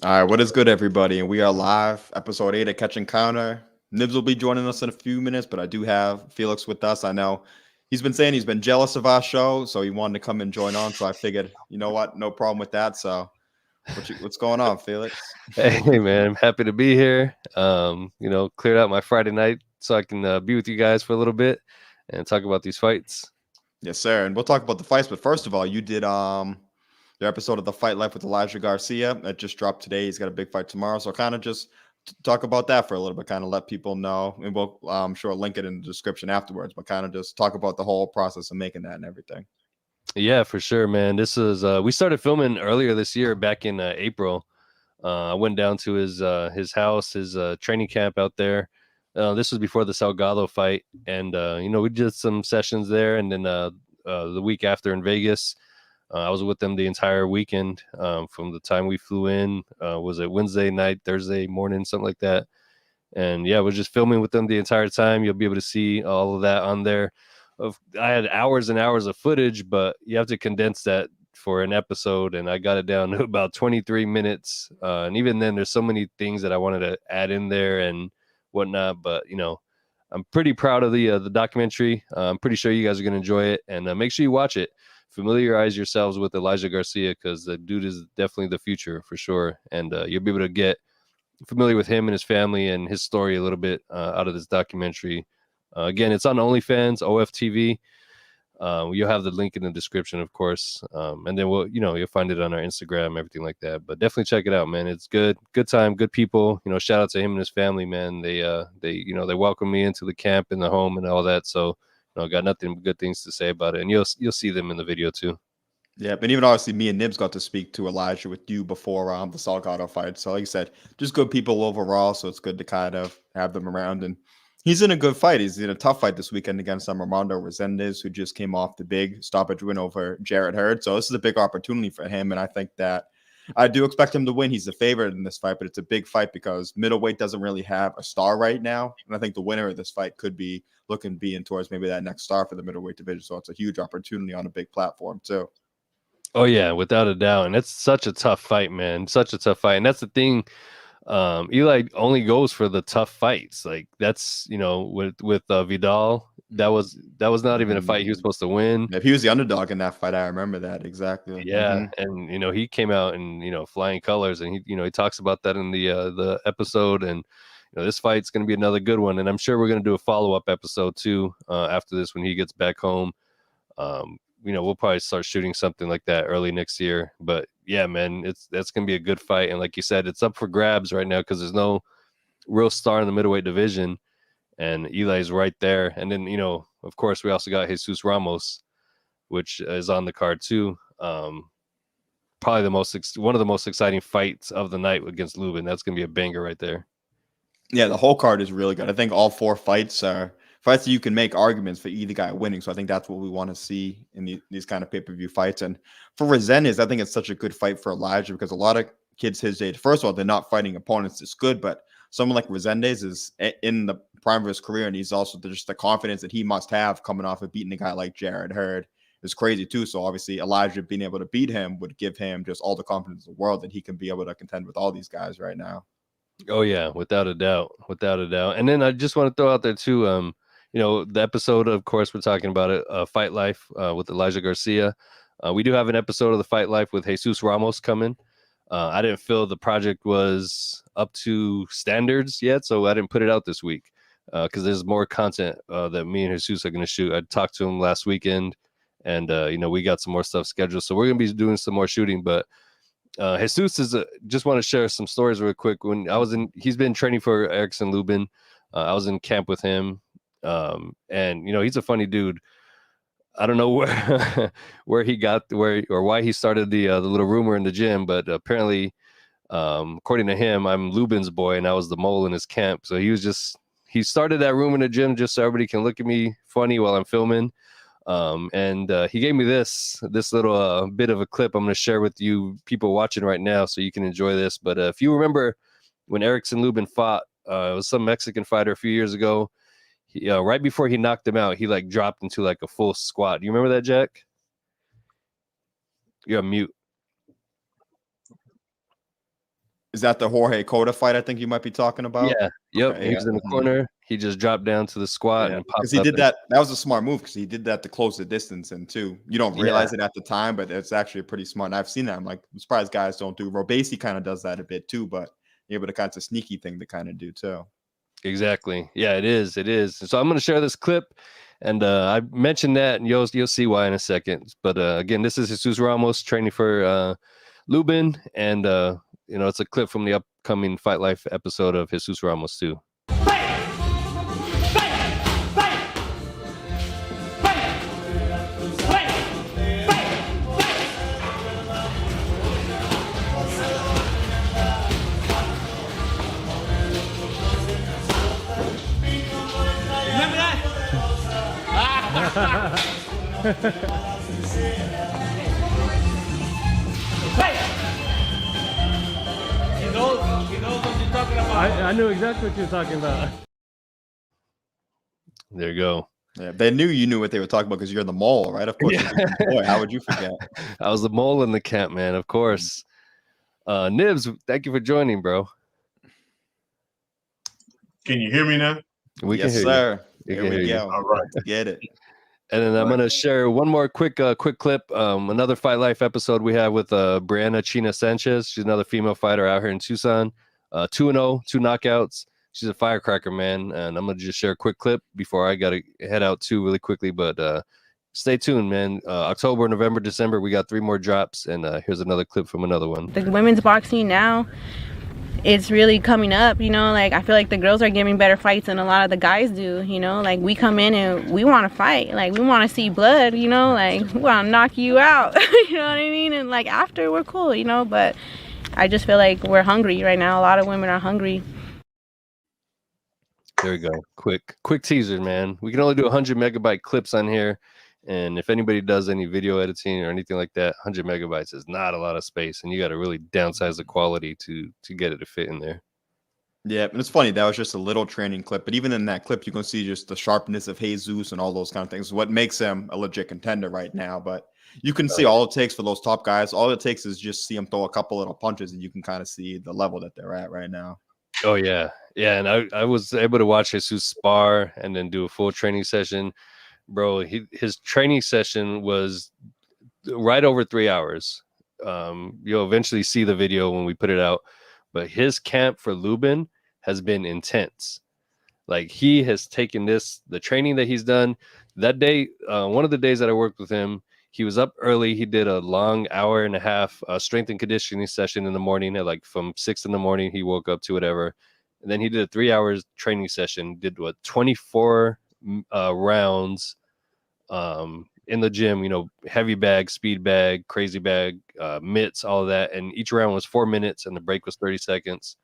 All right, what is good, everybody? And we are live, episode 8 of Catch and Counter. Nibs will be joining us in a few minutes, but I do have Felix with us. I know he's been saying he's been jealous of our show, so he wanted to come and join on. So I figured, you know what, no problem with that. So what's going on, Felix? Hey man, I'm happy to be here. Cleared out my Friday night so I can be with you guys for a little bit and talk about these fights. Yes, sir. And we'll talk about the fights, but first of all, you did your episode of the Fight Life with Elijah Garcia that just dropped today. He's got a big fight tomorrow, so kind of just talk about that for a little bit, kind of let people know, and we'll I'm sure link it in the description afterwards. But kind of just talk about the whole process of making that and everything. Yeah, for sure, man. This is we started filming earlier this year, back in April. I went down to his house, his training camp out there. This was before the Salgado fight, and we did some sessions there, and then the week after in Vegas. I was with them the entire weekend from the time we flew in. Was it Wednesday night, Thursday morning, something like that? And yeah, we're just filming with them the entire time. You'll be able to see all of that on there. I had hours and hours of footage, but you have to condense that for an episode, and I got it down to about 23 minutes. And even then, there's so many things that I wanted to add in there and whatnot. But I'm pretty proud of the documentary. I'm pretty sure you guys are going to enjoy it, and make sure you watch it. Familiarize yourselves with Elijah Garcia, because the dude is definitely the future for sure, and you'll be able to get familiar with him and his family and his story a little bit out of this documentary. Again, it's on OnlyFans, OFTV. You'll have the link in the description, of course, and then you'll find it on our Instagram, everything like that. But definitely check it out, man. It's good time, good people. Shout out to him and his family, man. They welcomed me into the camp and the home and all that. So, got nothing but good things to say about it, and you'll see them in the video too. Yeah, but even obviously, me and Nibs got to speak to Elijah with you before the Salgado fight. So, like you said, just good people overall. So it's good to kind of have them around. And he's in a good fight. He's in a tough fight this weekend against Armando Resendez, who just came off the big stoppage win over Jared Hurd. So this is a big opportunity for him. And I think that I do expect him to win. He's the favorite in this fight, but it's a big fight because middleweight doesn't really have a star right now. And I think the winner of this fight could be being towards maybe that next star for the middleweight division. So it's a huge opportunity on a big platform too. Oh yeah, without a doubt, and it's such a tough fight, man. Such a tough fight, and that's the thing. Eli only goes for the tough fights. Like that's with Vidal, that was not even a fight he was supposed to win. If he was the underdog in that fight, I remember that exactly. Yeah, and he came out in flying colors, and he talks about that in the episode, and this fight's going to be another good one, and I'm sure we're going to do a follow-up episode too after this when he gets back home. We'll probably start shooting something like that early next year. But yeah, man, that's gonna be a good fight. And like you said, it's up for grabs right now because there's no real star in the middleweight division, and Eli's right there. And then of course, we also got Jesus Ramos, which is on the card too. Probably one of the most exciting fights of the night against Lubin. That's gonna be a banger right there. Yeah, the whole card is really good. I think all four fights are fights that you can make arguments for either guy winning. So I think that's what we want to see in these kind of pay-per-view fights. And for Resendez, I think it's such a good fight for Elijah because a lot of kids his age, first of all, they're not fighting opponents that's good, but someone like Resendez is in the prime of his career, and he's also just the confidence that he must have coming off of beating a guy like Jared Hurd is crazy too. So obviously Elijah being able to beat him would give him just all the confidence in the world that he can be able to contend with all these guys right now. Oh yeah, without a doubt, without a doubt. And then I just want to throw out there too, the episode, of course, we're talking about it, Fight Life with Elijah Garcia. We do have an episode of the Fight Life with Jesus Ramos coming. I didn't feel the project was up to standards yet, so I didn't put it out this week because there's more content that me and Jesus are going to shoot. I talked to him last weekend, and we got some more stuff scheduled, so we're going to be doing some more shooting. But Jesus is just want to share some stories real quick. When he's been training for Erickson Lubin. I was in camp with him, and he's a funny dude. I don't know where or why he started the little rumor in the gym, but apparently, according to him, I'm Lubin's boy, and I was the mole in his camp. So he started that room in the gym just so everybody can look at me funny while I'm filming. And he gave me this little bit of a clip I'm going to share with you people watching right now so you can enjoy this. But if you remember when Erickson Lubin fought, it was some Mexican fighter a few years ago. He, right before he knocked him out, he like dropped into like a full squat. Do you remember that, Jack? You're on mute. Is that the Jorge Cota fight I think you might be talking about? Yeah. Yep. Okay, He was in the corner. He just dropped down to the squat and popped because he up. did that. That was a smart move because he did that to close the distance in too. You don't realize it at the time, but it's actually pretty smart. And I've seen that. I'm surprised guys don't do. Robesi kind of does that a bit too, but yeah, but it's a sneaky thing to kind of do too. Exactly. Yeah, it is. It is. So I'm going to share this clip, and I mentioned that, and you'll see why in a second. But again, this is Jesus Ramos training for Lubin, and it's a clip from the upcoming Fight Life episode of Jesus Ramos too. He knows what you're talking about. I knew exactly what you were talking about. There you go. Yeah, they knew you knew what they were talking about because you're in the mall, right? Of course. Yeah. Boy, how would you forget? I was the mole in the camp, man. Of course. Nibs, thank you for joining, bro. Can you hear me now? We yes, can hear sir. you. Here we go. All right. Get it. And then I'm gonna share one more quick clip. Another Fight Life episode we have with Brianna China Sanchez. She's another female fighter out here in Tucson. 2-0, 2 knockouts. She's a firecracker, man. And I'm gonna just share a quick clip before I gotta head out too really quickly. But stay tuned, man. October, November, December, we got 3 more drops. And here's another clip from another one. The women's boxing now, it's really coming up, like I feel like the girls are giving better fights than a lot of the guys do, like we come in and we want to fight, like we want to see blood, like we want to knock you out, you know what I mean? And like after we're cool, but I just feel like we're hungry right now. A lot of women are hungry. There we go. Quick teaser, man. We can only do 100 megabyte clips on here. And if anybody does any video editing or anything like that, 100 megabytes is not a lot of space, and you got to really downsize the quality to get it to fit in there. Yeah, and it's funny, that was just a little training clip, but even in that clip, you can see just the sharpness of Jesus and all those kind of things. What makes him a legit contender right now, but you can see all it takes for those top guys. All it takes is just see him throw a couple little punches, and you can kind of see the level that they're at right now. Oh yeah, and I was able to watch Jesus spar and then do a full training session. Bro, his training session was right over 3 hours. You'll eventually see the video when we put it out, but his camp for Lubin has been intense. Like he has taken the training that he's done that day. One of the days that I worked with him, he was up early. He did a long hour and a half strength and conditioning session in the morning at like from 6 in the morning. He woke up to whatever. And then he did a 3 hours training session, did 24 rounds in the gym, heavy bag, speed bag, crazy bag, mitts, all of that. And each round was 4 minutes and the break was 30 seconds.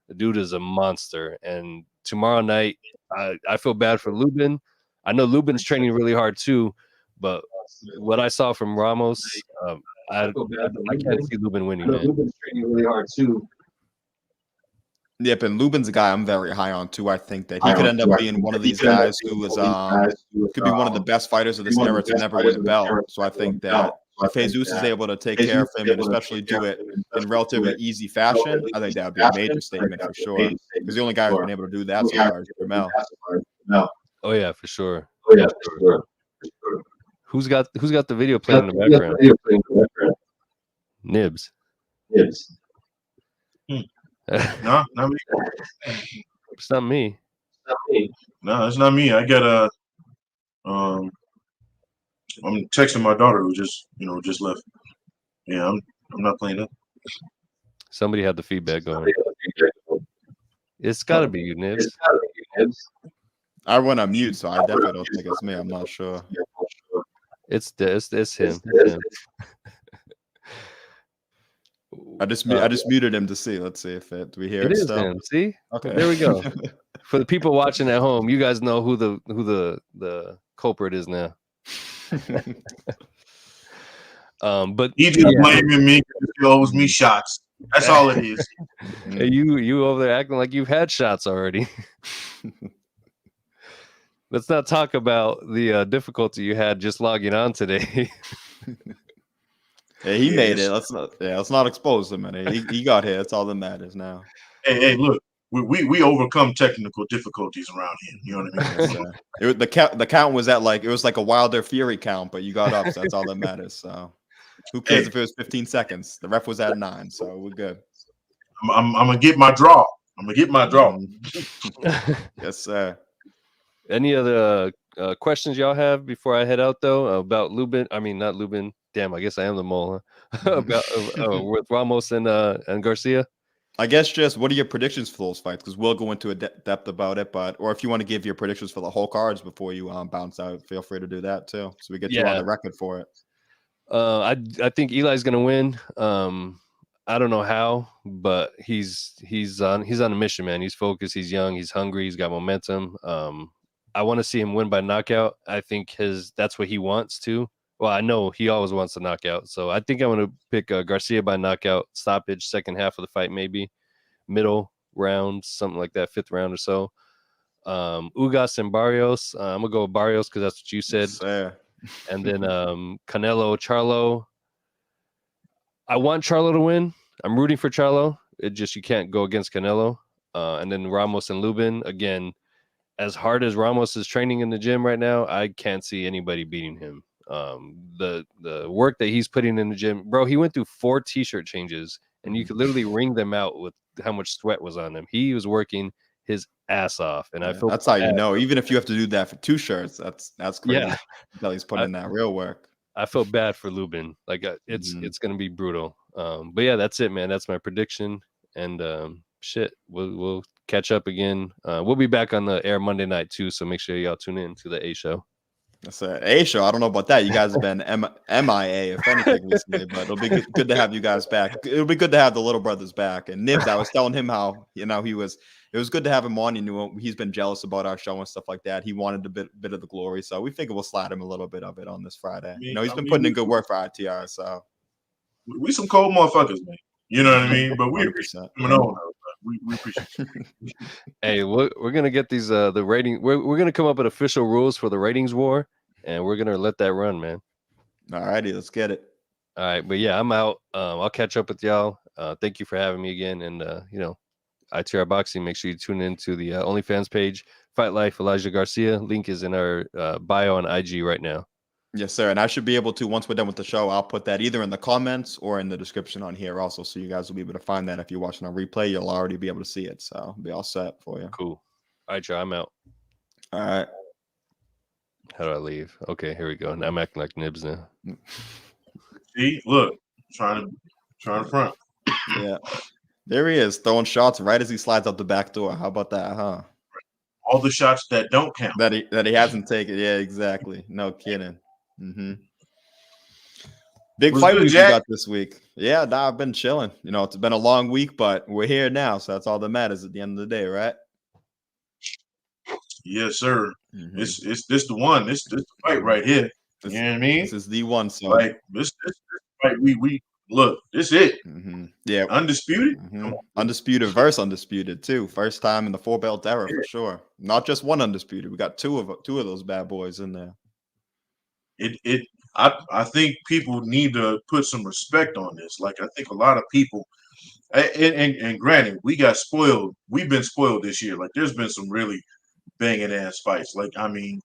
The dude is a monster. And tomorrow night, I feel bad for Lubin. I know Lubin's training really hard too, but what I saw from Ramos, I can't see Lubin winning, man. Lubin's training really hard too. Yep, and Lubin's a guy I'm very high on too. I think that he could end up being one of these guys who is could be one of the best fighters of this era to never win a belt. So I think that if Jesus is able to take care of him and especially do it in relatively easy fashion, I think that would be a major statement for sure. Because the only guy who's been able to do that so far is Jermell. Oh yeah, for sure. Oh yeah, for sure. Who's got the video playing in the background? Nibs. Nibs. No, not me. It's not me. No, it's not me. I got I'm texting my daughter who just left. Yeah, I'm not playing that. Somebody had the feedback going. It's got to be you, Nibs. I went on mute, so I definitely don't think it's me. I'm not sure. It's him. It's him. I just muted him to see. Let's see if do we hear it is still? him. See? Okay, there we go. For the people watching at home, you guys know who the culprit is now. But he just blaming me because he owes me shots. That's all it is. Hey, you over there acting like you've had shots already. Let's not talk about the difficulty you had just logging on today. Yeah, he Yeah, made it. Let's not expose him, man. He got here. That's all that matters now. Hey, look, we overcome technical difficulties around here. You know what I mean? Yes, the count was it was like a Wilder Fury count, but you got up, so that's all that matters. So who cares Hey. if it was 15 seconds? The ref was at 9, so we're good. I'm gonna get my draw. I'm gonna get my draw. Yes, sir. Any other questions y'all have before I head out though about Lubin? I mean, not Lubin. Damn, I guess I am the mole. Huh? About with Ramos and Garcia. I guess just what are your predictions for those fights? Because we'll go into a depth about it, or if you want to give your predictions for the whole cards before you bounce out, feel free to do that too. So we get you on the record for it. I think Eli's gonna win. I don't know how, but he's on a mission, man. He's focused. He's young. He's hungry. He's got momentum. I want to see him win by knockout. I think that's what he wants to. Well, I know he always wants to knock out. So I think I'm going to pick Garcia by knockout, stoppage, second half of the fight, maybe middle round, something like that, 5th round or so. Ugas and Barrios. I'm going to go with Barrios because that's what you said. Yes, and then Canelo, Charlo. I want Charlo to win. I'm rooting for Charlo. You can't go against Canelo. And then Ramos and Lubin. Again, as hard as Ramos is training in the gym right now, I can't see anybody beating him. The work that he's putting in the gym, bro, he went through 4 t-shirt changes and you could literally wring them out with how much sweat was on them. He was working his ass off, and I feel that's how you know. Even if you have to do that for 2 shirts, that's crazy. Yeah. Until he's putting in that real work. I felt bad for Lubin. Like it's gonna be brutal. But yeah, that's it, man. That's my prediction. And shit, we'll catch up again. We'll be back on the air Monday night too, so make sure y'all tune in to the A show. That's an A show. I don't know about that. You guys have been MIA, if anything, recently, but it'll be good to have you guys back. It'll be good to have the little brothers back. And Nibs, I was telling him how, it was good to have him on. He's been jealous about our show and stuff like that. He wanted a bit of the glory. So we think we'll slide him a little bit of it on this Friday. He's been putting in good work for ITR. So we some cold motherfuckers, man. You know what I mean? But we appreciate it. We appreciate it. Hey, we're gonna get these the rating. We're gonna come up with official rules for the ratings war, and we're gonna let that run, man. All righty, let's get it. All right, but yeah, I'm out. I'll catch up with y'all. Thank you for having me again, and ITR Boxing. Make sure you tune into the OnlyFans page. Fight Life Elijah Garcia. Link is in our bio on IG right now. Yes, sir. And I should be able to, once we're done with the show, I'll put that either in the comments or in the description on here also. So you guys will be able to find that. If you're watching on replay, you'll already be able to see it. So I'll be all set for you. Cool. All right, y'all. I'm out. All right. How do I leave? Okay, here we go. Now I'm acting like Nibs now. See, look, trying to front. Yeah. There he is, throwing shots right as he slides out the back door. How about that, huh? All the shots that don't count. That he hasn't taken. Yeah, exactly. No kidding. Big fight week we got this week. Yeah, I've been chilling. It's been a long week, but we're here now, so that's all that matters at the end of the day, right? Yes, sir. It's this the one. This the fight right here. You know what I mean? This is the one. So like this fight, we look. This it. Yeah, undisputed. Undisputed versus undisputed too. First time in the 4-belt era for sure. Not just one undisputed. We got two of those bad boys in there. I think people need to put some respect on this. Like I think a lot of people, and granted, we got spoiled. We've been spoiled this year. Like there's been some really banging ass fights. Like I mean,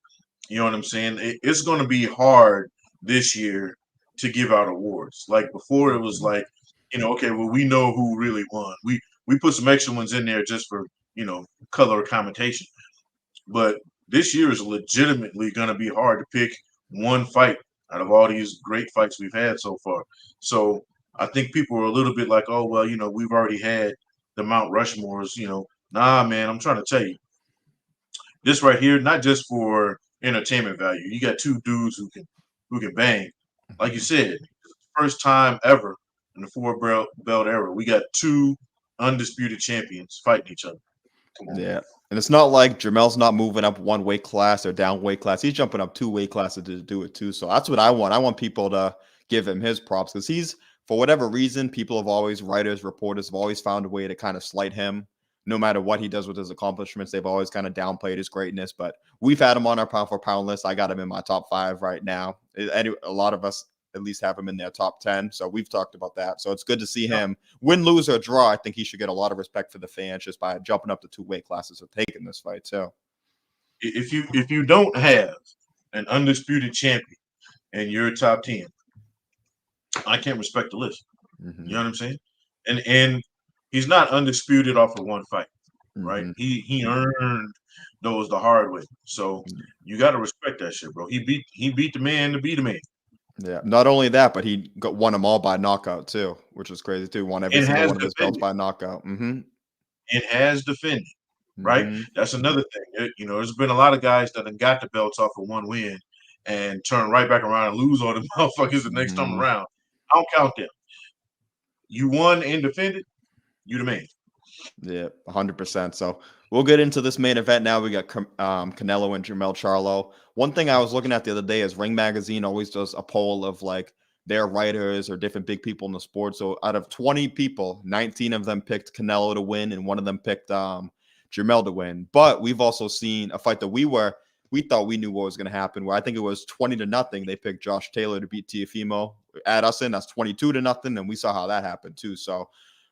you know what I'm saying? It's going to be hard this year to give out awards. Like before, it was like, okay, well we know who really won. We put some extra ones in there just for color commentation. But this year is legitimately going to be hard to pick one fight out of all these great fights we've had so far. So I think people are a little bit like, oh, well, we've already had the Mount Rushmores, Nah, man, I'm trying to tell you. This right here, not just for entertainment value. You got 2 dudes who can bang. Like you said, first time ever in the 4-belt era, we got 2 undisputed champions fighting each other. Yeah. And it's not like Jermell's not moving up 1 weight class or down weight class. He's jumping up 2 weight classes to do it too. So that's what I want. I want people to give him his props because for whatever reason, writers, reporters have always found a way to kind of slight him. No matter what he does with his accomplishments, they've always kind of downplayed his greatness. But we've had him on our pound for pound list. I got him in my top 5 right now. A lot of us at least have him in their top 10. So we've talked about that. So it's good to see him win, lose, or draw. I think he should get a lot of respect for the fans just by jumping up to 2 weight classes or taking this fight too. If you don't have an undisputed champion and you're top 10, I can't respect the list. Mm-hmm. You know what I'm saying? And he's not undisputed off of one fight, right? Mm-hmm. He earned those the hard way. So you got to respect that shit, bro. He beat the man to be the man. Yeah. Not only that, but he won them all by knockout too, which is crazy too. Won every single one of his belts by knockout. Mm-hmm. And has defended, right? Mm-hmm. That's another thing. You know, there's been a lot of guys that have got the belts off of one win and turn right back around and lose all the motherfuckers the next time around. I don't count them. You won and defended, you the man. Yeah, 100%. So we'll get into this main event now. We got Canelo and Jermell Charlo. One thing I was looking at the other day is Ring Magazine always does a poll of like their writers or different big people in the sport. So out of 20 people, 19 of them picked Canelo to win, and one of them picked Jermell to win. But we've also seen a fight that we thought we knew what was going to happen, where I think it was 20-0. They picked Josh Taylor to beat Teofimo at Ussin. That's 22-0, and we saw how that happened too. So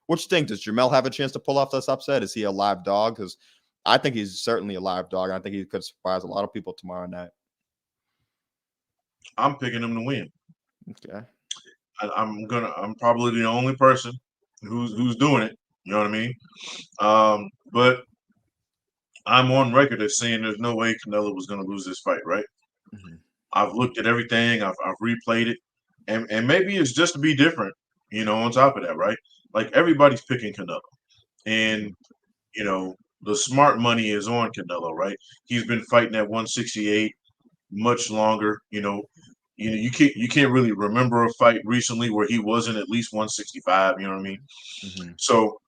what you think? Does Jermell have a chance to pull off this upset? Is he a live dog? Because I think he's certainly a live dog. I think he could surprise a lot of people tomorrow night. I'm picking him to win. Okay. I'm probably the only person who's doing it. You know what I mean? But I'm on record as saying there's no way Canelo was going to lose this fight, right? Mm-hmm. I've looked at everything. I've replayed it. And maybe it's just to be different, you know, on top of that, right? Like everybody's picking Canelo. And, you know, the smart money is on Canelo, right? He's been fighting at 168 much longer. You can't really remember a fight recently where he wasn't at least 165, you know what I mean? Mm-hmm. So,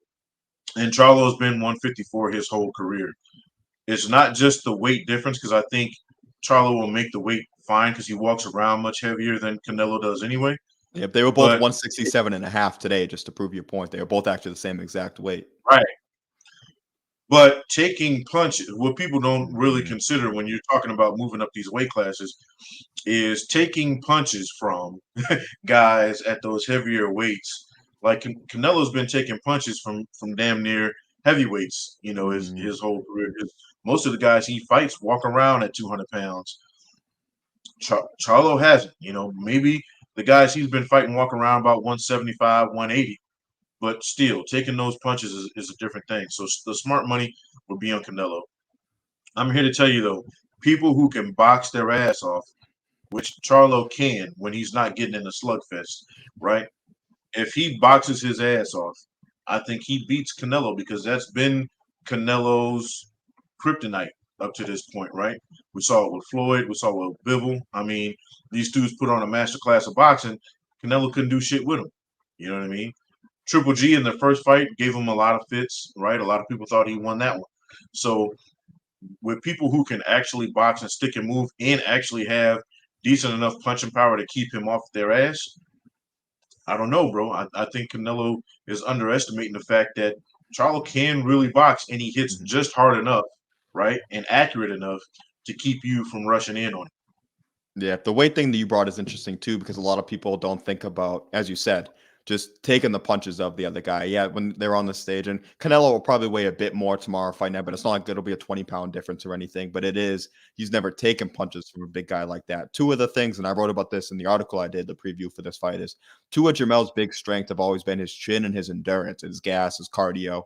and Charlo's been 154 his whole career. It's not just the weight difference, because I think Charlo will make the weight fine because he walks around much heavier than Canelo does anyway. Yep, they were both 167.5 today, just to prove your point. They were both actually the same exact weight. Right. But taking punches, what people don't really consider when you're talking about moving up these weight classes is taking punches from guys at those heavier weights. Like Canelo's been taking punches from damn near heavyweights, you know, his whole career. Most of the guys he fights walk around at 200 pounds. Charlo hasn't, you know, maybe the guys he's been fighting walk around about 175, 180. But still, taking those punches is a different thing. So the smart money would be on Canelo. I'm here to tell you, though, people who can box their ass off, which Charlo can when he's not getting in a slugfest, right? If he boxes his ass off, I think he beats Canelo, because that's been Canelo's kryptonite up to this point, right? We saw it with Floyd. We saw it with Bivol. I mean, these dudes put on a masterclass of boxing. Canelo couldn't do shit with him. You know what I mean? Triple G in the first fight gave him a lot of fits, right? A lot of people thought he won that one. So with people who can actually box and stick and move and actually have decent enough punching power to keep him off their ass, I don't know, bro. I think Canelo is underestimating the fact that Charlo can really box, and he hits just hard enough, right, and accurate enough to keep you from rushing in on it. Yeah, the weight thing that you brought is interesting too, because a lot of people don't think about, as you said, just taking the punches of the other guy. Yeah, when they're on the stage, and Canelo will probably weigh a bit more tomorrow fight night, but it's not like it'll be a 20-pound difference or anything. But he's never taken punches from a big guy like that. Two of the things, and I wrote about this in the article I did, the preview for this fight, is two of Jermell's big strengths have always been his chin and his endurance, his gas, his cardio.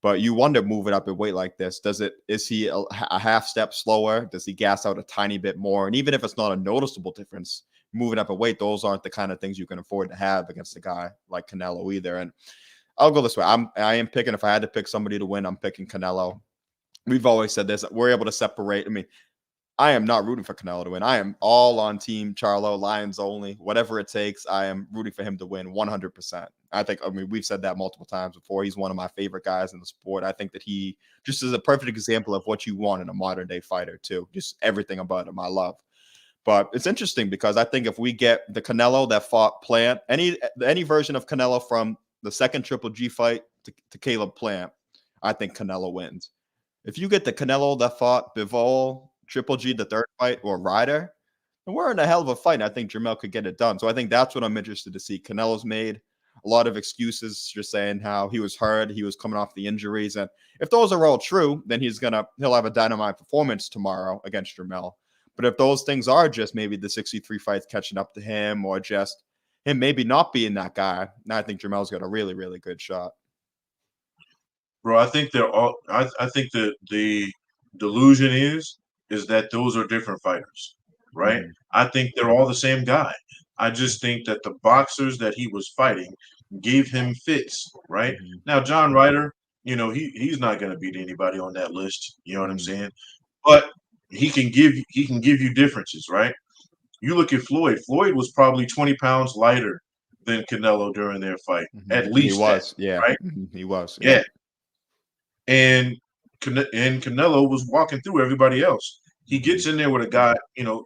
But you wonder, moving up in weight like this, is he a half step slower? Does he gas out a tiny bit more? And even if it's not a noticeable difference, moving up in weight, those aren't the kind of things you can afford to have against a guy like Canelo either. And I'll go this way. I am picking, if I had to pick somebody to win, I'm picking Canelo. We've always said this. We're able to separate. I mean, I am not rooting for Canelo to win. I am all on Team Charlo, Lions only, whatever it takes. I am rooting for him to win 100%. We've said that multiple times before. He's one of my favorite guys in the sport. I think that he just is a perfect example of what you want in a modern day fighter too. Just everything about him I love. But it's interesting because I think if we get the Canelo that fought Plant, any version of Canelo from the second Triple G fight to Caleb Plant, I think Canelo wins. If you get the Canelo that fought Bivol, Triple G, the third fight, or Ryder, And we're in a hell of a fight. And I think Jermell could get it done. So I think that's what I'm interested to see. Canelo's made a lot of excuses, just saying how he was hurt, he was coming off the injuries, and if those are all true, then he'll have a dynamite performance tomorrow against Jermell. But if those things are just maybe the 63 fights catching up to him, or just him maybe not being that guy, now I think Jermell's got a really, really good shot. Bro, I think they're all. I think that the delusion is that those are different fighters, right? Mhm. I think they're all the same guy. I just think that the boxers that he was fighting gave him fits, right? Mhm. Now, John Ryder, he's not going to beat anybody on that list. You know what I'm Mhm. saying? But he can give you differences, right? You look at Floyd. Floyd was probably 20 pounds lighter than Canelo during their fight, at He least that, was, yeah. right? He was, Yeah. And Canelo was walking through everybody else. He gets in there with a guy,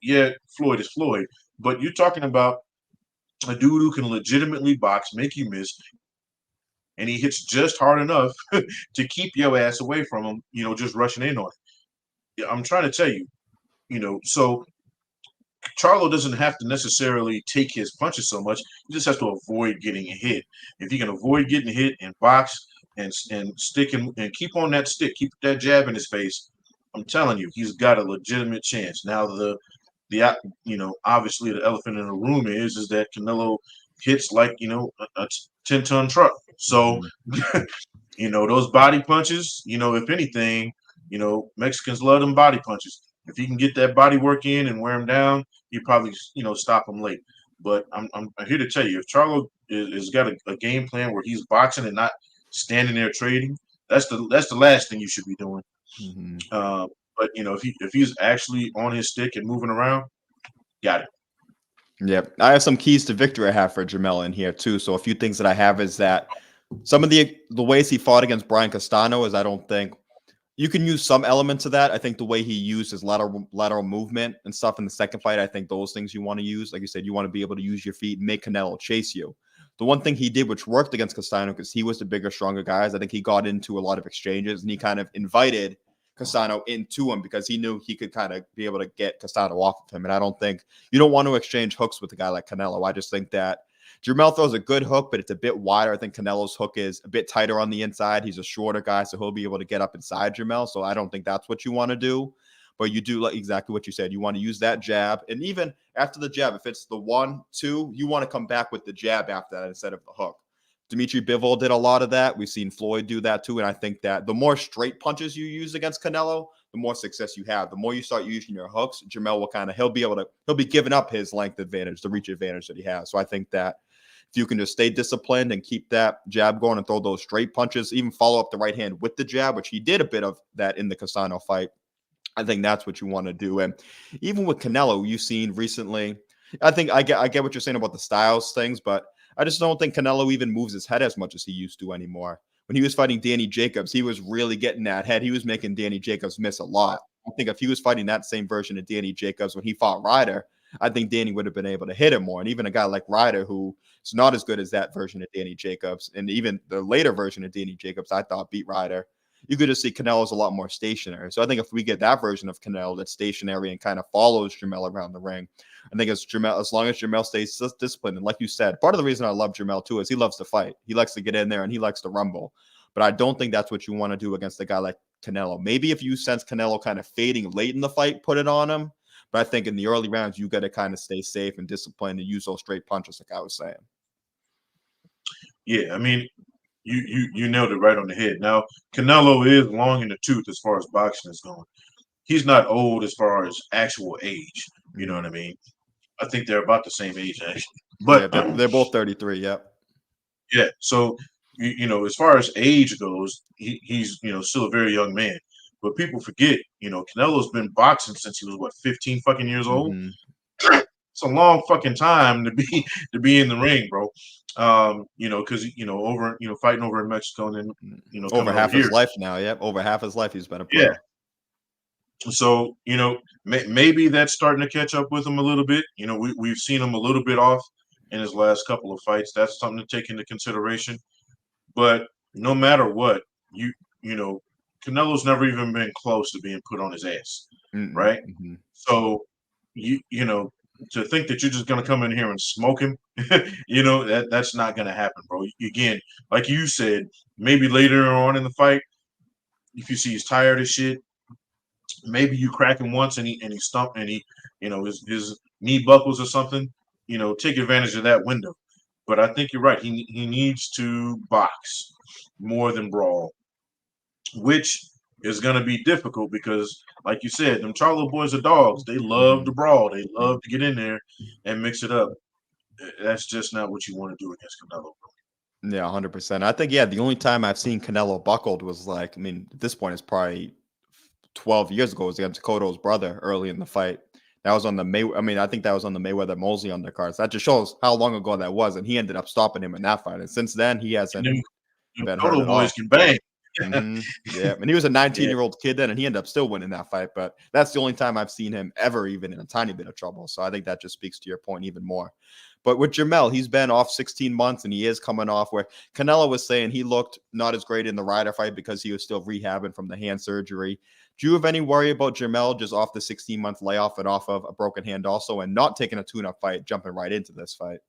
yeah, Floyd is Floyd, but you're talking about a dude who can legitimately box, make you miss, and he hits just hard enough to keep your ass away from him, just rushing in on it. Yeah, I'm trying to tell you, so Charlo doesn't have to necessarily take his punches so much. He just has to avoid getting hit. If he can avoid getting hit and box and stick and keep on that stick, keep that jab in his face, I'm telling you, he's got a legitimate chance. Now the obviously the elephant in the room is that Canelo hits like a 10-ton truck. So those body punches, if anything, Mexicans love them body punches. If he can get that body work in and wear him down, you probably stop him late. But I'm here to tell you, if Charlo is got a game plan where he's boxing and not standing there trading, that's the last thing you should be doing. Mhm. But if he's actually on his stick and moving around, got it. Yep. I have some keys to victory I have for Jermell in here too. So a few things that I have is that some of the ways he fought against Brian Castano is I don't think you can use some elements of that. I think the way he used his lateral movement and stuff in the second fight, I think those things you want to use. Like you said, you want to be able to use your feet and make Canelo chase you. The one thing he did, which worked against Castano, because he was the bigger, stronger guys, I think he got into a lot of exchanges and he kind of invited Castano into him because he knew he could kind of be able to get Castano off of him. And I don't think you don't want to exchange hooks with a guy like Canelo. I just think that Jermell throws a good hook, but it's a bit wider. I think Canelo's hook is a bit tighter on the inside. He's a shorter guy, so he'll be able to get up inside Jermell. So I don't think that's what you want to do. But you do like exactly what you said. You want to use that jab. And even after the jab, if it's the 1-2, you want to come back with the jab after that instead of the hook. Dimitri Bivol did a lot of that. We've seen Floyd do that too. And I think that the more straight punches you use against Canelo, the more success you have. The more you start using your hooks, Jermell will he'll be giving up his length advantage, the reach advantage that he has. So I think that if you can just stay disciplined and keep that jab going and throw those straight punches, even follow up the right hand with the jab, which he did a bit of that in the Castano fight, I think that's what you want to do. And even with Canelo, you've seen recently, I think I get what you're saying about the styles things, but I just don't think Canelo even moves his head as much as he used to anymore. When he was fighting Danny Jacobs, he was really getting that head. He was making Danny Jacobs miss a lot. I think if he was fighting that same version of Danny Jacobs when he fought Ryder, I think Danny would have been able to hit him more. And even a guy like Ryder, who is not as good as that version of Danny Jacobs, and even the later version of Danny Jacobs, I thought beat Ryder. You could just see Canelo's a lot more stationary. So I think if we get that version of Canelo that's stationary and kind of follows Jermell around the ring, I think as long as Jermell stays disciplined, and like you said, part of the reason I love Jermell too is he loves to fight. He likes to get in there and he likes to rumble. But I don't think that's what you want to do against a guy like Canelo. Maybe if you sense Canelo kind of fading late in the fight, put it on him. But I think in the early rounds, you got to kind of stay safe and disciplined and use those straight punches, like I was saying. Yeah, I mean, you nailed it right on the head. Now, Canelo is long in the tooth as far as boxing is going. He's not old as far as actual age. You know what I mean? I think they're about the same age, actually. But yeah, they're both 33. Yep. Yeah. So, as far as age goes, he's still a very young man. But people forget, Canelo's been boxing since he was 15 fucking years old. Mm-hmm. It's a long fucking time to be in the ring, bro. Because over fighting over in Mexico and then over half his life now. Yep, over half his life he's been a pro. Yeah. So maybe that's starting to catch up with him a little bit. We've seen him a little bit off in his last couple of fights. That's something to take into consideration. But no matter what, Canelo's never even been close to being put on his ass, right? Mm-hmm. So to think that you're just gonna come in here and smoke him, you know, that's not gonna happen, bro. Again, like you said, maybe later on in the fight, if you see he's tired of shit, maybe you crack him once and he stump and he, you know, his knee buckles or something, you know, take advantage of that window. But I think you're right. He needs to box more than brawl, which is going to be difficult because, like you said, them Charlo boys are dogs. They love to brawl. They love to get in there and mix it up. That's just not what you want to do against Canelo. Yeah, 100%. I think, yeah, the only time I've seen Canelo buckled was like, I mean, at this point, it's probably 12 years ago. It was against Cotto's brother early in the fight. That was on the I think that was on the Mayweather Mosley undercards. That just shows how long ago that was, and he ended up stopping him in that fight. And since then, he hasn't been hurt Cotto at all. boys can bang. Yeah, and he was a 19-year-old kid then, and he ended up still winning that fight. But that's the only time I've seen him ever even in a tiny bit of trouble. So I think that just speaks to your point even more. But with Jermell, he's been off 16 months, and he is coming off where Canelo was saying he looked not as great in the Ryder fight because he was still rehabbing from the hand surgery. Do you have any worry about Jermell just off the 16-month layoff and off of a broken hand also, and not taking a tune-up fight, jumping right into this fight?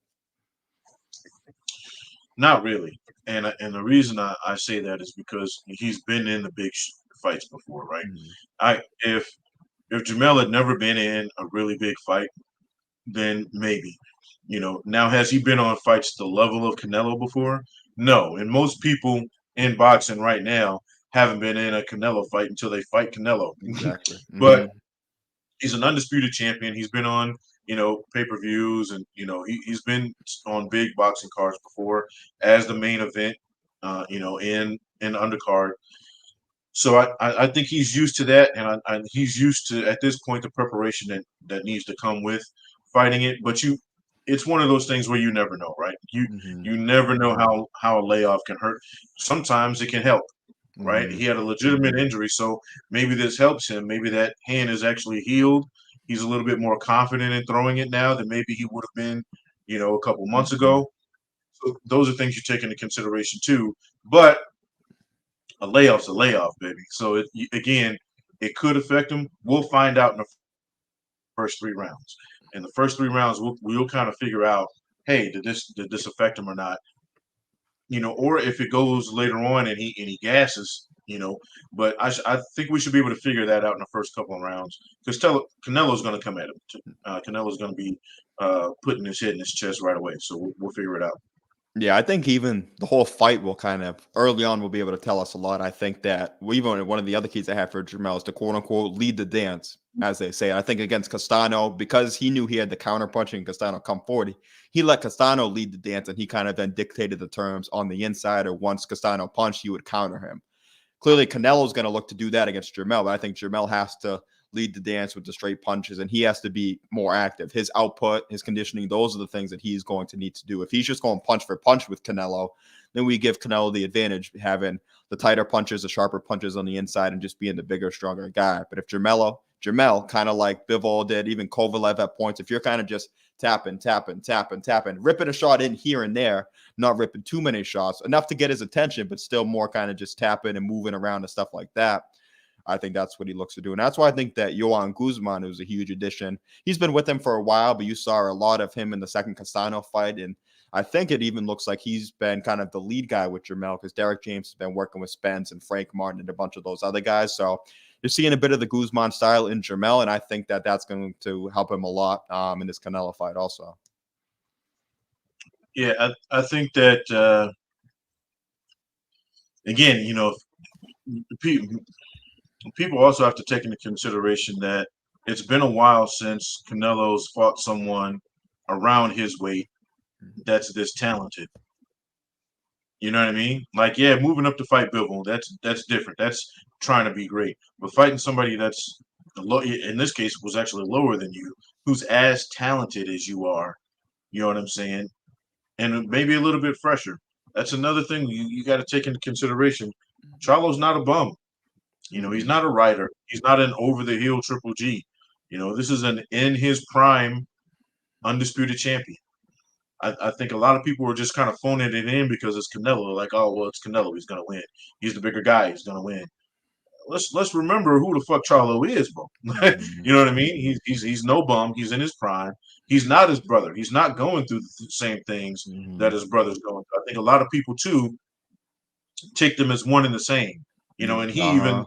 Not really. And the reason I say that is because he's been in the big fights before, right? If Jermell had never been in a really big fight, then maybe. You know, now has he been on fights the level of Canelo before? No. And most people in boxing right now haven't been in a Canelo fight until they fight Canelo. Exactly. But he's an undisputed champion. He's been on, you know, pay-per-views, and you know he's been on big boxing cards before as the main event, you know, in undercard. So I think he's used to that, and he's used to, at this point, the preparation that needs to come with fighting it. But it's one of those things where you never know, right? You never know how a layoff can hurt. Sometimes it can help, right? He had a legitimate injury, so maybe this helps him. Maybe that hand is actually healed. He's a little bit more confident in throwing it now than maybe he would have been, you know, a couple months ago. So those are things you take into consideration too. But a layoff's a layoff, baby. So again, it could affect him. We'll find out in the first 3 rounds. In the first 3 rounds, we'll kind of figure out, hey, did this affect him or not? You know, or if it goes later on and he gasses, you know. But I think we should be able to figure that out in the first couple of rounds because Canelo's going to come at him. Canelo's going to be putting his head in his chest right away. So we'll figure it out. Yeah, I think even the whole fight will kind of early on will be able to tell us a lot. I think that even one of the other keys I have for Jermell is to quote unquote lead the dance, as they say. I think against Castano, because he knew he had the counter punching Castano come forward, he let Castano lead the dance, and he kind of then dictated the terms on the inside, or once Castano punched, he would counter him. Clearly, Canelo's going to look to do that against Jermell, but I think Jermell has to lead the dance with the straight punches, and he has to be more active. His output, his conditioning, those are the things that he's going to need to do. If he's just going punch for punch with Canelo, then we give Canelo the advantage, having the tighter punches, the sharper punches on the inside, and just being the bigger, stronger guy. But if Jermell, kind of like Bivol did, even Kovalev at points, if you're kind of just tapping, ripping a shot in here and there, not ripping too many shots, enough to get his attention, but still more kind of just tapping and moving around and stuff like that, I think that's what he looks to do. And that's why I think that Johan Guzman, who's a huge addition, he's been with him for a while, but you saw a lot of him in the second Castano fight. And I think it even looks like he's been kind of the lead guy with Jermell, because Derek James has been working with Spence and Frank Martin and a bunch of those other guys. So you're seeing a bit of the Guzman style in Jermell, and I think that that's going to help him a lot in this Canelo fight also. Yeah, I think that, again, you know, people also have to take into consideration that it's been a while since Canelo's fought someone around his weight that's this talented. You know what I mean? Like, yeah, moving up to fight Bivol, that's different. That's trying to be great. But fighting somebody that's in this case was actually lower than you, who's as talented as you are, you know what I'm saying? And maybe a little bit fresher. That's another thing you got to take into consideration. Charlo's not a bum. You know, he's not a rider. He's not an over-the-hill Triple G. You know, this is an in his prime undisputed champion. I think a lot of people were just kind of phoning it in because it's Canelo. Like, oh, well, it's Canelo. He's going to win. He's the bigger guy. He's going to win. let's remember who the fuck Charlo is, bro. You know what I mean? He's no bum. He's in his prime. He's not his brother. He's not going through the same things that his brother's going through. I think a lot of people too take them as one and the same. And he even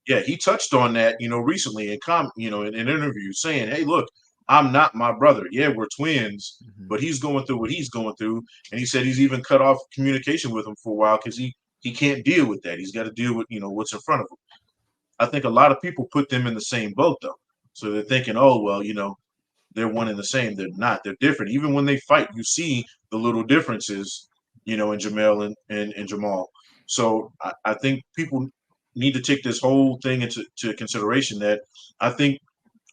he touched on that, recently in an interview saying, "Hey, look, I'm not my brother. Yeah, we're twins, but he's going through what he's going through." And he said he's even cut off communication with him for a while because he can't deal with that. He's got to deal with, what's in front of him. I think a lot of people put them in the same boat though. So they're thinking, oh, well, they're one and the same. They're not. They're different. Even when they fight, you see the little differences, in Jermell and Jermall. So I think people need to take this whole thing into consideration that I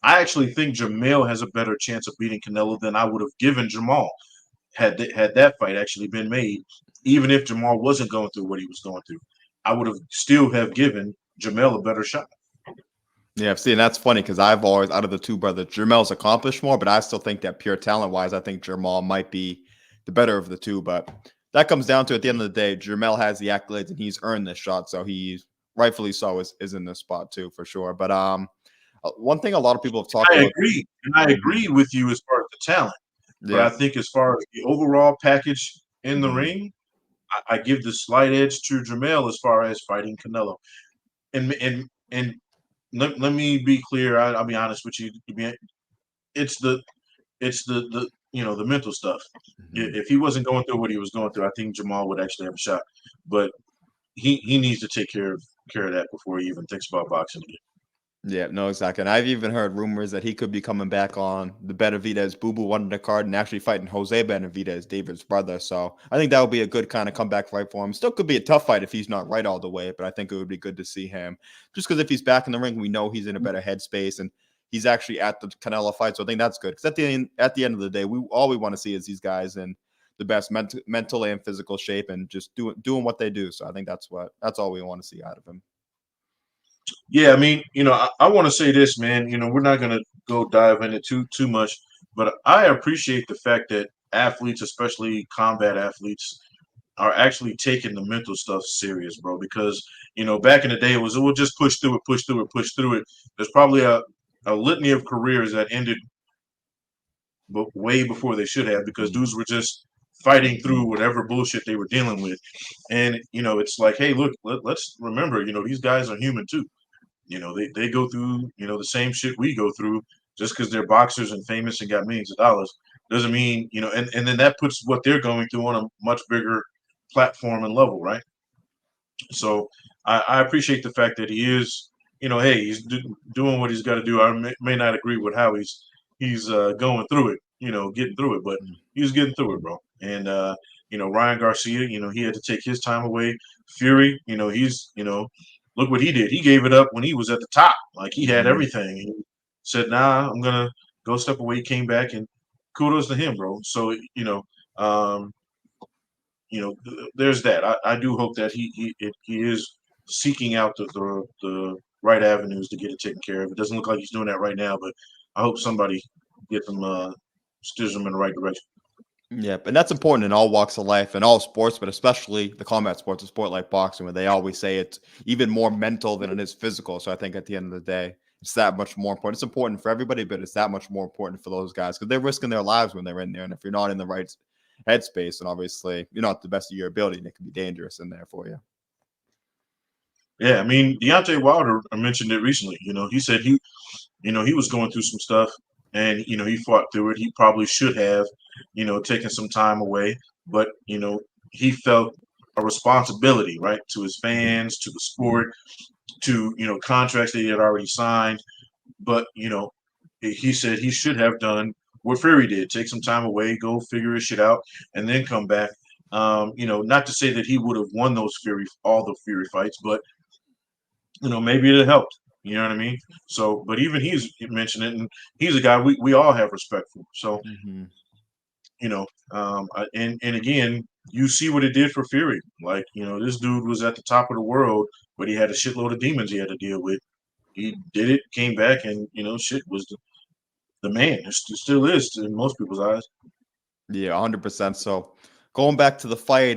actually think Jermell has a better chance of beating Canelo than I would have given Jermall had that fight actually been made. Even if Jermall wasn't going through what he was going through, I would have still have given Jermell a better shot. Yeah, see, and that's funny because I've always, out of the two brothers, Jermell's accomplished more, but I still think that pure talent-wise, I think Jermall might be the better of the two. But that comes down to, at the end of the day, Jermell has the accolades and he's earned this shot, so he's rightfully so is in this spot too, for sure. But one thing a lot of people have talked about. I agree with you as far as the talent, but I think as far as the overall package in the ring, I give the slight edge to Jermell as far as fighting Canelo. And let me be clear. I'll be honest with you. It's the the mental stuff. If he wasn't going through what he was going through, I think Jermall would actually have a shot. But he needs to take care of that before he even thinks about boxing again. Yeah, no, exactly. And I've even heard rumors that he could be coming back on the Benavidez Boo Boo undercard and actually fighting Jose Benavidez, David's brother. So I think that would be a good kind of comeback fight for him. Still could be a tough fight if he's not right all the way, but I think it would be good to see him. Just because if he's back in the ring, we know he's in a better headspace and he's actually at the Canelo fight. So I think that's good. Because at the end of the day, all we want to see is these guys in the best mental and physical shape and just doing what they do. So I think that's all we want to see out of him. Yeah, I mean, I want to say this, man. We're not going to go dive into too much, but I appreciate the fact that athletes, especially combat athletes, are actually taking the mental stuff serious, bro. Because back in the day, we'll just push through it. There's probably a litany of careers that ended way before they should have because dudes were just fighting through whatever bullshit they were dealing with. And it's like, hey, look, let's remember, these guys are human too. They go through, the same shit we go through. Just because they're boxers and famous and got millions of dollars doesn't mean, and then that puts what they're going through on a much bigger platform and level, right? So I appreciate the fact that he is, hey, he's doing what he's got to do. I may not agree with how he's going through it, getting through it, but he's getting through it, bro. And Ryan Garcia, he had to take his time away. Fury, he's, look what he did. He gave it up when he was at the top. Like he had everything. He said, "Nah, I'm gonna go step away." He came back, and kudos to him, bro. So there's that. I do hope that he is seeking out the right avenues to get it taken care of. It doesn't look like he's doing that right now, but I hope somebody gets him, steers him in the right direction. Yeah, and that's important in all walks of life and all sports, but especially the combat sports, a sport like boxing, where they always say it's even more mental than it is physical. So I think at the end of the day, it's that much more important. It's important for everybody, but it's that much more important for those guys because they're risking their lives when they're in there. And if you're not in the right headspace, and obviously you're not the best of your ability, and it can be dangerous in there for you. Yeah, I mean, Deontay Wilder mentioned it recently. He said he was going through some stuff and, he fought through it. He probably should have, taken some time away, but, he felt a responsibility, right, to his fans, to the sport, to, contracts that he had already signed. But, he said he should have done what Fury did, take some time away, go figure his shit out, and then come back. Not to say that he would have won all the Fury fights, but, maybe it helped. You know what I mean? So, but even he's mentioned it, and he's a guy we all have respect for. So, and again, you see what it did for Fury. Like, this dude was at the top of the world, but he had a shitload of demons he had to deal with. He did it, came back, and shit was the man. It still is in most people's eyes. Yeah, 100%. So going back to the fight,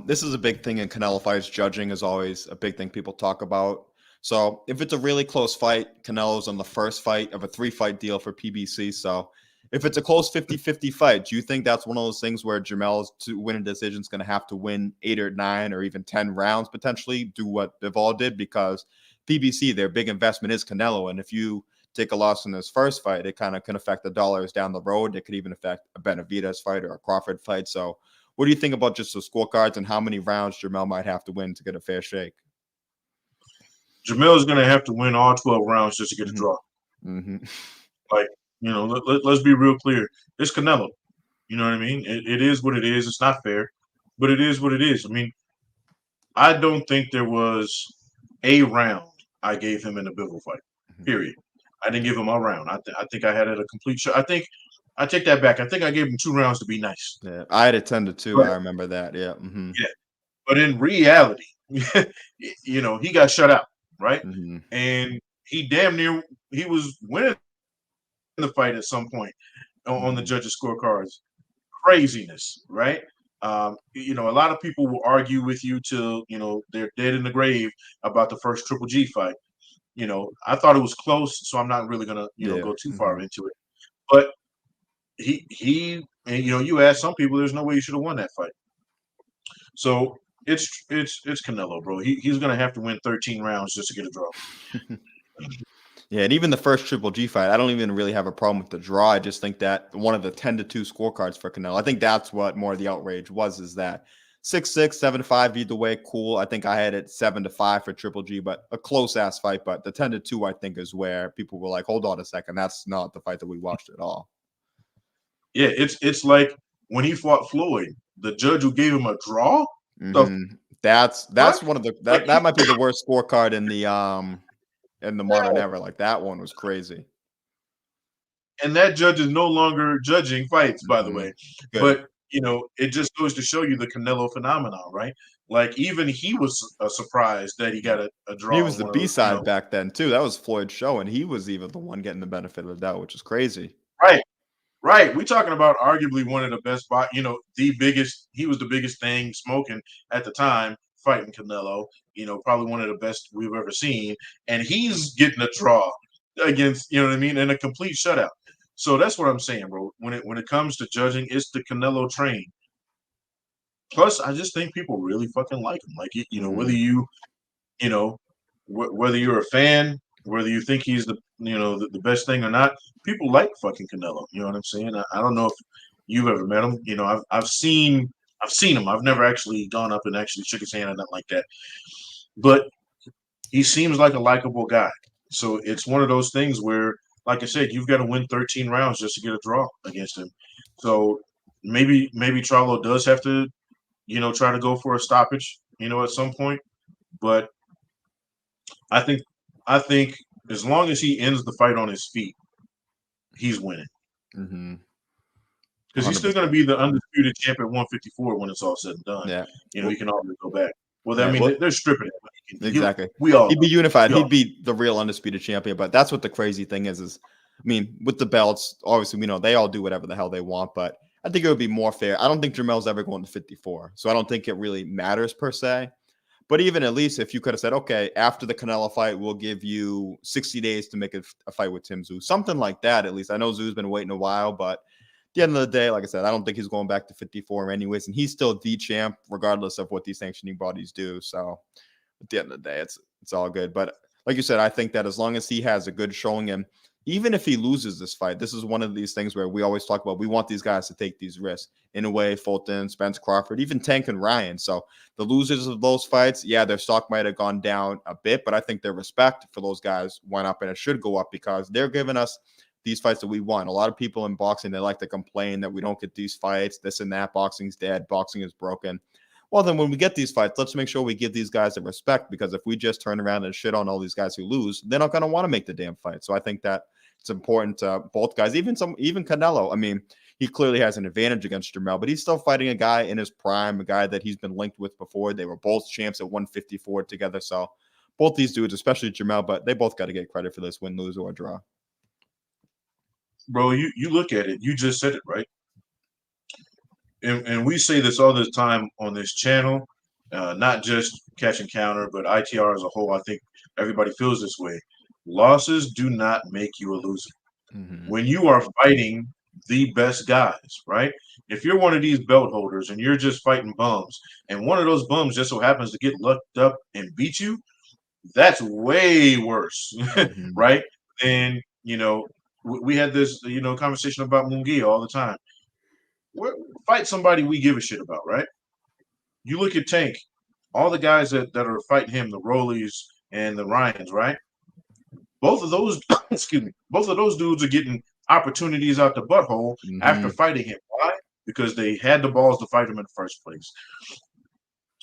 this is a big thing in Canelo fights. Judging is always a big thing people talk about. So if it's a really close fight, Canelo's on the first fight of a 3-fight deal for PBC. So if it's a close 50-50 fight, do you think that's one of those things where Jermell's to win a decision is going to have to win 8 or 9 or even 10 rounds potentially, do what Bivol did? Because PBC, their big investment is Canelo. And if you take a loss in this first fight, it kind of can affect the dollars down the road. It could even affect a Benavidez fight or a Crawford fight. So what do you think about just the scorecards and how many rounds Jermell might have to win to get a fair shake? Jermell is going to have to win all 12 rounds just to get a draw. Like, you know, let's be real clear. It's Canelo. You know what I mean? It is what it is. It's not fair, but it is what it is. I mean, I don't think there was a round I gave him in the Bivol fight, period. I didn't give him a round. I think I had it a complete show. I think I take that back. I think I gave him 2 rounds to be nice. Yeah, I had it 10-2. But, I remember that. Yeah. Yeah. But in reality, you know, he got shut out, right? And he damn near he was winning the fight at some point on the judges' scorecards. Craziness, right? You know, a lot of people will argue with you till, you know, they're dead in the grave about the first Triple G fight. You know, I thought it was close, so I'm not really gonna, you know, go too far into it. But he and you know, you ask some people, there's no way you should have won that fight. So it's Canelo, bro. He's gonna have to win 13 rounds just to get a draw. Yeah, and even the first Triple G fight, I don't even really have a problem with the draw. I just think that one of the 10-2 scorecards for Canelo, I think that's what more of the outrage was, is that 6-6, 7-5 either way, cool. I think I had it 7-5 for Triple G, but a close ass fight. But the 10-2, I think, is where people were like, hold on a second, that's not the fight that we watched at all. Yeah, it's like when he fought Floyd, the judge who gave him a draw. That's one of the that might be the worst scorecard in the modern era. Like, that one was crazy. And that judge is no longer judging fights, by the way. Good. But you know, it just goes to show you the Canelo phenomenon, right? Like, even he was surprised that he got a draw. He was the B-side back then too. That was Floyd's show, and he was even the one getting the benefit of the doubt, which is crazy. Right. We're talking about arguably one of the best, you know, the biggest. He was the biggest thing smoking at the time, fighting Canelo. You know, probably one of the best we've ever seen, and he's getting a draw against, you know what I mean, and a complete shutout. So that's what I'm saying, bro. When it comes to judging, it's the Canelo train. Plus, I just think people really fucking like him. Like, you know, whether you know, whether you're a fan, whether you think he's the, you know, the best thing or not, people like fucking Canelo. You know what I'm saying? I don't know if you've ever met him. You know, I've seen him. I've never actually gone up and actually shook his hand or nothing like that. But he seems like a likable guy. So it's one of those things where, like I said, you've got to win 13 rounds just to get a draw against him. So maybe Charlo does have to, you know, try to go for a stoppage, you know, at some point. But I think as long as he ends the fight on his feet, he's winning. Because he's still going to be the undisputed champ at 154 when it's all said and done. Yeah, you know, he can always go back. Well, I mean, they're stripping it. Exactly. He'd be unified. He'd be the real undisputed champion. But that's what the crazy thing is. I mean, with the belts, obviously, we know they all do whatever the hell they want. But I think it would be more fair. I don't think Jermell's ever going to 54. So I don't think it really matters per se. But even at least if you could have said, okay, after the Canelo fight, we'll give you 60 days to make a fight with Tim Tszyu. Something like that, at least. I know Tszyu's been waiting a while, but at the end of the day, like I said, I don't think he's going back to 54 anyways. And he's still the champ, regardless of what these sanctioning bodies do. So at the end of the day, it's all good. But like you said, I think that as long as he has a good showing, and even if he loses this fight, this is one of these things where we always talk about, we want these guys to take these risks. In a way, Fulton, Spence Crawford, even Tank and Ryan. So the losers of those fights, yeah, their stock might have gone down a bit, but I think their respect for those guys went up, and it should go up because they're giving us these fights that we want. A lot of people in boxing, they like to complain that we don't get these fights, this and that, boxing's dead, boxing is broken. Well, then when we get these fights, let's make sure we give these guys the respect, because if we just turn around and shit on all these guys who lose, they're not going to want to make the damn fight. So I think that it's important to both guys, even Canelo. I mean, he clearly has an advantage against Jermell, but he's still fighting a guy in his prime, a guy that he's been linked with before. They were both champs at 154 together. So both these dudes, especially Jermell, but they both got to get credit for this win, lose, or draw. Bro, you look at it. You just said it, right? And we say this all the time on this channel. not just catch and counter, but ITR as a whole. I think everybody feels this way. Losses do not make you a loser. Mm-hmm. When you are fighting the best guys, right? If you're one of these belt holders and you're just fighting bums, and one of those bums just so happens to get lucked up and beat you, that's way worse, Mm-hmm. right? And we had this conversation about Munguia all the time. Fight somebody we give a shit about, right? You look at Tank, all the guys that are fighting him, the Rollies and the Ryans, right? Both of those, excuse me, both of those dudes are getting opportunities out the butthole after fighting him. Why? Because they had the balls to fight him in the first place.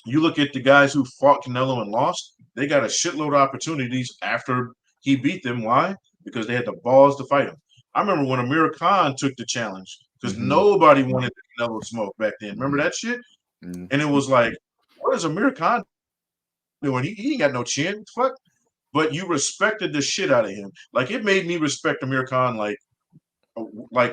You look at the guys who fought Canelo and lost, they got a shitload of opportunities after he beat them. Why? Because they had the balls to fight him. I remember when Amir Khan took the challenge because nobody wanted the Canelo smoke back then. Remember that shit? And it was like, what is Amir Khan doing? He ain't got no chin. Fuck. But you respected the shit out of him. Like, it made me respect Amir Khan. Like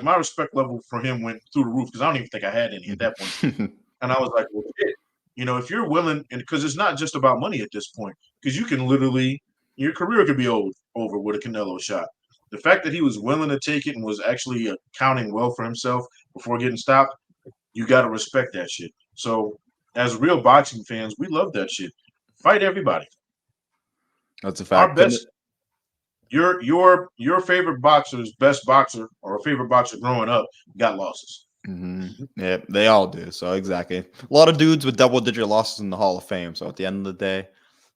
my respect level for him went through the roof because I don't even think I had any at that point. And I was like, well, shit. If you're willing, and because it's not just about money at this point, because you can literally, your career could be over with a Canelo shot. The fact that he was willing to take it and was actually accounting well for himself before getting stopped, you got to respect that shit. So, as real boxing fans, we love that shit. Fight everybody. That's a fact. Our best, your favorite boxer's best boxer or a favorite boxer growing up got losses. Yeah, they all do. So exactly, a lot of dudes with double-digit losses in the Hall of Fame. So at the end of the day,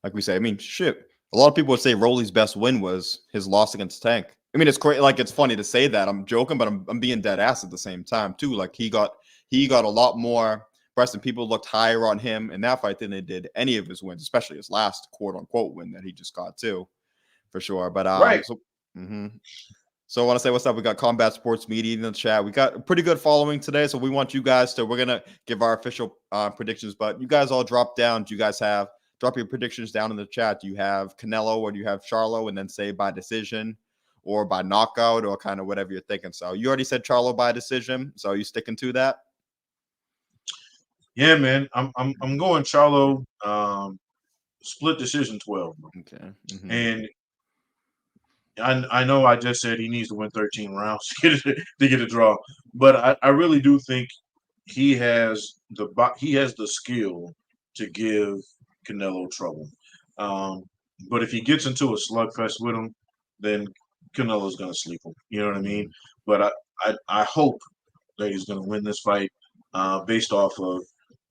like we say, I mean, shit. A lot of people would say Rolly's best win was his loss against Tank. I mean, it's great. Like, it's funny to say that. I'm joking, but I'm being dead ass at the same time too. Like, he got a lot more press, and people looked higher on him in that fight than they did any of his wins, especially his last quote unquote win that he just got too, for sure. But right. So I want to say what's up. We got Combat Sports Media in the chat. We got a pretty good following today, so we want you guys to. We're gonna give our official predictions, but you guys all drop down. Do you guys drop your predictions down in the chat? Do you have Canelo or do you have Charlo, and then say by decision or by knockout or kind of whatever you're thinking? So you already said Charlo by decision, so are you sticking to that? Yeah, man. I'm going Charlo. Split decision 12. Okay. And I know I just said he needs to win 13 rounds to get a draw, but I really do think he has the skill to give Canelo trouble. But if he gets into a slugfest with him, then Canelo's gonna sleep him. You know what I mean? But I hope that he's gonna win this fight based off of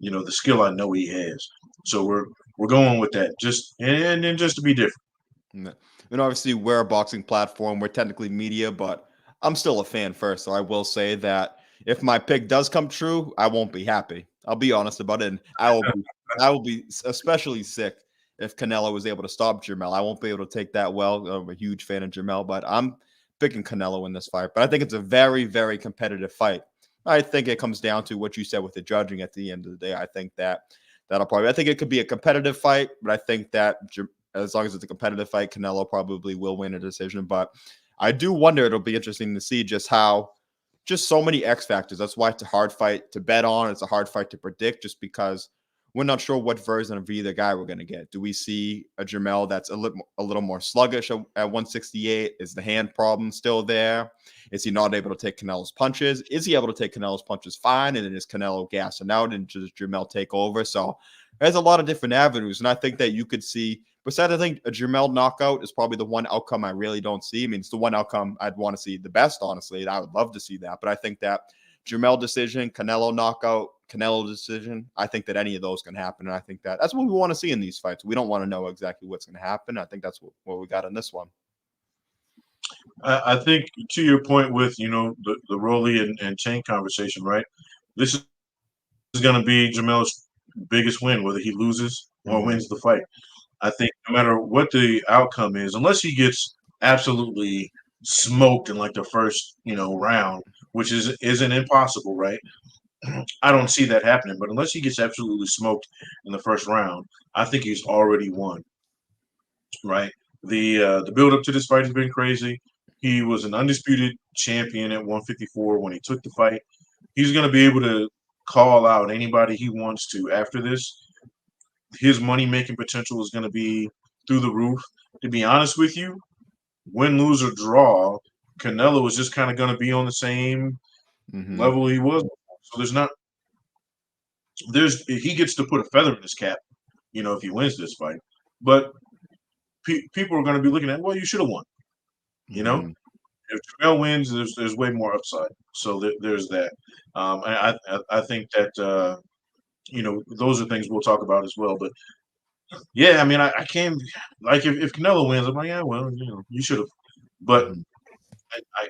the skill I know he has. So we're going with that. Just to be different. And obviously, we're a boxing platform. We're technically media, but I'm still a fan first. So I will say that if my pick does come true, I won't be happy. I'll be honest about it. And I will be especially sick if Canelo was able to stop Jermell. I won't be able to take that well. I'm a huge fan of Jermell, but I'm picking Canelo in this fight. But I think it's a very, very competitive fight. I think it comes down to what you said with the judging at the end of the day. I think I think it could be a competitive fight, but I think that as long as it's a competitive fight, Canelo probably will win a decision. But I do wonder, it'll be interesting to see just so many X factors. That's why it's a hard fight to bet on. It's a hard fight to predict just because we're not sure what version of either guy we're going to get. Do we see a Jermell that's a little more sluggish at 168? Is the hand problem still there? Is he not able to take Canelo's punches? Is he able to take Canelo's punches fine? And then is Canelo gassing out and does Jermell take over? So there's a lot of different avenues. And I think that you could see, besides, I think a Jermell knockout is probably the one outcome I really don't see. I mean, it's the one outcome I'd want to see the best, honestly. I would love to see that. But I think that Jermell decision, Canelo knockout, Canelo decision, I think that any of those can happen. And I think that's what we want to see in these fights. We don't want to know exactly what's going to happen. I think that's what we got in this one. I think to your point with, the Rolly and Tank conversation, right? This is going to be Jermell's biggest win, whether he loses or wins the fight. I think no matter what the outcome is, unless he gets absolutely smoked in like the first, round, which isn't impossible, right? I don't see that happening, but unless he gets absolutely smoked in the first round, I think he's already won. Right? The build up to this fight has been crazy. He was an undisputed champion at 154 when he took the fight. He's going to be able to call out anybody he wants to after this. his money-making potential is going to be through the roof. To be honest with you, win, lose, or draw, Canelo is just kind of going to be on the same level he was. So he gets to put a feather in his cap, if he wins this fight. But people are going to be looking at, well, you should have won. If Jermell wins, there's way more upside. So there's that. I think that those are things we'll talk about as well. But yeah, I mean, I can't like if Canelo wins, I'm like, yeah, well, you should have. But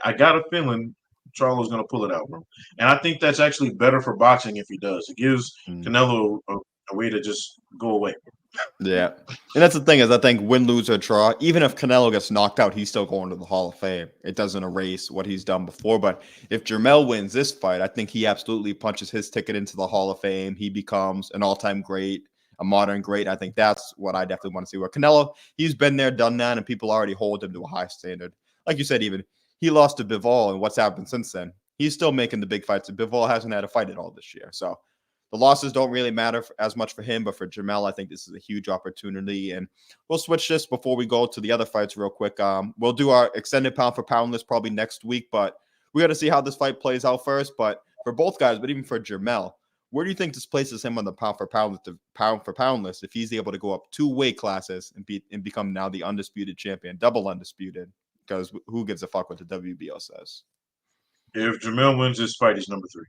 I got a feeling Charlo's going to pull it out, bro. And I think that's actually better for boxing if he does. It gives Canelo a way to just go away. Yeah. And that's the thing is I think win, lose, or draw, even if Canelo gets knocked out, he's still going to the Hall of Fame. It doesn't erase what he's done before. But if Jermell wins this fight, I think he absolutely punches his ticket into the Hall of Fame. He becomes an all-time great, a modern great. I think that's what I definitely want to see. Where Canelo, he's been there, done that, and people already hold him to a high standard. Like you said, even he lost to Bivol, and what's happened since then? He's still making the big fights. And Bivol hasn't had a fight at all this year. So the losses don't really matter as much for him, but for Jermell, I think this is a huge opportunity. And we'll switch this before we go to the other fights real quick. We'll do our extended pound for pound list probably next week, but we got to see how this fight plays out first. But for both guys, but even for Jermell, where do you think this places him on the pound for pound list if he's able to go up 2 weight classes and become now the undisputed champion, double undisputed? Because who gives a fuck what the WBO says? If Jermell wins this fight, he's number 3.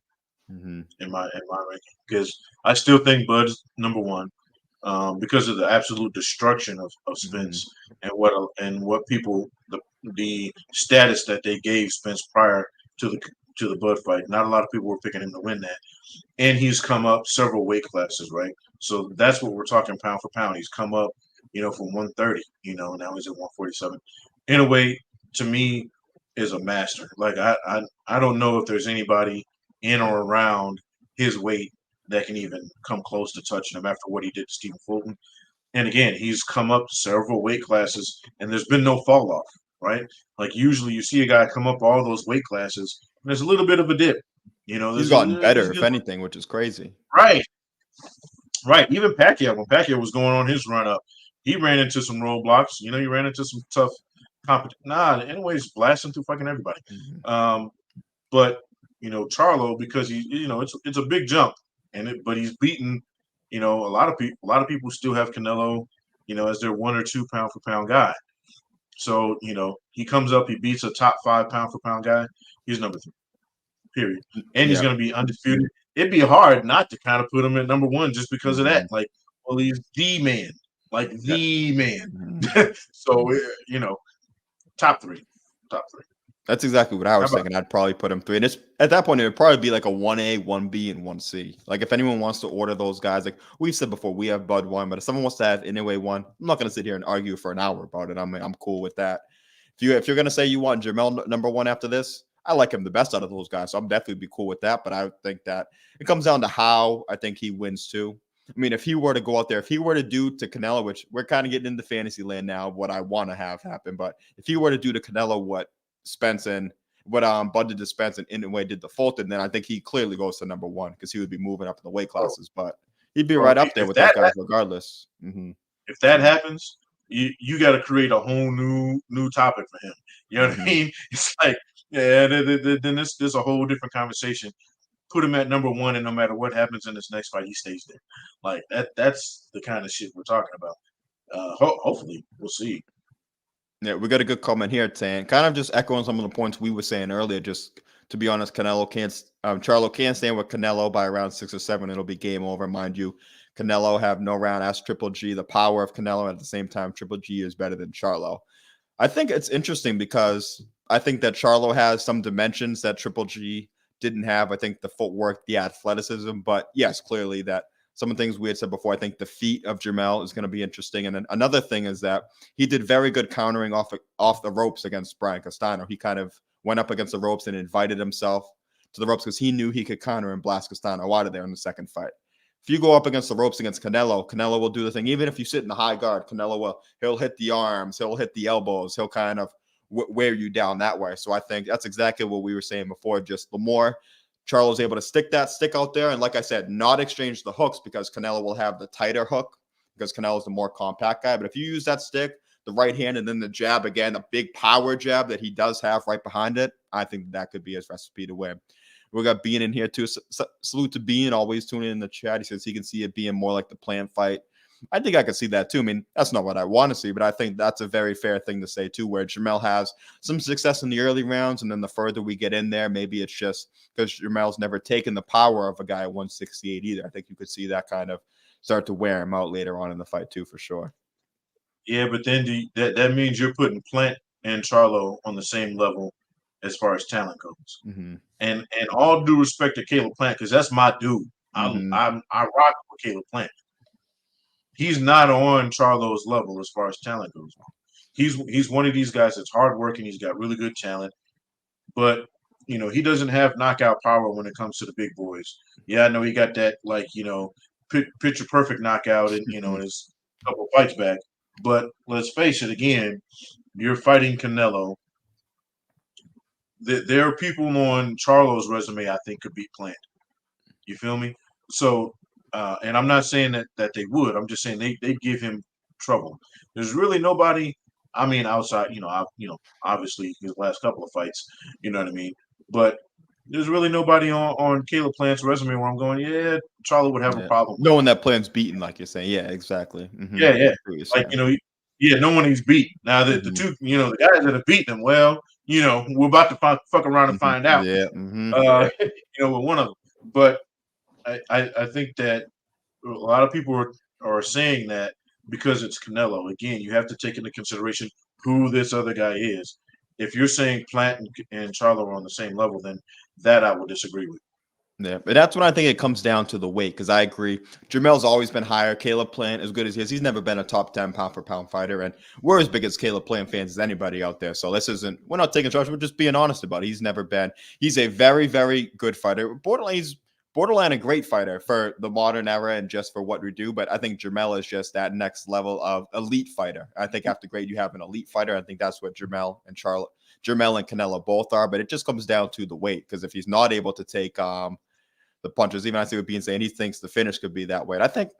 In my ranking, because I still think Bud's number 1 because of the absolute destruction of Spence and what people the status that they gave Spence prior to the Bud fight. Not a lot of people were picking him to win that, and he's come up several weight classes, right? So that's what we're talking pound for pound. He's come up, from 130, now he's at 147. In a way, to me, is a master. Like I don't know if there's anybody in or around his weight that can even come close to touching him after what he did to Stephen Fulton. And again, he's come up several weight classes and there's been no fall off, right? Like usually you see a guy come up all those weight classes and there's a little bit of a dip. He's gotten better, if anything, which is crazy. Right. Even Pacquiao, when Pacquiao was going on his run up, he ran into some roadblocks. He ran into some tough competition. Anyways, blasting through fucking everybody. But Charlo, because it's a big jump, but he's beaten, a lot of people. A lot of people still have Canelo, as their 1 or 2 pound for pound guy. So he comes up, he beats a top 5 pound for pound guy. He's number 3, period. And he's going to be undisputed. It'd be hard not to kind of put him at number 1 just because of that. Like, well, he's the man, the man. So top 3. That's exactly what I was thinking. I'd probably put him 3. And at that point, it would probably be like a 1A, 1B, and 1C. Like if anyone wants to order those guys, like we've said before, we have Bud 1, but if someone wants to have Inoue 1, I'm not going to sit here and argue for an hour about it. I'm cool with that. If you're going to say you want Jermell number 1 after this, I like him the best out of those guys. So I'm definitely be cool with that. But I think that it comes down to how I think he wins too. I mean, if he were to go out there, if he were to do to Canelo, which we're kind of getting into fantasy land now, what I want to have happen, but if he were to do to Canelo what Spence and what Bud did to Spence and Inoue did to Fulton, then I think he clearly goes to number 1 because he would be moving up in the weight classes. But he'd be right up there with those guys regardless. If that happens, you got to create a whole new topic for him. You know what I mean? It's like, yeah, then there's a whole different conversation. Put him at number 1, and no matter what happens in this next fight, he stays there. Like that's the kind of shit we're talking about. Hopefully, we'll see. Yeah, we got a good comment here saying, kind of just echoing some of the points we were saying earlier. Just to be honest, Charlo can't stand with Canelo by around 6 or 7. It'll be game over, mind you. Canelo have no round. Ask Triple G. The power of Canelo at the same time, Triple G is better than Charlo. I think it's interesting because I think that Charlo has some dimensions that Triple G didn't have. I think the footwork, the athleticism, but yes, clearly that some of the things we had said before, I think the feet of Jermell is going to be interesting. And then another thing is that he did very good countering off the ropes against Brian Castano. He kind of went up against the ropes and invited himself to the ropes because he knew he could counter and blast Castano out of there in the second fight. If you go up against the ropes against Canelo, Canelo will do the thing. Even if you sit in the high guard, he'll hit the arms, he'll hit the elbows, he'll kind of wear you down that way. So I think that's exactly what we were saying before. Just the more Charlo's able to stick out there, and like I said, not exchange the hooks because Canelo will have the tighter hook because Canelo's the more compact guy. But if you use that stick, the right hand, and then the jab again, a big power jab that he does have right behind it, I think that could be his recipe to win. We got Bean in here too. Salute to Bean, always tuning in the chat. He says he can see it being more like the planned fight. I think I could see that too. I mean, that's not what I want to see, but I think that's a very fair thing to say too, where Jermell has some success in the early rounds, and then the further we get in there, maybe it's just because Jermell's never taken the power of a guy at 168 either. I think you could see that kind of start to wear him out later on in the fight too, for sure. Yeah, but then that means you're putting Plant and Charlo on the same level as far as talent goes. Mm-hmm. And all due respect to Caleb Plant, because that's my dude. I rock with Caleb Plant. He's not on Charlo's level as far as talent goes. He's one of these guys that's hardworking. He's got really good talent, but he doesn't have knockout power when it comes to the big boys. Yeah, I know he got that picture perfect knockout in his couple fights back. But let's face it, again, you're fighting Canelo. There are people on Charlo's resume I think could beat Plant. You feel me? So, and I'm not saying that they would. I'm just saying they give him trouble. There's really nobody. I mean, outside, obviously his last couple of fights. You know what I mean? But there's really nobody on Caleb Plant's resume where I'm going, yeah, Charlo would have a problem. No one that Plant's beaten, like you're saying. Yeah, exactly. Mm-hmm. Yeah. Like, no one he's beat. Now the two, the guys that have beaten him, well, we're about to fuck around and find out. Yeah. Mm-hmm. With one of them. But I think that a lot of people are saying that because it's Canelo. Again, you have to take into consideration who this other guy is. If you're saying Plant and Charlo are on the same level, then that I would disagree with. Yeah, but that's when I think it comes down to the weight, because I agree. Jermell's always been higher. Caleb Plant, as good as he is, he's never been a top 10 pound-for-pound fighter, and we're as big as Caleb Plant fans as anybody out there. So we're not taking charge. We're just being honest about it. He's a very, very good fighter. Borderline a great fighter for the modern era and just for what we do, but I think Jermell is just that next level of elite fighter. I think after great, you have an elite fighter. I think that's what Jermell and Canelo both are, but it just comes down to the weight, because if he's not able to take the punches, even I see what Bean saying, he thinks the finish could be that way. And I think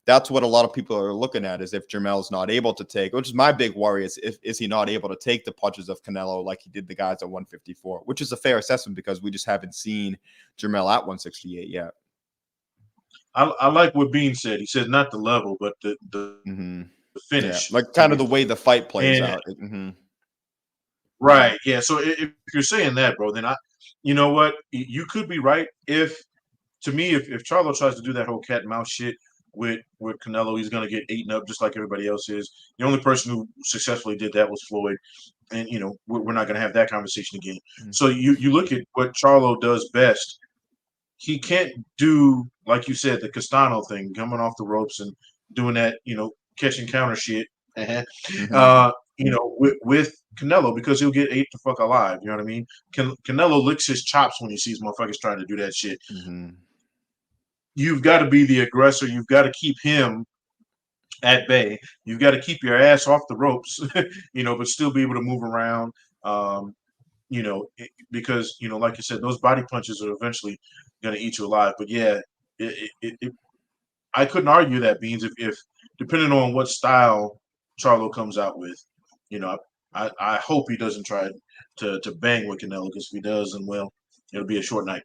that's what a lot of people are looking at, is if Jermell's not able to take, which is my big worry, is he not able to take the punches of Canelo like he did the guys at 154, which is a fair assessment because we just haven't seen Jermell at 168 yet. I like what Bean said. He said not the level, but the finish. Yeah, like kind of the way the fight plays out. Mm-hmm. Right. Yeah. So if you're saying that, bro, then you know what? You could be right. If Charlo tries to do that whole cat and mouse shit with Canelo, he's going to get eaten up just like everybody else is. The only person who successfully did that was Floyd. And, we're not going to have that conversation again. Mm-hmm. So you look at what Charlo does best. He can't do, like you said, the Castano thing, coming off the ropes and doing that, catch and counter shit. Mm-hmm. With Canelo, because he'll get ate the fuck alive. You know what I mean? Canelo licks his chops when he sees motherfuckers trying to do that shit. Mm-hmm. You've got to be the aggressor. You've got to keep him at bay. You've got to keep your ass off the ropes, but still be able to move around. Because like you said, those body punches are eventually going to eat you alive. But yeah, I couldn't argue that, Beans, if depending on what style Charlo comes out with, I hope he doesn't try to bang with Canelo, because if he does, then well, it'll be a short night.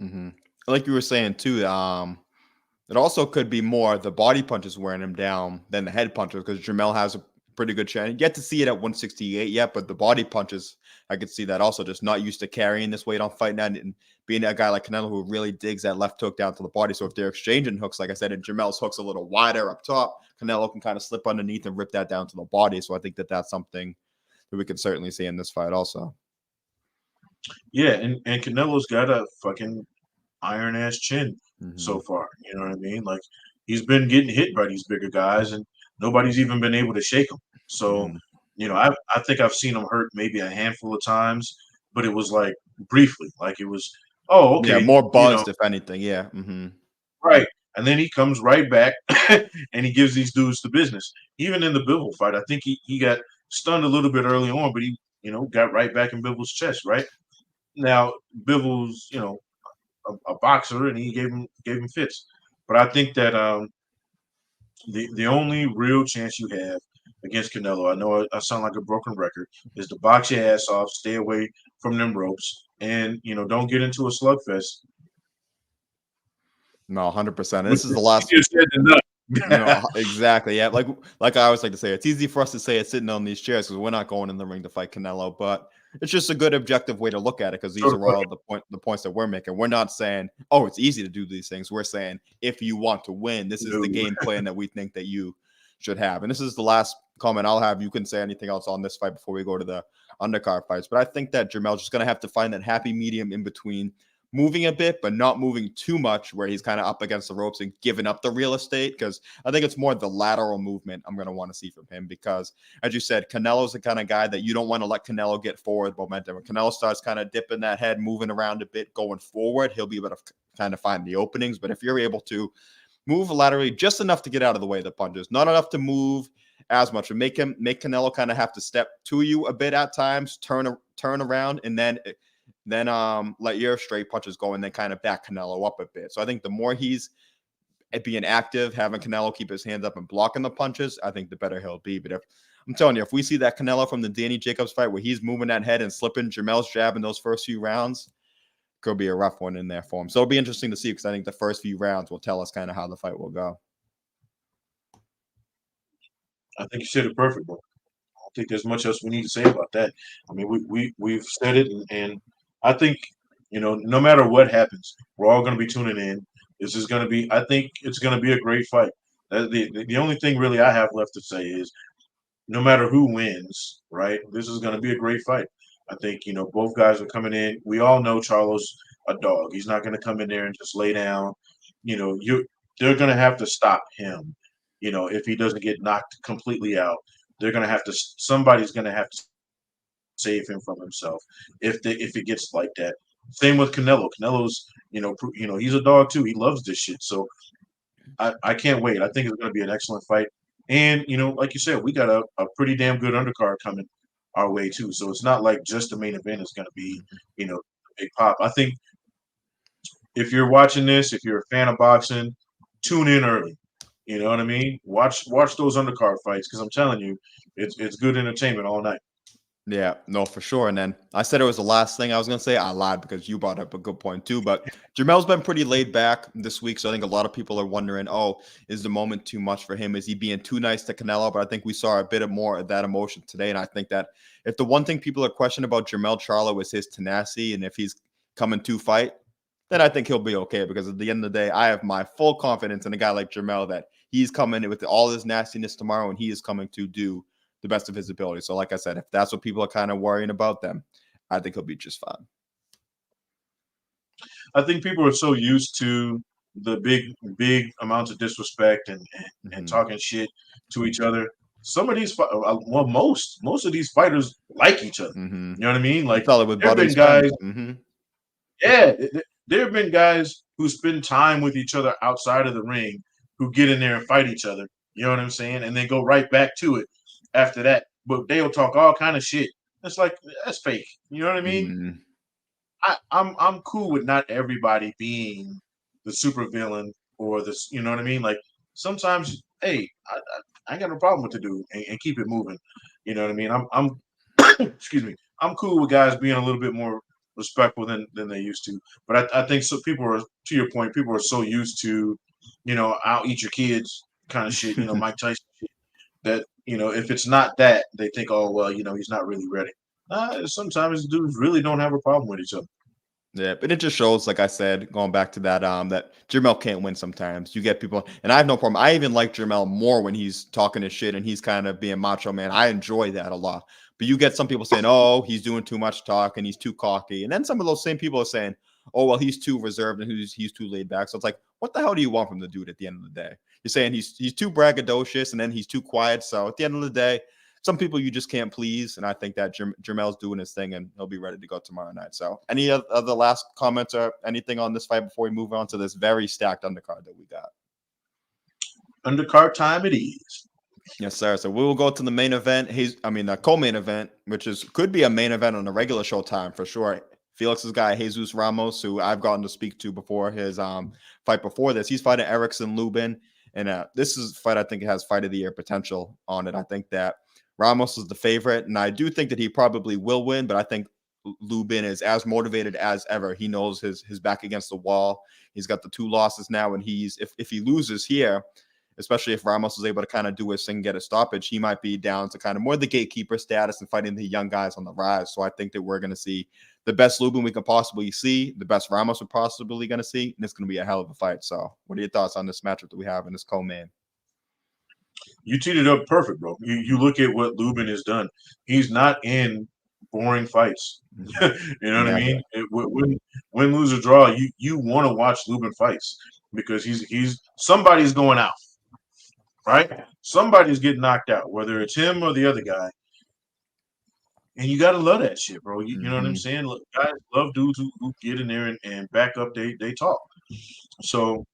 Mm-hmm. Like you were saying too, it also could be more the body punches wearing him down than the head punches, because Jermell has a pretty good chance. Yet to see it at 168 yet, but the body punches, I could see that also, just not used to carrying this weight on fight night and being a guy like Canelo who really digs that left hook down to the body. So if they're exchanging hooks, like I said, and Jermell's hook's a little wider up top, Canelo can kind of slip underneath and rip that down to the body. So I think that's something that we can certainly see in this fight also. Yeah, and Canelo's got a fucking iron ass chin so far. You know what I mean? Like, he's been getting hit by these bigger guys, and nobody's even been able to shake him. So, I think I've seen him hurt maybe a handful of times, but it was like briefly, like it was, oh, okay. Yeah, more buzzed, if anything. Yeah. Mm-hmm. Right. And then he comes right back and he gives these dudes the business. Even in the Bivol fight, I think he got stunned a little bit early on, but he, got right back in Bivol's chest, right? Now, Bivol's, a boxer, and he gave him fits. But I think that the only real chance you have against Canelo, I know I sound like a broken record, is to box your ass off, stay away from them ropes, and don't get into a slugfest. No, 100%. Which This is the is last. easier said than done. No, exactly. Yeah, like I always like to say, it's easy for us to say it's sitting on these chairs because we're not going in the ring to fight Canelo, but it's just a good objective way to look at it because these are all the points that we're making. We're not saying, oh, it's easy to do these things. We're saying if you want to win, this is the game plan that we think that you should have. And this is the last comment I'll have. You can say anything else on this fight before we go to the undercard fights, but I think that Jermell's just going to have to find that happy medium in between moving a bit, but not moving too much where he's kind of up against the ropes and giving up the real estate. Because I think it's more the lateral movement I'm going to want to see from him. Because as you said, Canelo's the kind of guy that you don't want to let Canelo get forward momentum. When Canelo starts kind of dipping that head, moving around a bit, going forward, he'll be able to kind of find the openings. But if you're able to move laterally just enough to get out of the way of the punches, not enough to move as much, and make Canelo kind of have to step to you a bit at times, turn around, and then let your straight punches go and then kind of back Canelo up a bit. So I think the more he's being active, having Canelo keep his hands up and blocking the punches, I think the better he'll be. But I'm telling you, if we see that Canelo from the Danny Jacobs fight where he's moving that head and slipping Jermell's jab in those first few rounds, could be a rough one in there for him. So it'll be interesting to see because I think the first few rounds will tell us kind of how the fight will go. I think you said it perfectly. I don't think there's much else we need to say about that. I mean, we've said it, and I think no matter what happens, we're all going to be tuning in. This is going to be. I think it's going to be a great fight. The only thing really I have left to say is, no matter who wins, right? This is going to be a great fight. I think both guys are coming in. We all know Charlo's a dog. He's not going to come in there and just lay down. They're going to have to stop him. If he doesn't get knocked completely out, they're going to have to. Somebody's going to have to save him from himself if it gets like that. Same with Canelo. Canelo's he's a dog too. He loves this shit. So I can't wait. I think it's going to be an excellent fight. And like you said, we got a pretty damn good undercard coming our way too. So it's not like just the main event is going to be a big pop. I think if you're watching this, if you're a fan of boxing, tune in early. You know what I mean? Watch those undercard fights because I'm telling you, it's good entertainment all night. Yeah, no, for sure. And then I said it was the last thing I was going to say. I lied because you brought up a good point too. But Jermell's been pretty laid back this week. So I think a lot of people are wondering, oh, is the moment too much for him? Is he being too nice to Canelo? But I think we saw a bit of more of that emotion today. And I think that if the one thing people are questioning about Jermell Charlo is his tenacity and if he's coming to fight, then I think he'll be okay. Because at the end of the day, I have my full confidence in a guy like Jermell that he's coming with all his nastiness tomorrow and he is coming to do the best of his ability. So like I said, if that's what people are kind of worrying about, then I think he'll be just fine. I think people are so used to the big amounts of disrespect and talking shit to each other. Some of these, most of these fighters like each other. You know what I mean? Like there have been guys. Yeah, there have been guys who spend time with each other outside of the ring who get in there and fight each other. You know what I'm saying? And then go right back to it after that. But they'll talk all kind of shit. It's like that's fake. You know what I mean? I'm cool with not everybody being the super villain or this. You know what I mean? Like sometimes, hey, I ain't got no problem with the dude and keep it moving. You know what I mean? I'm excuse me. I'm cool with guys being a little bit more respectful than they used to. But I think so. People are, to your point, people are so used to, I'll eat your kids kind of shit. Mike Tyson shit, that if it's not that, they think, oh well, he's not really ready. Sometimes dudes really don't have a problem with each other. Yeah, but it just shows, like I said, going back to that, that Jermell can't win sometimes. You get people, and I have no problem. I even like Jermell more when he's talking his shit and he's kind of being macho man. I enjoy that a lot. But you get some people saying, oh, he's doing too much talk and he's too cocky. And then some of those same people are saying, oh, well, he's too reserved and he's too laid back. So it's like, what the hell do you want from the dude at the end of the day? You're saying he's too braggadocious and then he's too quiet. So at the end of the day, some people you just can't please. And I think that Jermell's doing his thing and he'll be ready to go tomorrow night. So any other last comments or anything on this fight before we move on to this very stacked undercard that we got? Undercard time it is. Yes, sir. So we will go to the main event. The co-main event, which could be a main event on a regular show time for sure. Felix's guy, Jesus Ramos, who I've gotten to speak to before his fight before this. He's fighting Erickson Lubin. And this is a fight I think it has fight of the year potential on it. I think that Ramos is the favorite, and I do think that he probably will win, but I think Lubin is as motivated as ever. He knows his back against the wall. He's got the 2 losses now, and if he loses here, especially if Ramos is able to kind of do his thing, get a stoppage, he might be down to kind of more the gatekeeper status and fighting the young guys on the rise. So I think that we're going to see the best Lubin we can possibly see, the best Ramos we're possibly going to see, and it's going to be a hell of a fight. So what are your thoughts on this matchup that we have in this co-main? You teed it up perfect, bro. You look at what Lubin has done. He's not in boring fights. You know what I mean? Win, lose, or draw, you want to watch Lubin fights because he's somebody's going out, right? Somebody's getting knocked out, whether it's him or the other guy. And you got to love that shit, bro. You know what I'm saying? Look, guys love dudes who get in there and back up they talk. So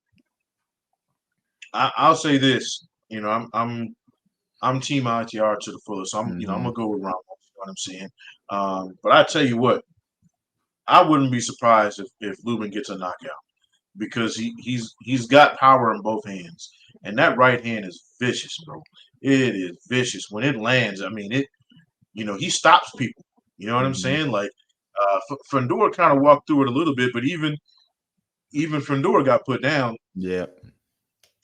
I'll say this. You know, I'm team ITR to the fullest. So I'm gonna go with Ramos. You know what I'm saying? But I tell you what, I wouldn't be surprised if Lubin gets a knockout because he's got power in both hands, and that right hand is vicious, bro. It is vicious when it lands. I mean, he stops people. You know what I'm saying? Like Fundora kind of walked through it a little bit, but even Fundora got put down. Yeah.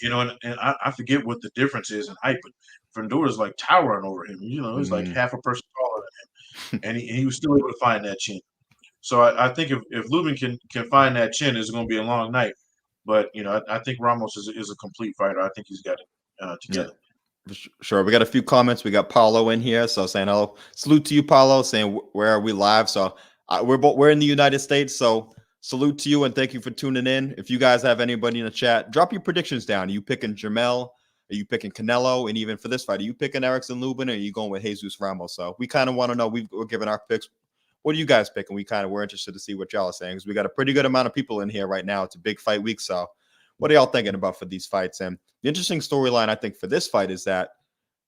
You know, and I forget what the difference is in height, but Fundora's like towering over him. You know, he's like half a person taller than him, and he was still able to find that chin. So I think if Lubin can find that chin, it's going to be a long night. But I think Ramos is a complete fighter. I think he's got it together. Yeah. Sure. We got a few comments. We got Paulo in here, so saying hello. Salute to you, Paulo. Saying where are we live? So we're in the United States. So salute to you and thank you for tuning in. If you guys have anybody in the chat, drop your predictions down. Are you picking Jermell? Are you picking Canelo? And even for this fight, are you picking Erickson Lubin or are you going with Jesus Ramos? So we kind of want to know. We're giving our picks. What are you guys picking? We're interested to see what y'all are saying because we got a pretty good amount of people in here right now. It's a big fight week. So what are y'all thinking about for these fights? And the interesting storyline, I think, for this fight is that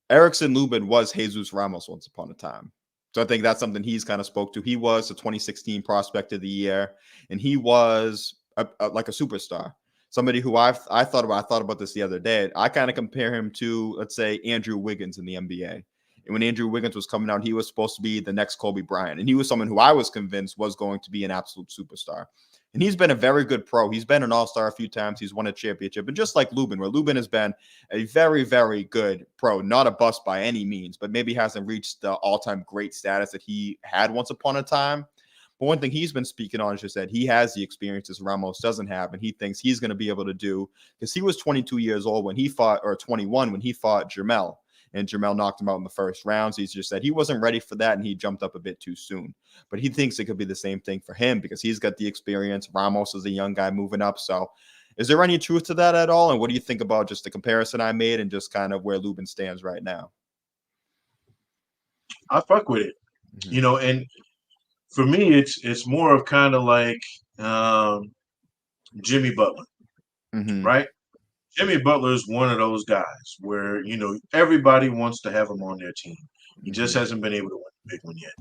Erickson Lubin was Jesus Ramos once upon a time. So I think that's something he's kind of spoke to. He was the 2016 prospect of the year, and he was like a superstar. Somebody who I thought about this the other day. I kind of compare him to, let's say, Andrew Wiggins in the NBA. And when Andrew Wiggins was coming out, he was supposed to be the next Kobe Bryant. And he was someone who I was convinced was going to be an absolute superstar. And he's been a very good pro. He's been an all-star a few times. He's won a championship. And just like Lubin, where Lubin has been a very, very good pro, not a bust by any means, but maybe hasn't reached the all-time great status that he had once upon a time. But one thing he's been speaking on is just that he has the experiences Ramos doesn't have, and he thinks he's going to be able to do, because he was 22 years old when he fought, or 21 when he fought Jermell. And Jermell knocked him out in the first rounds. He's just said he wasn't ready for that, and he jumped up a bit too soon. But he thinks it could be the same thing for him because he's got the experience. Ramos is a young guy moving up. So is there any truth to that at all? And what do you think about just the comparison I made and just kind of where Lubin stands right now? I fuck with it. And for me, it's more of kind of like Jimmy Butler, right? Jimmy Butler is one of those guys where, everybody wants to have him on their team. He just hasn't been able to win the big one yet.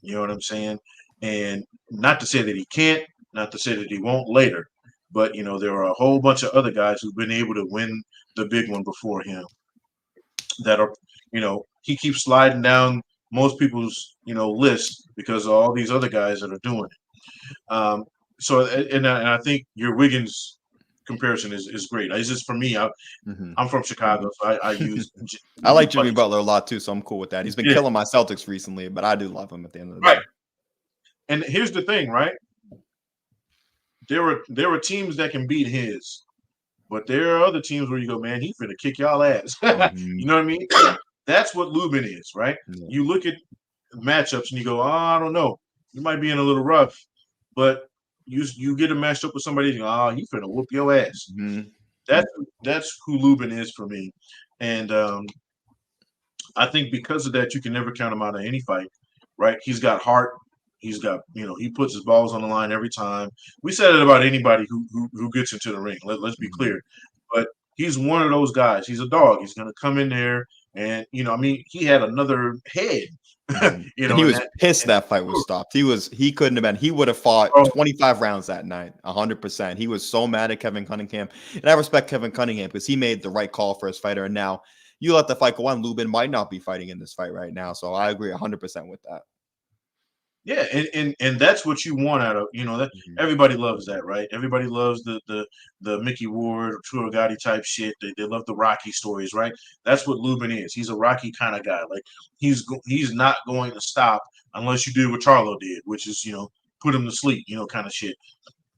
You know what I'm saying? And not to say that he can't, not to say that he won't later, but, there are a whole bunch of other guys who've been able to win the big one before him that are, he keeps sliding down most people's, list because of all these other guys that are doing it. So I think your Wiggins comparison is great. It's just for me. I'm from Chicago, so I use. I like Jimmy Butler a lot too, so I'm cool with that. He's been killing my Celtics recently, but I do love him at the end of the day. Right. And here's the thing, right? There were teams that can beat his, but there are other teams where you go, man, he finna kick y'all ass. You know what I mean? That's what Lubin is, right? Yeah. You look at matchups and you go, I don't know, you might be in a little rough, but you get a matched up with somebody, you go, he finna whoop your ass. That's who Lubin is for me. And I think because of that, you can never count him out of any fight, right? He's got heart. He's got, he puts his balls on the line every time. We said it about anybody who gets into the ring. Let's be clear. But he's one of those guys. He's a dog. He's going to come in there. And I mean, he had another head. And he And was pissed that fight was stopped. He couldn't have been. He would have fought Oh. 25 rounds that night, 100%. He was so mad at Kevin Cunningham, and I respect Kevin Cunningham because he made the right call for his fighter. And now you let the fight go on. Lubin might not be fighting in this fight right now, so I agree 100% with that. Yeah, and that's what you want out of that. Everybody loves that, right? Everybody loves the Mickey Ward or True Gotti type shit. They love the Rocky stories, right? That's what Lubin is. He's a Rocky kind of guy. Like he's not going to stop unless you do what Charlo did, which is put him to sleep, kind of shit.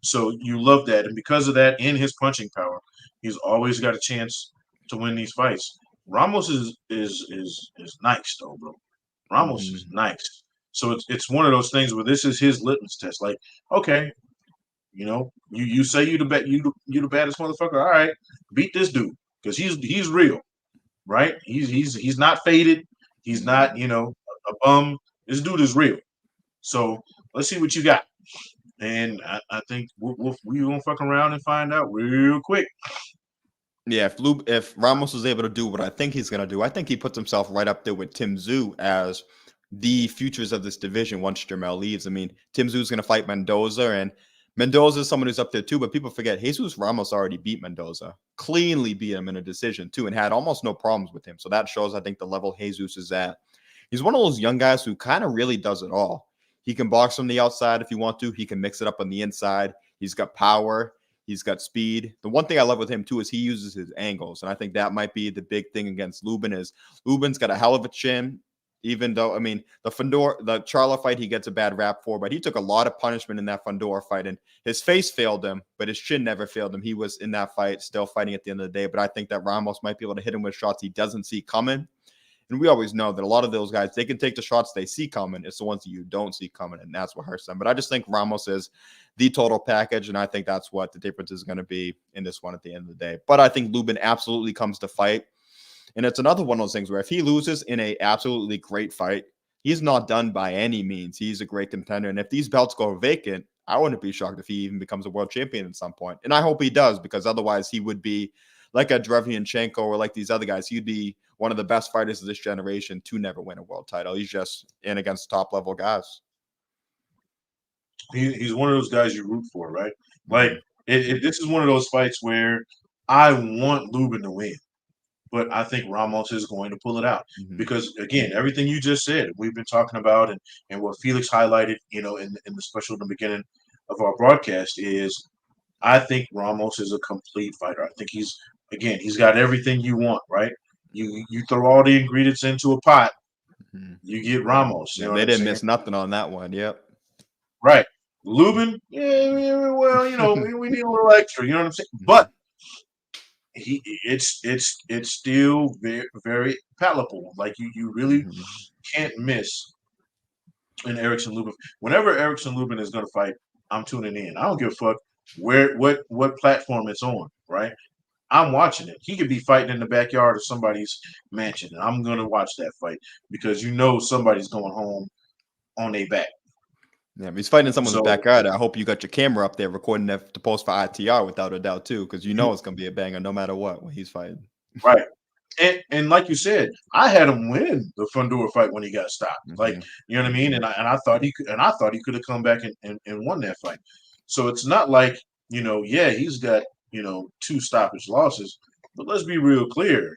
So you love that, and because of that, in his punching power, he's always got a chance to win these fights. Ramos is nice though, bro. Ramos is nice. So it's one of those things where this is his litmus test. Like, okay, you say you the baddest motherfucker. All right, beat this dude because he's real, right? He's not faded. He's not a bum. This dude is real. So let's see what you got. And I think we gonna fuck around and find out real quick. Yeah, if Ramos was able to do what I think he's gonna do, I think he puts himself right up there with Tim Tszyu as the futures of this division once Jermell leaves. I mean, Tim Tszyu is going to fight Mendoza, and Mendoza is someone who's up there too, but people forget Jesus Ramos already beat Mendoza, cleanly beat him in a decision too, and had almost no problems with him. So that shows, I think, the level Jesus is at. He's one of those young guys who kind of really does it all. He can box from the outside if you want to. He can mix it up on the inside. He's got power. He's got speed. The one thing I love with him too is he uses his angles, and I think that might be the big thing against Lubin is Lubin's got a hell of a chin. Even though, I mean, the Charlo fight, he gets a bad rap for, but he took a lot of punishment in that Fundora fight, and his face failed him, but his chin never failed him. He was in that fight, still fighting at the end of the day, but I think that Ramos might be able to hit him with shots he doesn't see coming, and we always know that a lot of those guys, they can take the shots they see coming. It's the ones that you don't see coming, and that's what hurts them. But I just think Ramos is the total package, and I think that's what the difference is going to be in this one at the end of the day. But I think Lubin absolutely comes to fight. And it's another one of those things where if he loses in a absolutely great fight, he's not done by any means. He's a great contender. And if these belts go vacant, I wouldn't be shocked if he even becomes a world champion at some point. And I hope he does, because otherwise he would be like a Derevyanchenko or like these other guys. He'd be one of the best fighters of this generation to never win a world title. He's just in against top level guys. He's one of those guys you root for, right? Like this is one of those fights where I want Lubin to win. But I think Ramos is going to pull it out because, again, everything you just said, we've been talking about, and what Felix highlighted, in the special in the beginning of our broadcast is, I think Ramos is a complete fighter. I think he's got everything you want, right? You throw all the ingredients into a pot, you get Ramos. Yeah, they didn't miss nothing on that one. Yep. Right. Lubin, well, we need a little extra. You know what I'm saying? But it's still very, very palatable. Like you really can't miss an Erickson Lubin. Whenever Erickson Lubin is going to fight, I'm tuning in. I don't give a fuck what platform it's on, right? I'm watching it. He could be fighting in the backyard of somebody's mansion, and I'm going to watch that fight because somebody's going home on their back. Yeah, if he's fighting in someone's backyard, I hope you got your camera up there recording that to post for ITR without a doubt too, because it's going to be a banger no matter what when he's fighting. Right. And like you said, I had him win the Fundora fight when he got stopped. Like, you know what I mean? And I thought he could have come back and won that fight. So it's not like, he's got, 2 stoppage losses, but let's be real clear.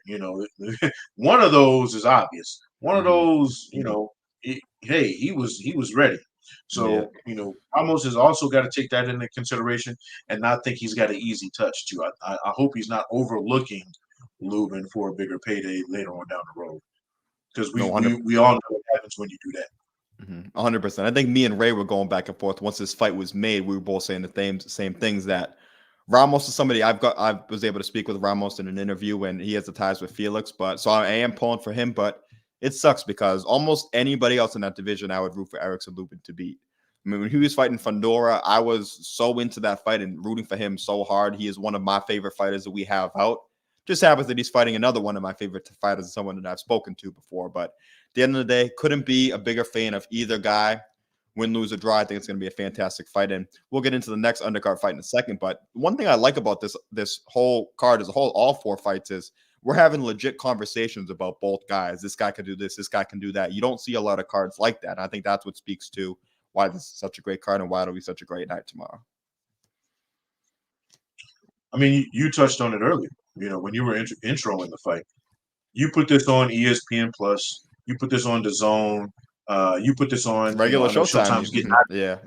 One of those is obvious. One of those, he was ready. So, Ramos has also got to take that into consideration and not think he's got an easy touch too. I hope he's not overlooking Lubin for a bigger payday later on down the road, because we all know what happens when you do that. 100%. I think me and Ray were going back and forth once this fight was made. We were both saying the same things, that Ramos is somebody I was able to speak with Ramos in an interview, and he has the ties with Felix, so I am pulling for him, but it sucks because almost anybody else in that division I would root for Erickson Lubin to beat. I mean, when he was fighting Fundora, I was so into that fight and rooting for him so hard. He is one of my favorite fighters that we have out. Just happens that he's fighting another one of my favorite fighters, someone that I've spoken to before. But at the end of the day, couldn't be a bigger fan of either guy. Win, lose, or draw, I think it's going to be a fantastic fight. And we'll get into the next undercard fight in a second. But one thing I like about this whole card as a whole, all 4 fights, is we're having legit conversations about both guys. This guy can do this. This guy can do that. You don't see a lot of cards like that. And I think that's what speaks to why this is such a great card and why it'll be such a great night tomorrow. I mean, you touched on it earlier. When you were introing the fight, you put this on ESPN Plus. You put this on DAZN. You put this on regular Showtime. Showtime's getting out. Yeah,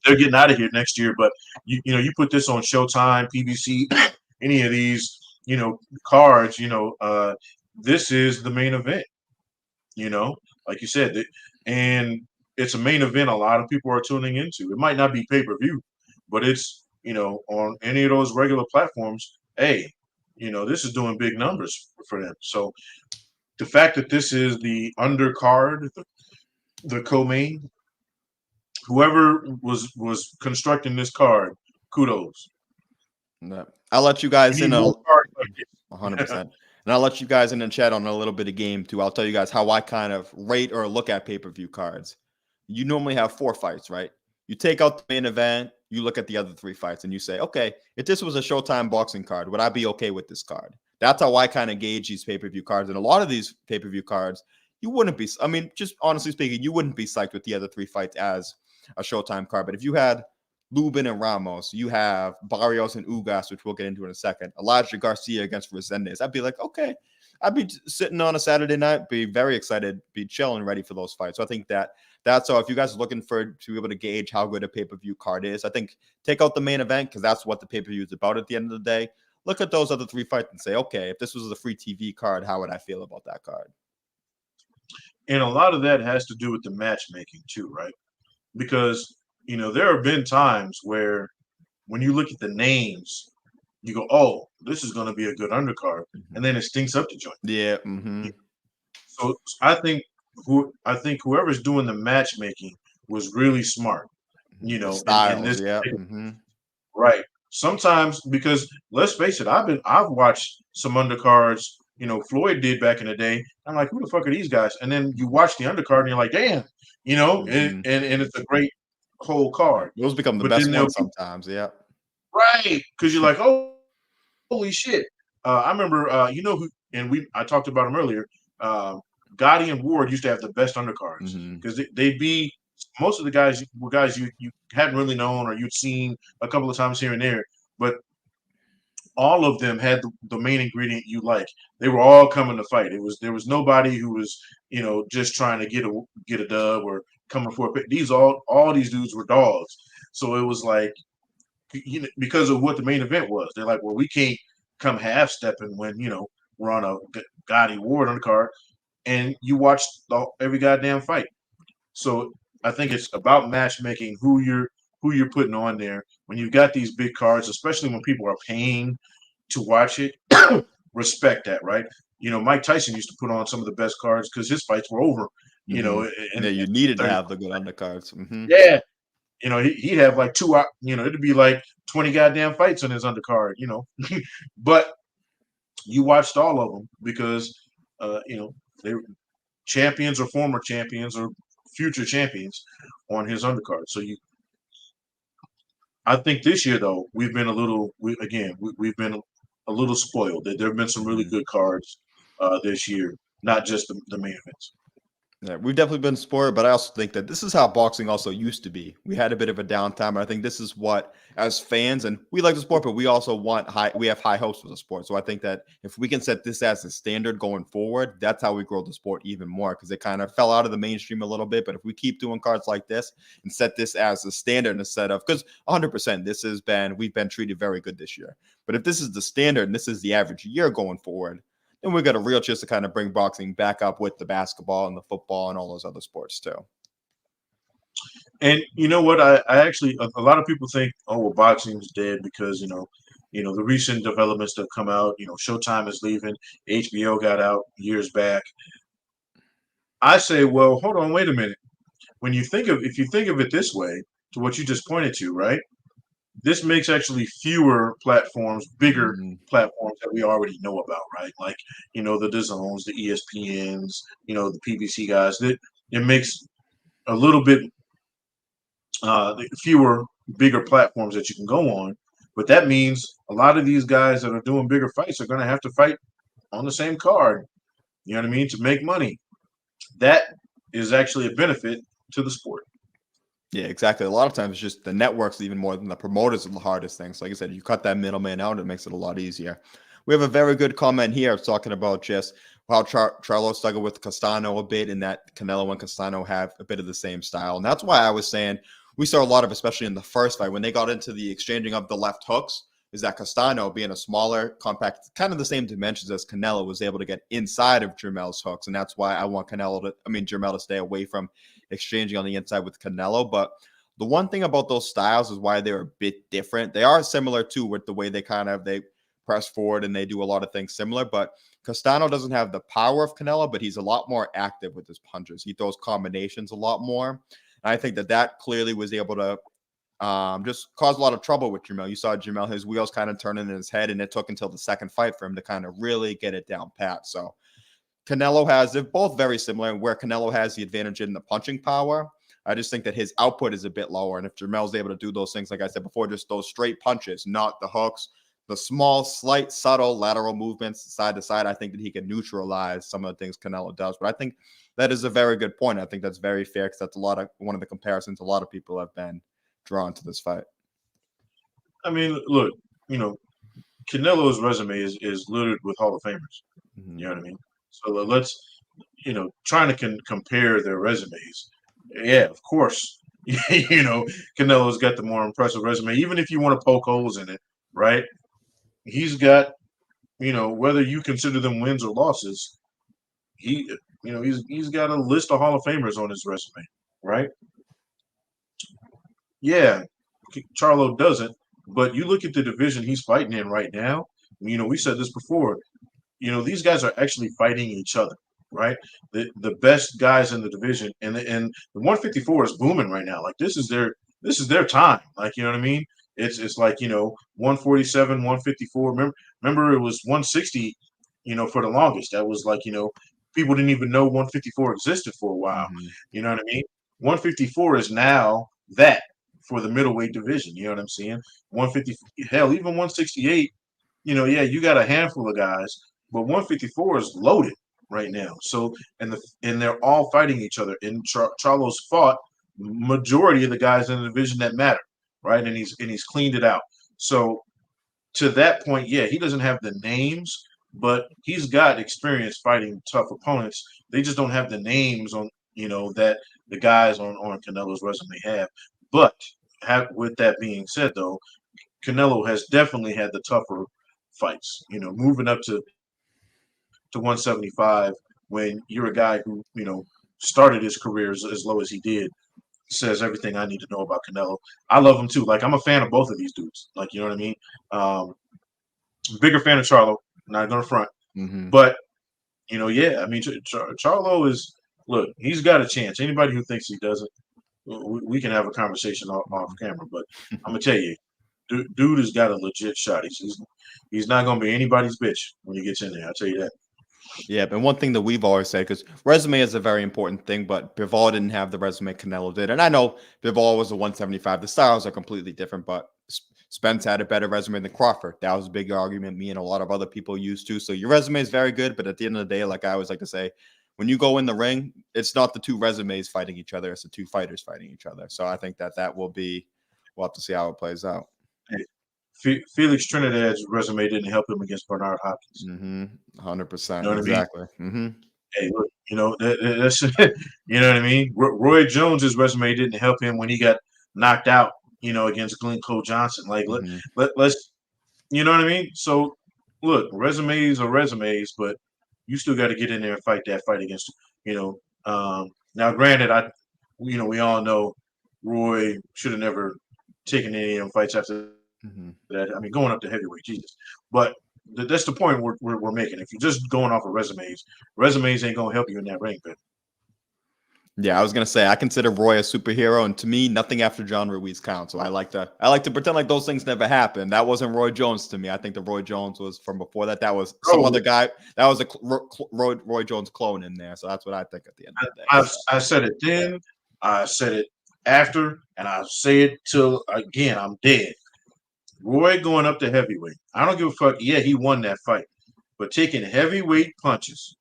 they're getting out of here next year. But you put this on Showtime, PBC, any of these cards. This is the main event. Like you said, and it's a main event. A lot of people are tuning into. It might not be pay-per-view, but it's on any of those regular platforms. Hey, this is doing big numbers for them. So the fact that this is the undercard, the co-main, whoever was constructing this card, kudos. No. I'll let you guys in 100%. And I'll let you guys in the chat on a little bit of game too. I'll tell you guys how I kind of rate or look at pay-per-view cards. You normally have 4 fights, right? You take out the main event, you look at the other 3 fights, and you say, okay, if this was a Showtime boxing card, would I be okay with this card? That's how I kind of gauge these pay-per-view cards. And a lot of these pay-per-view cards, you wouldn't be, I mean, just honestly speaking, you wouldn't be psyched with the other 3 fights as a Showtime card. But if you had Lubin and Ramos, you have Barrios and Ugas, which we'll get into in a second, Elijah Garcia against Resendez, I'd be like, okay, I'd be sitting on a Saturday night, be very excited, be chilling, ready for those fights. So I think that's all. If you guys are looking to be able to gauge how good a pay-per-view card is, I think take out the main event because that's what the pay-per-view is about at the end of the day. Look at those other 3 fights and say, okay, if this was a free TV card, how would I feel about that card? And a lot of that has to do with the matchmaking too, right? Because, there have been times where when you look at the names, you go, oh, this is going to be a good undercard. And then it stinks up the joint. Yeah. So I think whoever's doing the matchmaking was really smart, Styles, right. Sometimes, because let's face it, I've watched some undercards, Floyd did back in the day. I'm like, who the fuck are these guys? And then you watch the undercard and you're like, damn, and it's a great whole card. Those become the best ones sometimes, yeah. Right. Because you're like, oh, holy shit. I remember I talked about him earlier. Gotti and Ward used to have the best undercards because they'd be most of the guys were guys you hadn't really known or you'd seen a couple of times here and there, but all of them had the main ingredient you like. They were all coming to fight. There was nobody who was just trying to get a dub or coming for a pick. All these dudes were dogs. So it was like because of what the main event was. They're like, well, we can't come half stepping when we're on a Gotti Ward on the card. And you watch every goddamn fight. So I think it's about matchmaking, who you're putting on there. When you've got these big cards, especially when people are paying to watch it, respect that, right? Mike Tyson used to put on some of the best cards because his fights were over. And you needed to have the good undercards. Yeah, he'd have like 2. It'd be like 20 goddamn fights on his undercard. But you watched all of them because they were champions or former champions or future champions on his undercard. So I think this year though we've been we've been a little spoiled. There have been some really good cards this year, not just the main events. Yeah, we've definitely been spoiled, but I also think that this is how boxing also used to be. We had a bit of a downtime, and I think this is what, as fans, and we like the sport, but we also we have high hopes for the sport. So I think that if we can set this as a standard going forward, that's how we grow the sport even more, because it kind of fell out of the mainstream a little bit. But if we keep doing cards like this and set this as a standard instead of, because 100%, we've been treated very good this year. But if this is the standard and this is the average year going forward, then we got a real chance to kind of bring boxing back up with the basketball and the football and all those other sports too. And you know what? I actually, a lot of people think, oh, well, boxing's dead because, the recent developments that come out, Showtime is leaving, HBO got out years back. I say, well, hold on, wait a minute. If you think of it this way, to what you just pointed to, right? This makes actually fewer platforms, bigger platforms that we already know about, right? Like, the DAZNs, the ESPNs, the PBC guys. It makes a little bit fewer, bigger platforms that you can go on. But that means a lot of these guys that are doing bigger fights are going to have to fight on the same card, you know what I mean, to make money. That is actually a benefit to the sport. Yeah, exactly. A lot of times, it's just the networks, even more than the promoters, are the hardest things. Like I said, you cut that middleman out, it makes it a lot easier. We have a very good comment here talking about just how Charlo struggled with Castano a bit, and that Canelo and Castano have a bit of the same style. And that's why I was saying we saw a lot of, especially in the first fight, when they got into the exchanging of the left hooks, is that Castano, being a smaller, compact, kind of the same dimensions as Canelo, was able to get inside of Jermell's hooks. And that's why I want Jermell to stay away from exchanging on the inside with Canelo. But the one thing about those styles is why they're a bit different. They are similar too, with the way they press forward and they do a lot of things similar. But Castano doesn't have the power of Canelo, but he's a lot more active with his punches. He throws combinations a lot more. And I think that clearly was able to just caused a lot of trouble with Jermell. You saw Jermell, his wheels kind of turning in his head, and it took until the second fight for him to kind of really get it down pat. So they're both very similar, and where Canelo has the advantage in the punching power, I just think that his output is a bit lower. And if Jermell's able to do those things, like I said before, just those straight punches, not the hooks, the small, slight, subtle lateral movements side to side, I think that he can neutralize some of the things Canelo does. But I think that is a very good point. I think that's very fair, because that's one of the comparisons a lot of people have been drawn to this fight. I mean, look, Canelo's resume is littered with Hall of Famers. Mm-hmm. You know what I mean? So let's, trying to compare their resumes. Yeah, of course. Canelo's got the more impressive resume. Even if you want to poke holes in it, right? He's got, whether you consider them wins or losses, he's got a list of Hall of Famers on his resume, right? Yeah, Charlo doesn't, but you look at the division he's fighting in right now. We said this before. These guys are actually fighting each other, right? The best guys in the division, and the 154 is booming right now. Like this is their time. Like, you know what I mean? It's like 147, 154. Remember it was 160. For the longest. That was like people didn't even know 154 existed for a while. Mm-hmm. You know what I mean? 154 is now that for the middleweight division. You know what I'm saying? 150, hell, even 168. You got a handful of guys, but 154 is loaded right now. So and they're all fighting each other. And Charlo's fought majority of the guys in the division that matter, right? And he's cleaned it out. So to that point, yeah, he doesn't have the names, but he's got experience fighting tough opponents. They just don't have the names on that the guys on Canelo's resume have. But with that being said, though, Canelo has definitely had the tougher fights. Moving up to 175 when you're a guy who started his career as low as he did says everything I need to know about Canelo. I love him too. Like I'm a fan of both of these dudes. Like you know what I mean. Bigger fan of Charlo. Not gonna front, but yeah. I mean, Charlo is he's got a chance. Anybody who thinks he doesn't, we can have a conversation off camera. But I'm gonna tell you, dude has got a legit shot. He's not gonna be anybody's bitch when he gets in there. I'll tell you that. Yeah, and one thing that we've always said, because resume is a very important thing, but Bivol didn't have the resume Canelo did. And I know Bivol was a 175. The styles are completely different, but Spence had a better resume than Crawford. That was a big argument me and a lot of other people used to. So your resume is very good, but at the end of the day, like I always like to say, when you go in the ring, it's not the two resumes fighting each other. It's the two fighters fighting each other. So I think that will be, we'll have to see how it plays out. Felix Trinidad's resume didn't help him against Bernard Hopkins. 100%. You know what exactly. I mean? Hey, look, that's you know what I mean. Roy Jones's resume didn't help him when he got knocked out, against Glenn Cole Johnson. Like let's, you know what I mean. So look, resumes are resumes, but you still got to get in there and fight that fight against, Now, granted, we all know Roy should have never taken any of them fights after that. I mean, going up to heavyweight, Jesus. But that's the point we're making. If you're just going off of resumes ain't gonna help you in that ring, but. Yeah, I was gonna say I consider Roy a superhero, and to me, nothing after John Ruiz counts. So I like to pretend like those things never happened. That wasn't Roy Jones to me. I think the Roy Jones was from before that. That was some other guy. That was a Roy Jones clone in there. So that's what I think at the end of the day. I said it then, I said it after, and I say it till again I'm dead. Roy going up to heavyweight. I don't give a fuck. Yeah, he won that fight, but taking heavyweight punches,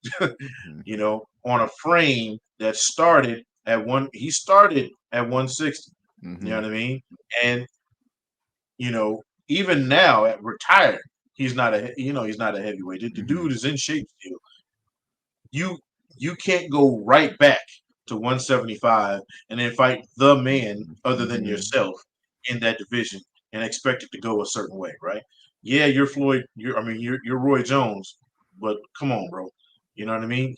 you know, on a frame that started at he started at 160. You know what I mean? And you know, even now at retired, he's not a heavyweight. The dude is in shape still. You can't go right back to 175 and then fight the man other than yourself in that division and expect it to go a certain way, right? Yeah, you're Floyd. You're Roy Jones, but come on, bro. You know what I mean?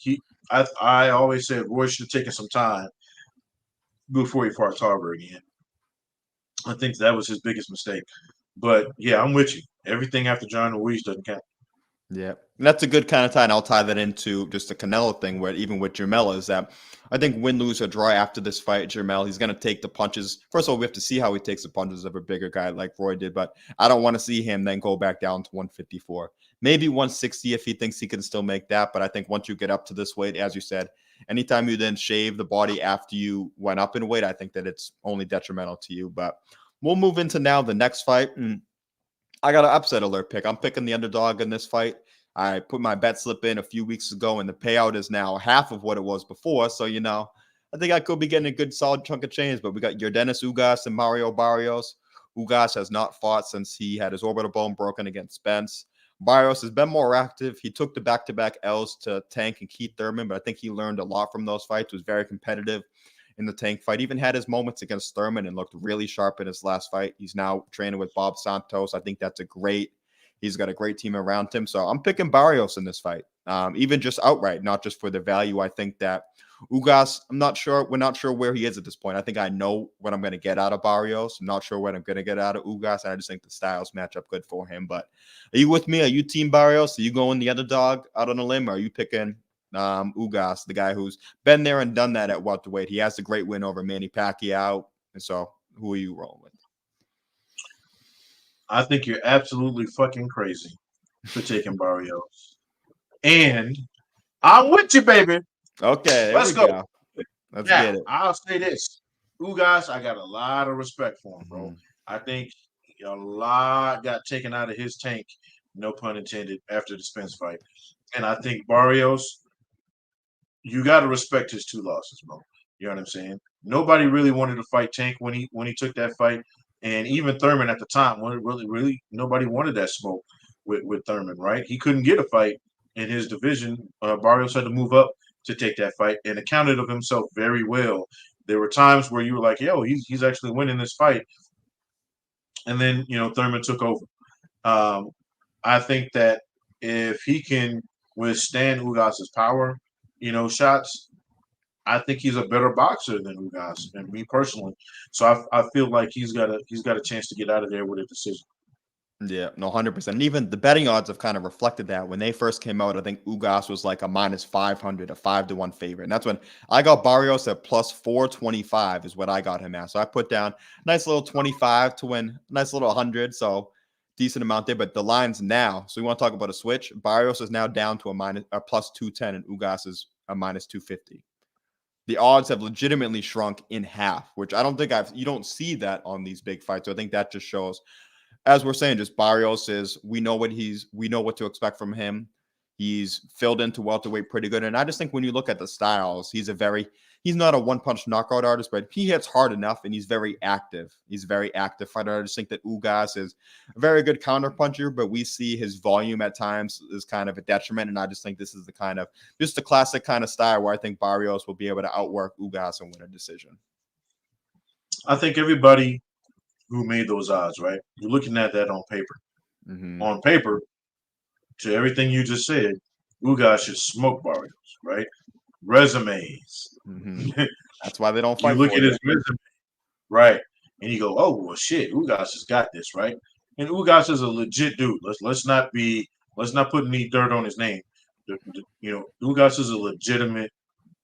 I always said Roy should have taken some time before he fought Tarver again. I think that was his biggest mistake. But yeah, I'm with you. Everything after John Ruiz doesn't count. Yeah, and that's a good kind of tie, and I'll tie that into just the Canelo thing, where even with Jermell is that I think win, lose, or draw after this fight, Jermell, he's going to take the punches. First of all, we have to see how he takes the punches of a bigger guy like Roy did, but I don't want to see him then go back down to 154. Maybe 160 if he thinks he can still make that, but I think once you get up to this weight, as you said, anytime you then shave the body after you went up in weight, I think that it's only detrimental to you. But we'll move into now the next fight. I got an upset alert pick. I'm picking the underdog in this fight. I put my bet slip in a few weeks ago, and the payout is now half of what it was before. So, you know, I think I could be getting a good solid chunk of change. But we got Yordenis Ugas and Mario Barrios. Ugas has not fought since he had his orbital bone broken against Spence. Barrios has been more active. He took the back-to-back L's to Tank and Keith Thurman, but I think he learned a lot from those fights. Was very competitive in the Tank fight. Even had his moments against Thurman and looked really sharp in his last fight. He's now training with Bob Santos. I think that's he's got a great team around him. So I'm picking Barrios in this fight, even just outright, not just for the value. I think that Ugas, we're not sure where he is at this point. I think I know what I'm going to get out of Barrios. I'm not sure what I'm going to get out of Ugas, and I just think the styles match up good for him. But are you with me? Are you team Barrios? Are you going the underdog out on a limb, or are you picking Ugas, the guy who's been there and done that at welterweight? He has the great win over Manny Pacquiao. And so who are you rolling with? I think you're absolutely fucking crazy for taking Barrios. And I'm with you, baby. Okay, let's go. Let's get it. I'll say this. Ugas, I got a lot of respect for him, bro. I think a lot got taken out of his tank, no pun intended, after the Spence fight. And I think Barrios, you got to respect his 2 losses, bro. You know what I'm saying? Nobody really wanted to fight Tank when he took that fight. And even Thurman at the time, really nobody wanted that smoke with Thurman, right? He couldn't get a fight in his division. Barrios had to move up to take that fight and accounted of himself very well. There were times where you were like, yo, he's actually winning this fight. And then, you know, Thurman took over. I think that if he can withstand Ugas's power, you know, shots, I think he's a better boxer than Ugas, and me personally. So I feel like he's got a chance to get out of there with a decision. Yeah, no, 100%. And even the betting odds have kind of reflected that. When they first came out, I think Ugas was like a minus 500, a 5-1 favorite. And that's when I got Barrios at plus 425 is what I got him at. So I put down a nice little 25 to win, a nice little 100. So decent amount there. But the line's now, so we want to talk about a switch. Barrios is now down to a plus 210 and Ugas is a minus 250. The odds have legitimately shrunk in half, which I don't think you don't see that on these big fights. So I think that just shows, as we're saying, just Barrios we know what to expect from him. He's filled into welterweight pretty good. And I just think when you look at the styles, he's not a one-punch knockout artist, but he hits hard enough and he's very active. He's a very active fighter. I just think that Ugas is a very good counterpuncher, but we see his volume at times is kind of a detriment. And I just think this is the classic kind of style where I think Barrios will be able to outwork Ugas and win a decision. I think everybody who made those odds, right? You're looking at that on paper. On paper, to everything you just said, Ugas should smoke Barrios, right? Resumes. That's why they don't fight. You look at his resume, right? And you go, "Oh well, shit, Ugas has got this, right?" And Ugas is a legit dude. Let's not put any dirt on his name. You know, Ugas is a legitimate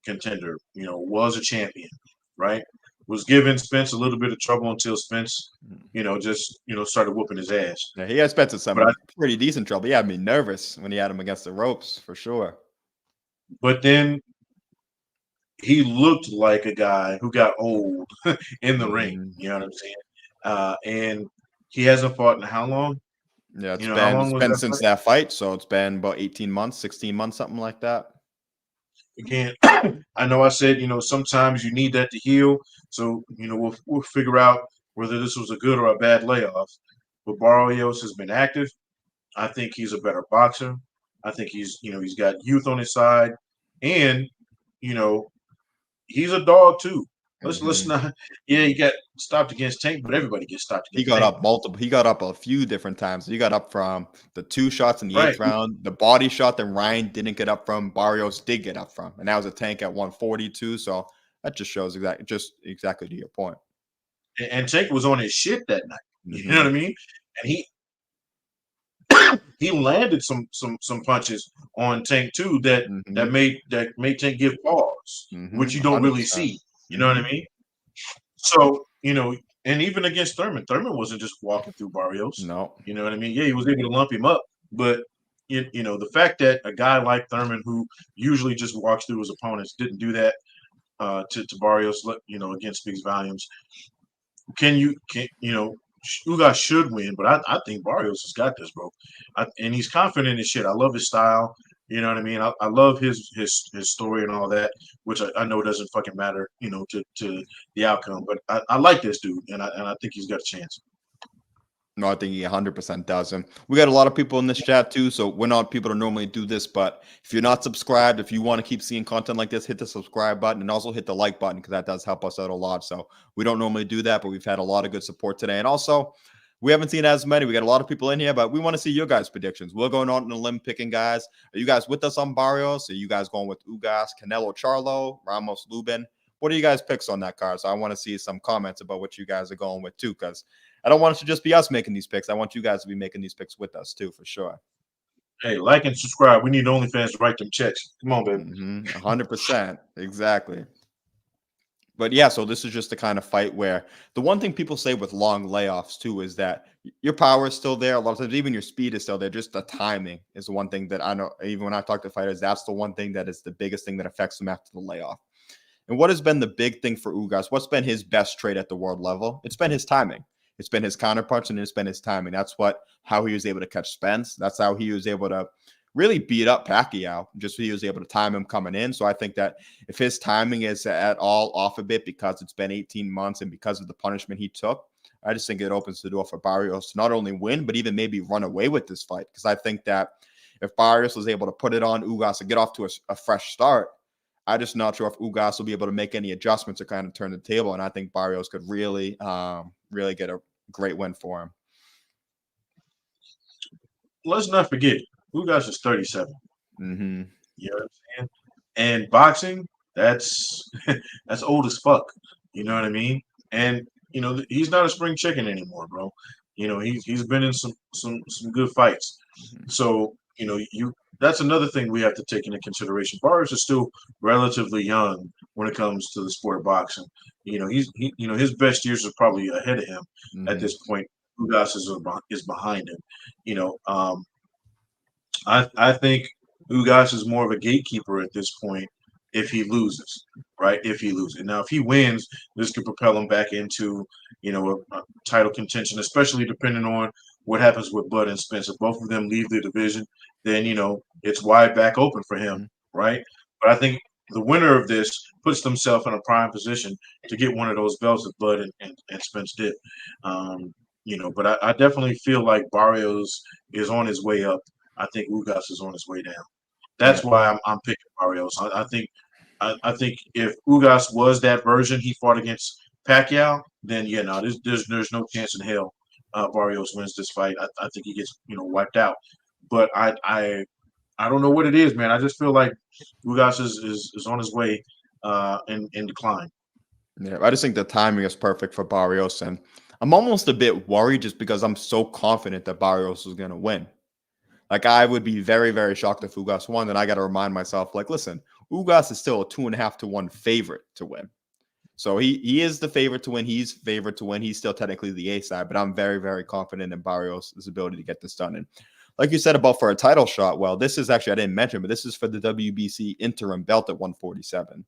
contender. You know, was a champion, right? Was giving Spence a little bit of trouble until Spence, started whooping his ass. Yeah, he had Spence in some pretty decent trouble. He had me nervous when he had him against the ropes, for sure. But then he looked like a guy who got old in the ring. You know what I'm saying? And he hasn't fought in how long? Yeah, You know, how long it's was been that since fight? that fight, so it's been about 18 months, 16 months, something like that. Again, I know I said, sometimes you need that to heal. So, we'll figure out whether this was a good or a bad layoff. But Barrios has been active. I think he's a better boxer. I think he's got youth on his side, and you know, he's a dog too. Let's Mhm. not. Yeah, he got stopped against Tank, but everybody gets stopped He against got Tank, up multiple. He got up a few different times. He got up from the 2 shots in the right? 8th round, the body shot that Ryan didn't get up from, Barrios did get up from, and that was a Tank at 142. So that just shows exactly to your point. And Tank was on his shit that night. You know what Mhm. I mean? And he landed some punches on Tank too that Mhm. made Tank give pause, which Mhm. you don't really 100%. see. You know what I Mhm. mean? So, and even against Thurman wasn't just walking through Barrios. No. You know what I mean? Yeah, he was able to lump him up, but the fact that a guy like Thurman, who usually just walks through his opponents, didn't do that to Barrios, again speaks volumes. Ugas should win, but I think Barrios has got this, bro. And he's confident in his shit. I love his style. You know what I mean? I love his story and all that, which I know doesn't fucking matter, to the outcome. But I like this dude, and I think he's got a chance. No, I think he 100% does. And we got a lot of people in this chat too. So we're not people to normally do this. But if you're not subscribed, if you want to keep seeing content like this, hit the subscribe button and also hit the like button because that does help us out a lot. So we don't normally do that, but we've had a lot of good support today. And also, we haven't seen as many. We got a lot of people in here, but we want to see your guys' predictions. We're going on a limb picking, guys. Are you guys with us on Barrios? Are you guys going with Ugas, Canelo Charlo, Ramos Lubin? What are you guys' picks on that card? So I want to see some comments about what you guys are going with too, because I don't want it to just be us making these picks. I want you guys to be making these picks with us too, for sure. Hey, like and subscribe. We need OnlyFans to write them checks. Come on, baby. 100%. Exactly. But yeah, so this is just the kind of fight where the one thing people say with long layoffs too is that your power is still there. A lot of times, even your speed is still there. Just the timing is the one thing that I know, even when I talk to fighters, that's the one thing that is the biggest thing that affects them after the layoff. And what has been the big thing for Ugas? What's been his best trait at the world level? It's been his timing. It's been his counterpunch and it's been his timing. That's how he was able to catch Spence. That's how he was able to really beat up Pacquiao. Just he was able to time him coming in. So I think that if his timing is at all off a bit because it's been 18 months and because of the punishment he took, I just think it opens the door for Barrios to not only win, but even maybe run away with this fight. Because I think that if Barrios was able to put it on Ugas and get off to a fresh start, I'm just not sure if Ugas will be able to make any adjustments or kind of turn the table. And I think Barrios could really get a great win for him. Let's not forget, Ugas is 37. Mm-hmm. You know what I'm saying? And boxing, that's that's old as fuck. You know what I mean? And he's not a spring chicken anymore, bro. He's been in some good fights. So that's another thing we have to take into consideration. Barrios is still relatively young when it comes to the sport of boxing. His best years are probably ahead of him at this point. Ugas is behind him. You know, I think Ugas is more of a gatekeeper at this point if he loses, right? If he loses. Now, if he wins, this could propel him back into, a title contention, especially depending on what happens with Bud and Spence. If both of them leave the division, then, it's wide back open for him, right? But I think the winner of this puts themselves in a prime position to get one of those belts that Bud and Spence did. But I definitely feel like Barrios is on his way up. I think Ugas is on his way down. That's Yeah. why I'm picking Barrios. I think if Ugas was that version he fought against Pacquiao, then there's no chance in hell Barrios wins this fight. I think he gets wiped out. But I don't know what it is, man. I just feel like Ugas is on his way in decline. Yeah, I just think the timing is perfect for Barrios, and I'm almost a bit worried just because I'm so confident that Barrios is going to win. Like, I would be very, very shocked if Ugas won. And I got to remind myself, like, listen, Ugas is still a 2.5 to 1 favorite to win. So he is the favorite to win. He's favored to win. He's still technically the A side, but I'm very, very confident in Barrios' ability to get this done. And like you said about for a title shot, well, this is actually, I didn't mention, but this is for the WBC interim belt at 147.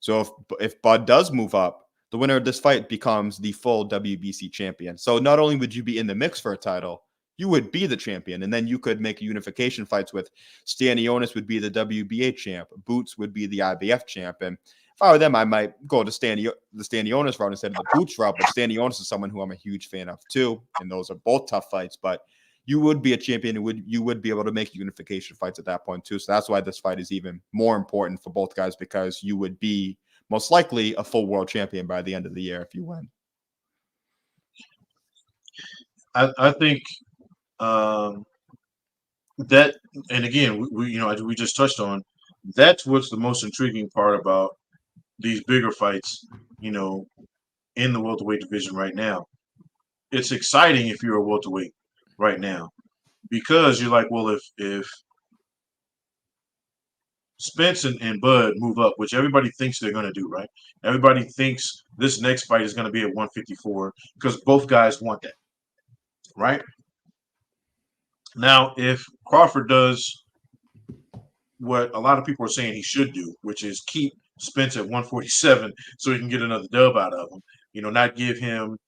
So if Bud does move up, the winner of this fight becomes the full WBC champion. So not only would you be in the mix for a title, you would be the champion. And then you could make unification fights with Stanionis would be the WBA champ. Boots would be the IBF champ. And if I were them, I might go to the Stanionis route instead of the Boots route. But Stanionis is someone who I'm a huge fan of too. And those are both tough fights. But you would be a champion. You would be able to make unification fights at that point too. So that's why this fight is even more important for both guys, because you would be most likely a full world champion by the end of the year if you win. I think that, and again, we just touched on, that's what's the most intriguing part about these bigger fights, in the welterweight division right now. It's exciting if you're a welterweight right now, because you're like, well, if Spence and Bud move up, which everybody thinks they're going to do, right? Everybody thinks this next fight is going to be at 154 because both guys want that, right? Now, if Crawford does what a lot of people are saying he should do, which is keep Spence at 147 so he can get another dub out of him, not give him,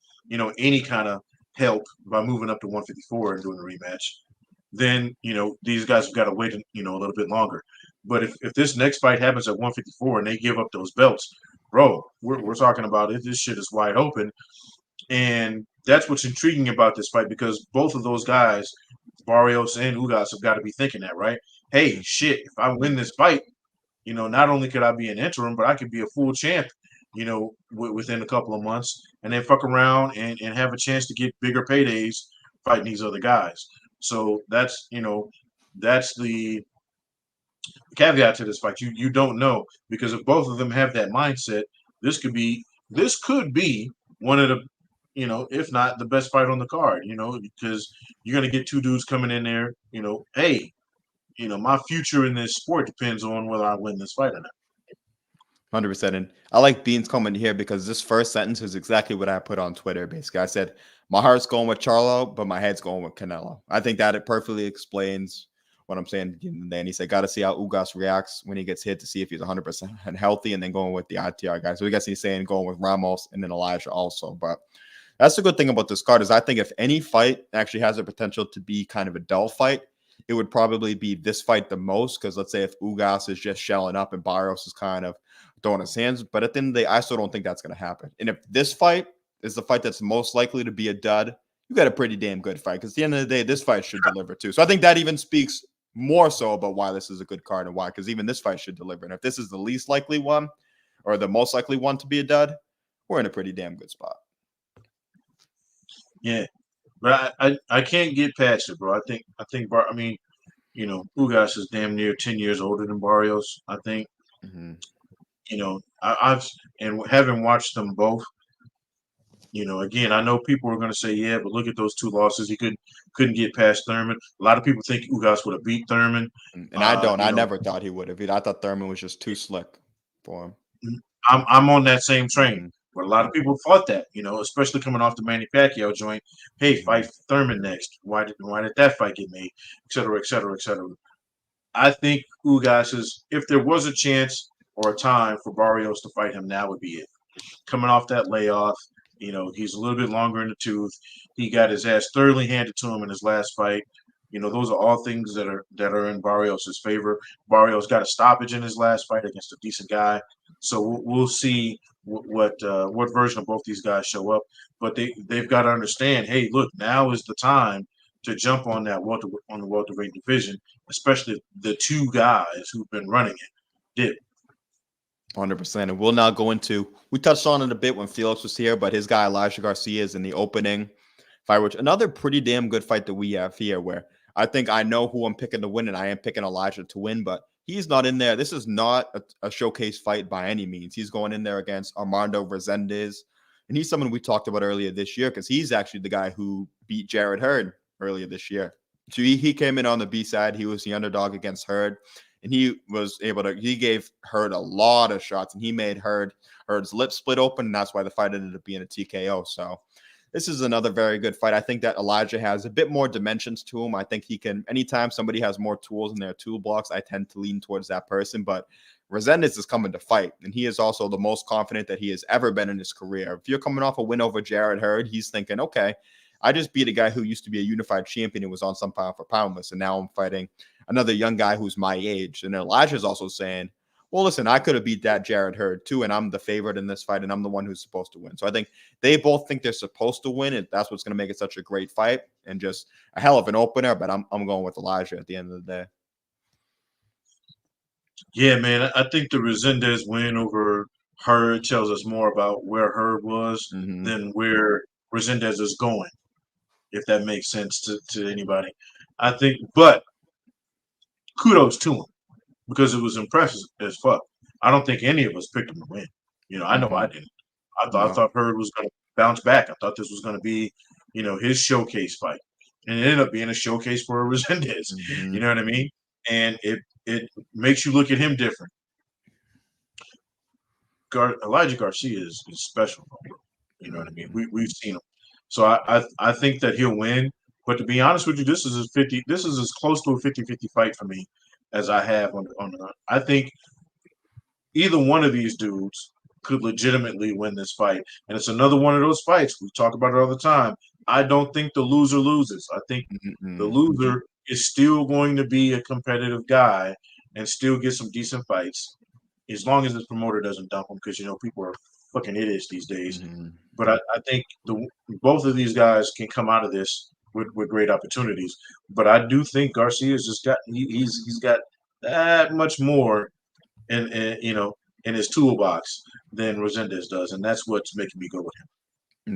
any kind of help by moving up to 154 and doing a rematch, then, these guys have got to wait, a little bit longer. But if this next fight happens at 154 and they give up those belts, bro, we're talking about it. This shit is wide open. And that's what's intriguing about this fight, because both of those guys, Barrios and Ugas, have got to be thinking that, right? Hey, shit, if I win this fight, not only could I be an interim, but I could be a full champ, within a couple of months, and then fuck around and have a chance to get bigger paydays fighting these other guys. So that's the caveat to this fight. You don't know, because if both of them have that mindset, this could be one of the, if not the best fight on the card, because you're going to get two dudes coming in there, hey, my future in this sport depends on whether I win this fight or not. 100%. And I like Bean's comment here, because this first sentence is exactly what I put on Twitter. Basically, I said, my heart's going with Charlo, but my head's going with Canelo. I think that it perfectly explains what I'm saying. And then he said, got to see how Ugas reacts when he gets hit to see if he's 100% healthy, and then going with the ITR guys. So I guess he's saying going with Ramos and then Elijah also. But that's the good thing about this card, is I think if any fight actually has the potential to be kind of a dull fight, it would probably be this fight the most. Because let's say if Ugas is just shelling up and Barrios is kind of throwing his hands, but at the end of the day, I still don't think that's going to happen. And if this fight is the fight that's most likely to be a dud, you got a pretty damn good fight, because at the end of the day, this fight should deliver too. So I think that even speaks more so about why this is a good card, and why, because even this fight should deliver. And if this is the least likely one, or the most likely one to be a dud, we're in a pretty damn good spot. Yeah, but I can't get past it, bro. I think Ugas is damn near 10 years older than Barrios. I think, I've having watched them both. Again, I know people are going to say, yeah, but look at those two losses. He couldn't get past Thurman. A lot of people think Ugas would have beat Thurman. And I don't. I never thought he would have. I thought Thurman was just too slick for him. I'm on that same train. But a lot of people thought that, especially coming off the Manny Pacquiao joint. Hey, fight Thurman next. Why did that fight get made? Et cetera, et cetera, et cetera. I think Ugas is, if there was a chance or a time for Barrios to fight him, now would be it. Coming off that layoff, he's a little bit longer in the tooth. He got his ass thoroughly handed to him in his last fight. Those are all things that are in Barrios' favor. Barrios got a stoppage in his last fight against a decent guy. So we'll see what version of both these guys show up. But they've got to understand, hey, look, now is the time to jump on the welterweight division, especially the two guys who've been running it did. 100%. And we'll now go into, we touched on it a bit when Felix was here, but his guy Elijah Garcia is in the opening fight, which another pretty damn good fight that we have here, where I think I know who I'm picking to win, and I am picking Elijah to win, but he's not in there. This is not a showcase fight by any means. He's going in there against Armando Resendez, and he's someone we talked about earlier this year, because he's actually the guy who beat Jared Hurd earlier this year. So he came in on the B side. He was the underdog against Hurd, and he gave Hurd a lot of shots, and he made Hurd's lips split open, and that's why the fight ended up being a TKO. So this is another very good fight. I think that Elijah has a bit more dimensions to him. I think he can, anytime somebody has more tools in their toolbox, I tend to lean towards that person. But Resendez is coming to fight, and he is also the most confident that he has ever been in his career. If you're coming off a win over Jared Hurd, he's thinking, okay, I just beat a guy who used to be a unified champion and was on some pound for pound list, and now I'm fighting another young guy who's my age. And Elijah's also saying, well, listen, I could have beat that Jared Hurd too, and I'm the favorite in this fight, and I'm the one who's supposed to win. So I think they both think they're supposed to win, and that's what's going to make it such a great fight and just a hell of an opener. But I'm going with Elijah at the end of the day. Yeah, man, I think the Resendez win over Hurd tells us more about where Hurd was than where Resendez is going, if that makes sense to anybody. I think, but kudos to him because it was impressive as fuck. I don't think any of us picked him to win. You know, I know I didn't. I thought Hurd was going to bounce back. I thought this was going to be, you know, his showcase fight, and it ended up being a showcase for Resendez. You know what I mean? And it makes you look at him different. Elijah Garcia is special, bro. You know what I mean? We've seen him, so I think that he'll win. But to be honest with you, this is as close to a 50-50 fight for me as I have on. I think either one of these dudes could legitimately win this fight, and it's another one of those fights we talk about it all the time. I don't think the loser loses. I think the loser is still going to be a competitive guy and still get some decent fights, as long as his promoter doesn't dump him, because, you know, people are fucking idiots these days. But I think both of these guys can come out of this with great opportunities. But I do think Garcia's just got he's got that much more in you know, in his toolbox than Resendez does, and that's what's making me go with him.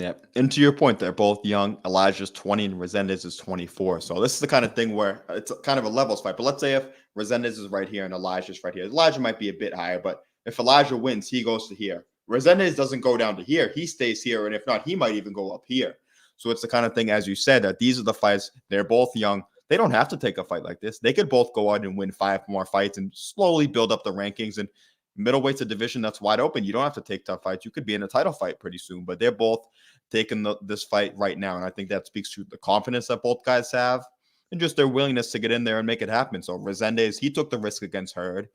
Yeah, and to your point, they're both young. Elijah's 20 and Resendez is 24. So this is the kind of thing where it's kind of a levels fight. But let's say if Resendez is right here and Elijah's right here. Elijah might be a bit higher, but if Elijah wins, he goes to here. Resendez doesn't go down to here. He stays here, and if not, he might even go up here. So it's the kind of thing, as you said, that these are the fights. They're both young. They don't have to take a fight like this. They could both go out and win 5 more fights and slowly build up the rankings. And middleweight's a division that's wide open. You don't have to take tough fights. You could be in a title fight pretty soon, but they're both taking this fight right now. And I think that speaks to the confidence that both guys have and just their willingness to get in there and make it happen. So Resendez, he took the risk against Hurd.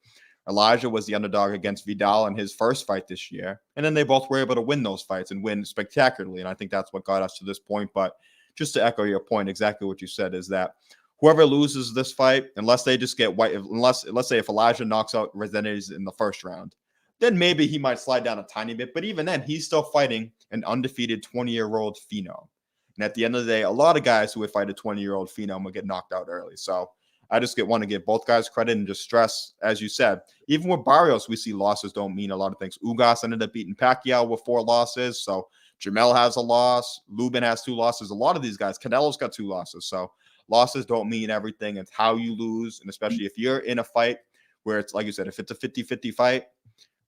Elijah was the underdog against Vidal in his first fight this year. And then they both were able to win those fights and win spectacularly. And I think that's what got us to this point. But just to echo your point, exactly what you said is that whoever loses this fight, unless they just get white, unless, let's say if Elijah knocks out Resendez in the first round, then maybe he might slide down a tiny bit. But even then, he's still fighting an undefeated 20-year-old phenom. And at the end of the day, a lot of guys who would fight a 20-year-old phenom will get knocked out early. So I just want to give both guys credit and just stress, as you said, even with Barrios, we see losses don't mean a lot of things. Ugas ended up beating Pacquiao with 4 losses. So Jermell has a loss. Lubin has 2 losses. A lot of these guys, Canelo's got 2 losses. So losses don't mean everything. It's how you lose. And especially if you're in a fight where it's, like you said, if it's a 50-50 fight,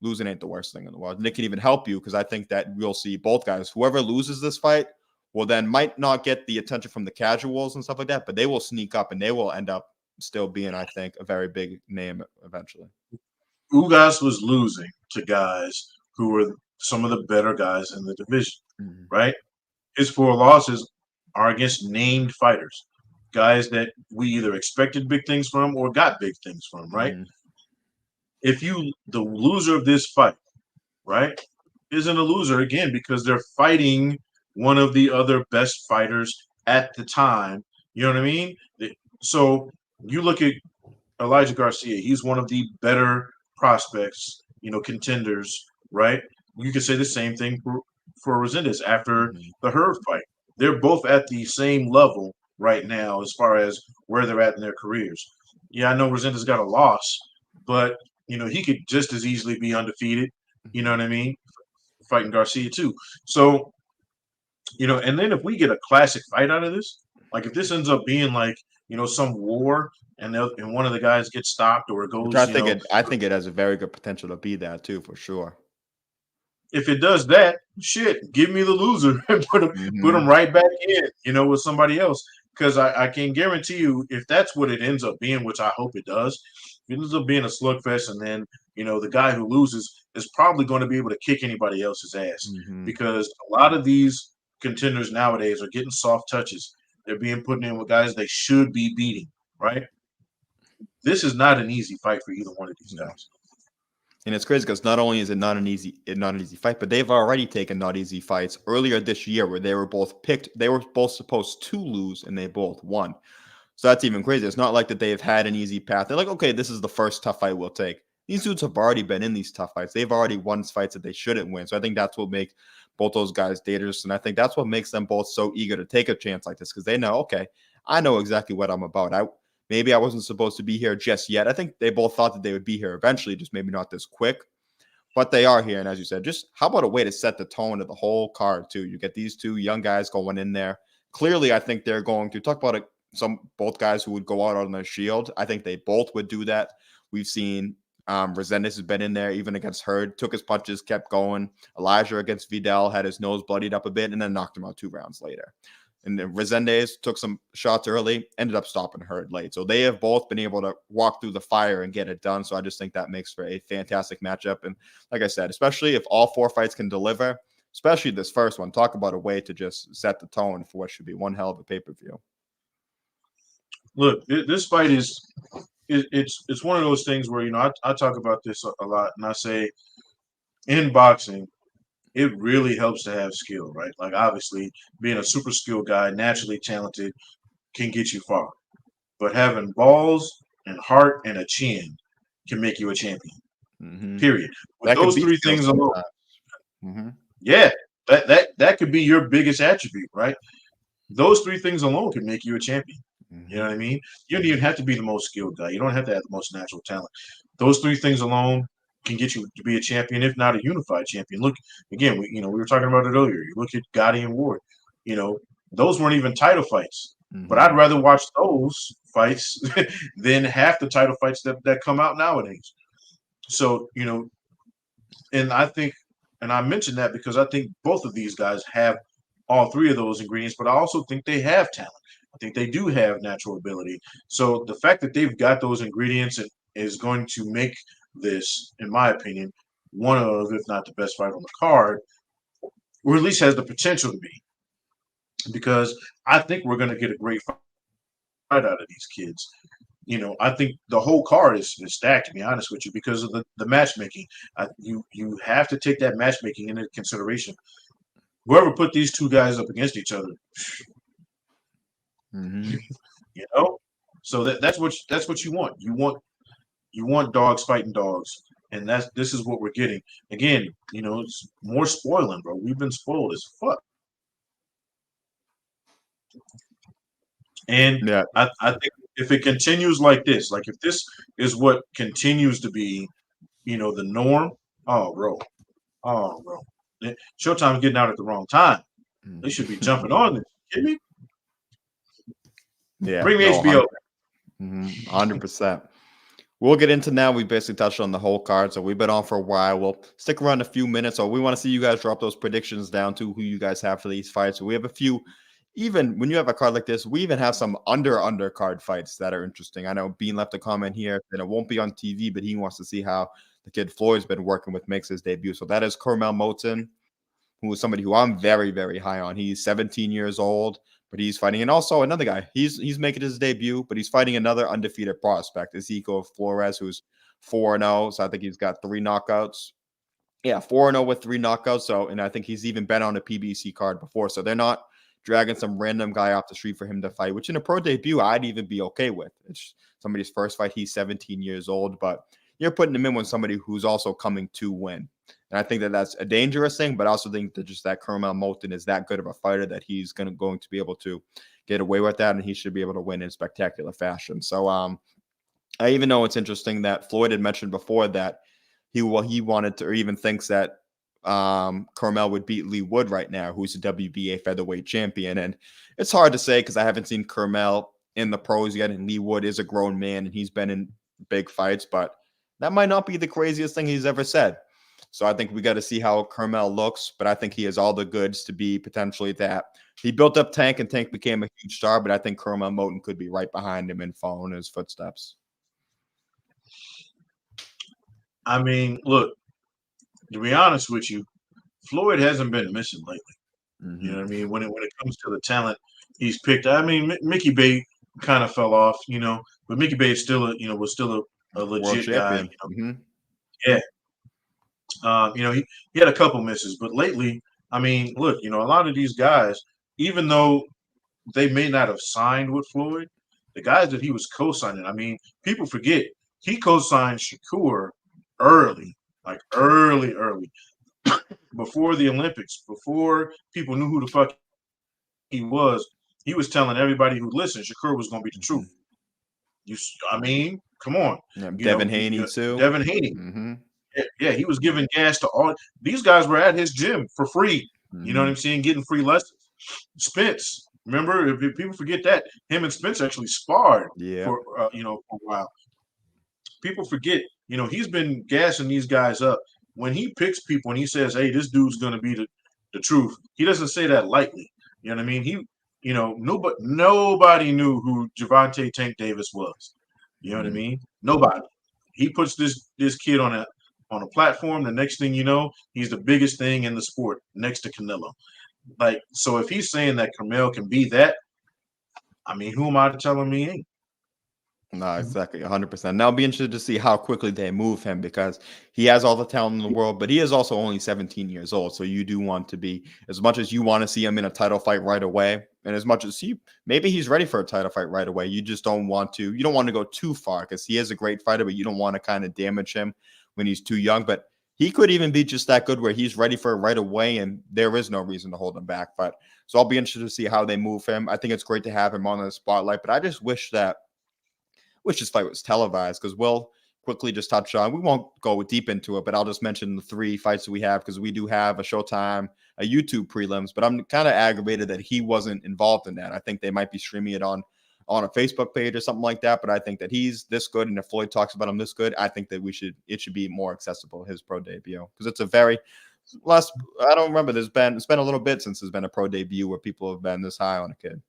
losing ain't the worst thing in the world. And it can even help you because I think that we'll see both guys. Whoever loses this fight will then might not get the attention from the casuals and stuff like that, but they will sneak up and they will end up still being, I think, a very big name eventually. Ugas was losing to guys who were some of the better guys in the division, right? His 4 losses are against named fighters, guys that we either expected big things from or got big things from, right? If the loser of this fight, right, isn't a loser again because they're fighting one of the other best fighters at the time. You know what I mean? So you look at Elijah Garcia, he's one of the better prospects, you know, contenders, right? You could say the same thing for Resendez after the Hurd fight. They're both at the same level right now as far as where they're at in their careers. Yeah, I know Resendez got a loss, but you know, he could just as easily be undefeated, you know what I mean? Fighting Garcia too. So, you know, and then if we get a classic fight out of this, like if this ends up being like, you know, some war and one of the guys gets stopped or it goes, I think it has a very good potential to be that too, for sure. If it does that, shit, give me the loser and put him right back in, you know, with somebody else. Because I can guarantee you, if that's what it ends up being, which I hope it does, it ends up being a slugfest, and then, you know, the guy who loses is probably going to be able to kick anybody else's ass because a lot of these contenders nowadays are getting soft touches. They're being put in with guys they should be beating, right? This is not an easy fight for either one of these guys. And it's crazy because not only is it not an easy fight, but they've already taken not easy fights earlier this year where they were both picked. They were both supposed to lose, and they both won. So that's even crazy. It's not like that they have had an easy path. They're like, okay, this is the first tough fight we'll take. These dudes have already been in these tough fights. They've already won fights that they shouldn't win. So I think that's what makes both those guys dangerous. And I think that's what makes them both so eager to take a chance like this because they know, okay, I know exactly what I'm about. Maybe I wasn't supposed to be here just yet. I think they both thought that they would be here eventually, just maybe not this quick. But they are here. And as you said, just how about a way to set the tone of the whole card, too? You get these two young guys going in there. Clearly, I think they're going to talk about it. Both guys who would go out on their shield. I think they both would do that. We've seen Resendez has been in there even against Hurd, took his punches, kept going. Elijah against Vidal had his nose bloodied up a bit and then knocked him out 2 rounds later. And then Resendez took some shots early, ended up stopping Hurd late. So they have both been able to walk through the fire and get it done. So I just think that makes for a fantastic matchup. And like I said, especially if all 4 fights can deliver, especially this first one, talk about a way to just set the tone for what should be one hell of a pay-per-view. Look, this fight it's one of those things where, I talk about this a lot, and I say in boxing, it really helps to have skill, right? Like, obviously, being a super skilled guy, naturally talented, can get you far. But having balls and heart and a chin can make you a champion, period. With those 3 things alone, yeah, that could be your biggest attribute, right? Those 3 things alone can make you a champion. You know what I mean? You don't even have to be the most skilled guy. You don't have to have the most natural talent. Those 3 things alone can get you to be a champion, if not a unified champion. Look, again, we were talking about it earlier. You look at Gotti and Ward. Those weren't even title fights. But I'd rather watch those fights than half the title fights that come out nowadays. So, and I think, and I mentioned that because I think both of these guys have all 3 of those ingredients, but I also think they have talent. I think they do have natural ability. So the fact that they've got those ingredients is going to make this, in my opinion, one of, if not the best fight on the card, or at least has the potential to be. Because I think we're going to get a great fight out of these kids. I think the whole card is stacked, to be honest with you, because of the matchmaking. You have to take that matchmaking into consideration. Whoever put these 2 guys up against each other, so that's what you want. You want dogs fighting dogs, and this is what we're getting. Again, it's more spoiling, bro. We've been spoiled as fuck. And yeah, I think if it continues like this, like if this is what continues to be, the norm, bro. Showtime's getting out at the wrong time. They should be jumping on this. You kidding me? Yeah, bring me HBO. 100%. We'll get into now. We basically touched on the whole card, so we've been on for a while. We'll stick around a few minutes. So we want to see you guys drop those predictions down to who you guys have for these fights. So we have a few. Even when you have a card like this, we even have some undercard fights that are interesting. I know Bean left a comment here, and it won't be on TV, but he wants to see how the kid Floyd's been working with makes his debut. So that is Jermell Moten, who is somebody who I'm very, very high on. He's 17 years old. But he's fighting, and also another guy. He's making his debut, but he's fighting another undefeated prospect, Ezekiel Flores, who's 4-0. So I think he's got 3 knockouts. Yeah, 4-0 with 3 knockouts. So, and I think he's even been on a PBC card before. So they're not dragging some random guy off the street for him to fight, which in a pro debut I'd even be okay with. It's somebody's first fight. He's 17 years old, but you're putting him in with somebody who's also coming to win. And I think that that's a dangerous thing, but I also think that just that Jermell Moten is that good of a fighter that he's going to be able to get away with that, and he should be able to win in spectacular fashion. So I even know it's interesting that Floyd had mentioned before that he wanted to, or even thinks that Jermell would beat Lee Wood right now, who's a WBA featherweight champion. And it's hard to say because I haven't seen Jermell in the pros yet, and Lee Wood is a grown man, and he's been in big fights, but that might not be the craziest thing he's ever said. So I think we got to see how Jermell looks, but I think he has all the goods to be potentially that. He built up Tank, and Tank became a huge star, but I think Jermell Moten could be right behind him and follow in his footsteps. I mean, look, to be honest with you, Floyd hasn't been missing lately. You know what I mean? When it comes to the talent he's picked, I mean, Mickey Bay kind of fell off, but Mickey Bay is still was still a legit guy. Yeah. He had a couple misses, but lately, I mean, look, a lot of these guys, even though they may not have signed with Floyd, the guys that he was co-signing, I mean, people forget he co-signed Shakur early, like early, before the Olympics, before people knew who the fuck he was. He was telling everybody who listened, Shakur was going to be the truth. I mean, come on. Yeah, Devin Haney too. Devin Haney. Mm-hmm. Yeah, he was giving gas to all these guys. Were at his gym for free. Mm-hmm. You know what I'm saying? Getting free lessons. Spence, remember? If people forget that him and Spence actually sparred for for a while. People forget. He's been gassing these guys up. When he picks people and he says, "Hey, this dude's going to be the truth," he doesn't say that lightly. You know what I mean? Nobody knew who Gervonta Tank Davis was. You know what I mean? Nobody. He puts this kid on a platform. The next thing you know, he's the biggest thing in the sport next to Canelo. Like, so if he's saying that Carmel can be that, I mean, who am I to tell him he ain't? No, exactly, 100%. Now, I'll be interested to see how quickly they move him because he has all the talent in the world, but he is also only 17 years old. So you do want to be, as much as you want to see him in a title fight right away, and as much as maybe he's ready for a title fight right away. You just don't want to go too far because he is a great fighter, but you don't want to kind of damage him when he's too young. But he could even be just that good where he's ready for it right away, and there is no reason to hold him back. But so I'll be interested to see how they move him. I think it's great to have him on the spotlight, but I just wish this fight was televised because we'll quickly just touch on. We won't go deep into it, but I'll just mention the 3 fights that we have because we do have a Showtime, a YouTube prelims. But I'm kind of aggravated that he wasn't involved in that. I think they might be streaming it on a Facebook page or something like that. But I think that he's this good, and if Floyd talks about him this good, I think that it should be more accessible, his pro debut, because it's a very last. I don't remember. It's been a little bit since there's been a pro debut where people have been this high on a kid.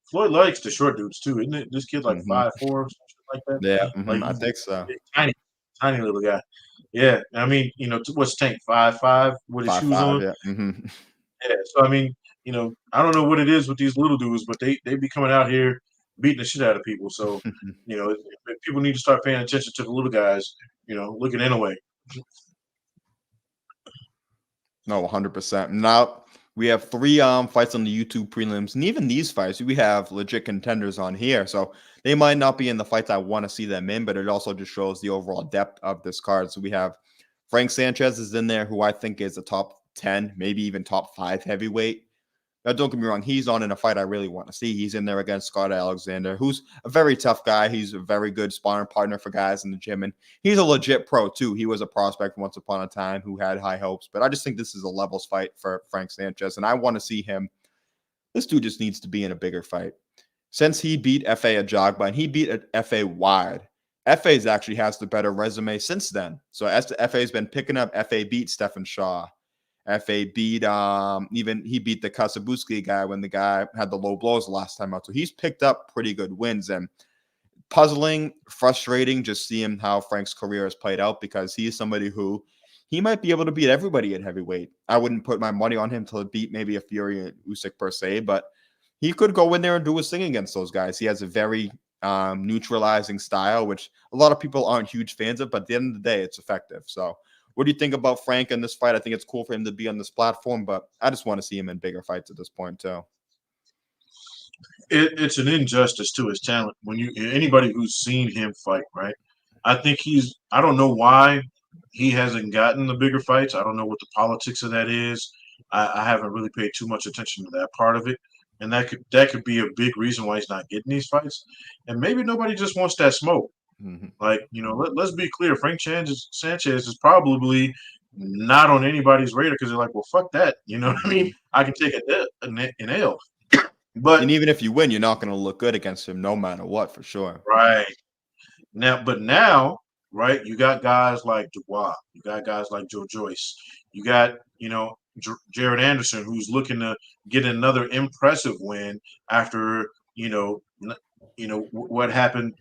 Floyd likes the short dudes too, isn't it? This kid's like 5'4", something like that. Yeah, like, I think so. Tiny little guy. Yeah, I mean, what's Tank 5'5" with his shoes on? Yeah. Yeah. So I mean, I don't know what it is with these little dudes, but they be coming out here beating the shit out of people. So if people need to start paying attention to the little guys. Looking anyway. No, 100%. Now we have 3 fights on the YouTube prelims, and even these fights, we have legit contenders on here. So they might not be in the fights I want to see them in, but it also just shows the overall depth of this card. So we have Frank Sanchez is in there, who I think is a top 10, maybe even top 5 heavyweight. Now, don't get me wrong, he's on in a fight I really want to see. He's in there against Scott Alexander, who's a very tough guy. He's a very good sparring partner for guys in the gym, and he's a legit pro, too. He was a prospect once upon a time who had high hopes, but I just think this is a levels fight for Frank Sanchez, and I want to see him. This dude just needs to be in a bigger fight. Since he beat F.A. Ajagba, and he beat F.A. wide, F.A.'s actually has the better resume since then. So as F.A.'s been picking up, F.A. beat Stephen Shaw. F.A. beat he beat the Kasabuski guy when the guy had the low blows the last time out. So he's picked up pretty good wins, and puzzling, frustrating just seeing how Frank's career has played out because he is somebody who he might be able to beat everybody at heavyweight. I wouldn't put my money on him to beat maybe a Fury and Usyk per se, but he could go in there and do his thing against those guys. He has a very neutralizing style, which a lot of people aren't huge fans of, but at the end of the day, it's effective. So what do you think about Frank in this fight? I think it's cool for him to be on this platform, but I just want to see him in bigger fights at this point too. It's an injustice to his talent when anybody who's seen him fight, right? I think I don't know why he hasn't gotten the bigger fights. I don't know what the politics of that is. I haven't really paid too much attention to that part of it. And that could be a big reason why he's not getting these fights. And maybe nobody just wants that smoke. Mm-hmm. Like, let's be clear. Frank Sanchez is probably not on anybody's radar because they're like, well, fuck that. You know what I mean? I can take an L. And even if you win, you're not going to look good against him no matter what, for sure. Right. Now, right, you got guys like Dubois. You got guys like Joe Joyce. You got, Jared Anderson, who's looking to get another impressive win after, what happened,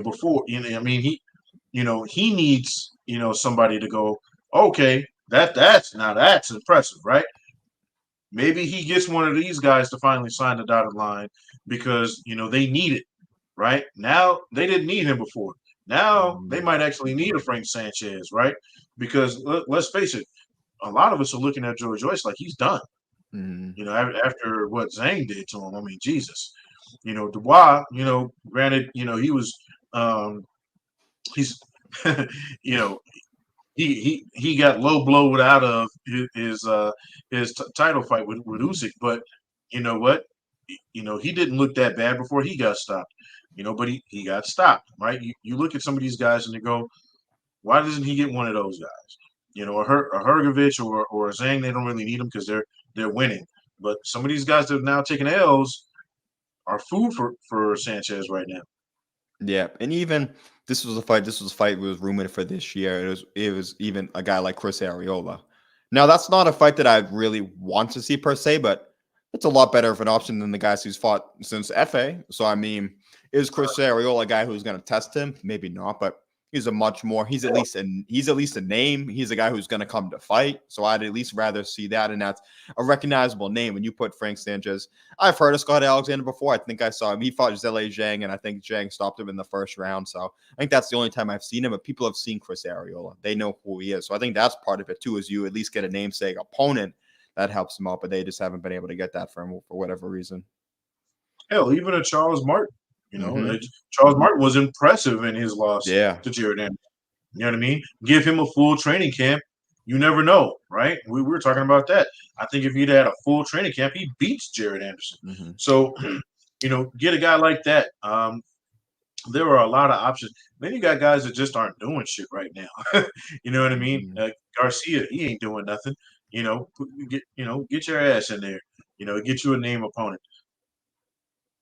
before. I mean, he needs, somebody to go, okay, that's impressive, right? Maybe he gets one of these guys to finally sign the dotted line because, they need it, right? Now, they didn't need him before. Now they might actually need a Frank Sanchez, right? Because let's face it, a lot of us are looking at Joe Joyce like he's done. Mm. You know, after what Zhang did to him. I mean, Jesus. You know, Dubois. You know, granted, you know he was, he's, you know, he got low blowed out of his title fight with Usyk, but you know what? You know, he didn't look that bad before he got stopped. You know, but he got stopped, right? You look at some of these guys and you go, why doesn't he get one of those guys? You know, a Hergovich or a Zhang, they don't really need them because they're winning. But some of these guys that have now taken L's are food for Sanchez right now. Yeah, and even this was a fight. This was a fight was rumored for this year. It was even a guy like Chris Arreola. Now that's not a fight that I really want to see per se, but it's a lot better of an option than the guys who's fought since FA. So I mean, is Chris Arreola a guy who's going to test him? Maybe not, but he's a much more. He's at least a name. He's a guy who's going to come to fight. So I'd at least rather see that, and that's a recognizable name. When you put Frank Sanchez, I've heard of Scott Alexander before. I think I saw him. He fought Zhang, and I think Zhang stopped him in the first round. So I think that's the only time I've seen him. But people have seen Chris Arreola. They know who he is. So I think that's part of it too. Is you at least get a namesake opponent that helps him out, but they just haven't been able to get that from him for whatever reason. Hell, even a Charles Martin. You know, Charles Martin was impressive in his loss to Jared Anderson. You know what I mean? Give him a full training camp. You never know, right? We were talking about that. I think if he'd had a full training camp, he beats Jared Anderson. So, you know, get a guy like that. There are a lot of options. Then you got guys that just aren't doing shit right now. You know what I mean? Garcia, he ain't doing nothing. You know, get your ass in there. You know, get you a name opponent.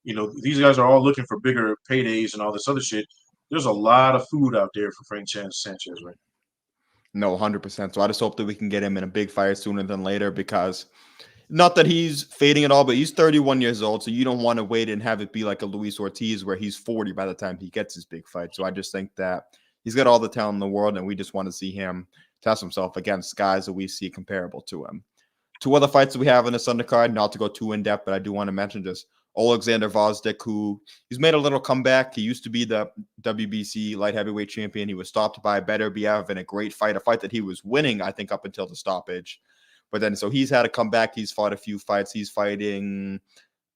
You know, these guys are all looking for bigger paydays and all this other shit. There's a lot of food out there for Frank Sanchez, right? No, 100%. So I just hope that we can get him in a big fight sooner than later, because not that he's fading at all, but he's 31 years old. So you don't want to wait and have it be like a Luis Ortiz where he's 40 by the time he gets his big fight. So I just think that he's got all the talent in the world, and we just want to see him test himself against guys that we see comparable to him. Two other fights that we have in this undercard, not to go too in depth, but I do want to mention just Alexander Gvozdyk, who he's made a little comeback. He used to be the WBC light heavyweight champion. He was stopped by Beterbiev in a great fight, a fight that he was winning, I think, up until the stoppage. But then, so he's had a comeback. He's fought a few fights. He's fighting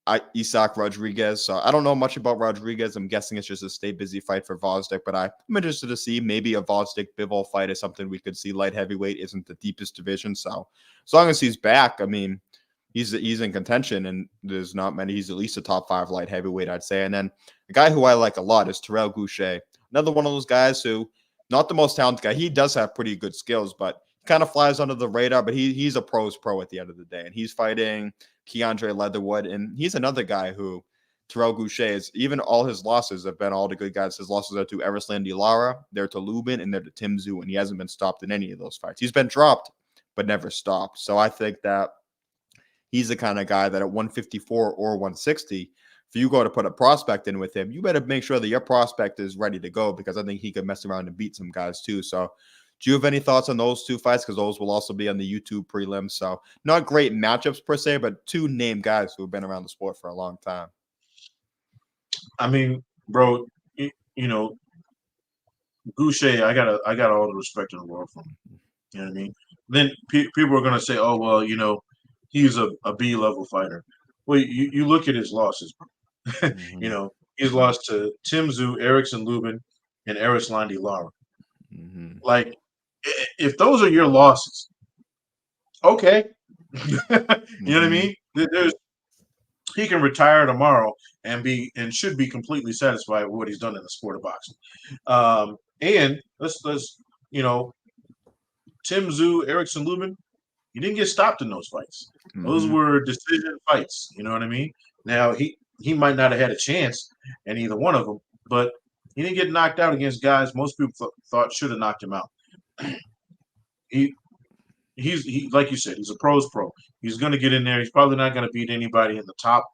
Isaac Rodriguez. So I don't know much about Rodriguez. I'm guessing it's just a stay busy fight for Gvozdyk, but I'm interested to see maybe a Gvozdyk-Bivol fight is something we could see. Light heavyweight isn't the deepest division. So as long as he's back, I mean, he's in contention, and there's not many. He's at least a top 5 light heavyweight, I'd say. And then a guy who I like a lot is Terrell Goucher. Another one of those guys who, not the most talented guy. He does have pretty good skills, but kind of flies under the radar. But he's a pro's pro at the end of the day. And he's fighting Keandre Leatherwood. And he's another guy who, Terrell Goucher, is, even all his losses have been all the good guys. His losses are to Erislandy Lara, they're to Lubin, and they're to Tim Tszyu. And he hasn't been stopped in any of those fights. He's been dropped, but never stopped. So I think that he's the kind of guy that at 154 or 160, if you go to put a prospect in with him, you better make sure that your prospect is ready to go, because I think he could mess around and beat some guys too. So do you have any thoughts on those two fights? Because those will also be on the YouTube prelims. So not great matchups per se, but two named guys who have been around the sport for a long time. I mean, bro, you know, Goucher, I got all the respect in the world for him. You know what I mean? Then people are gonna say, oh well, you know, he's a B-level fighter. Well, you look at his losses, bro. You know, he's lost to Tim Tszyu, Erickson Lubin, and Erislandy Lara. Like, if those are your losses, okay. You know what I mean? He can retire tomorrow and should be completely satisfied with what he's done in the sport of boxing. And let's you know, Tim Tszyu, Erickson Lubin, he didn't get stopped in those fights. Those were decision fights. You know what I mean? Now he might not have had a chance in either one of them, but he didn't get knocked out against guys most people thought should have knocked him out. He's like you said, he's a pro's pro. He's going to get in there. He's probably not going to beat anybody in the top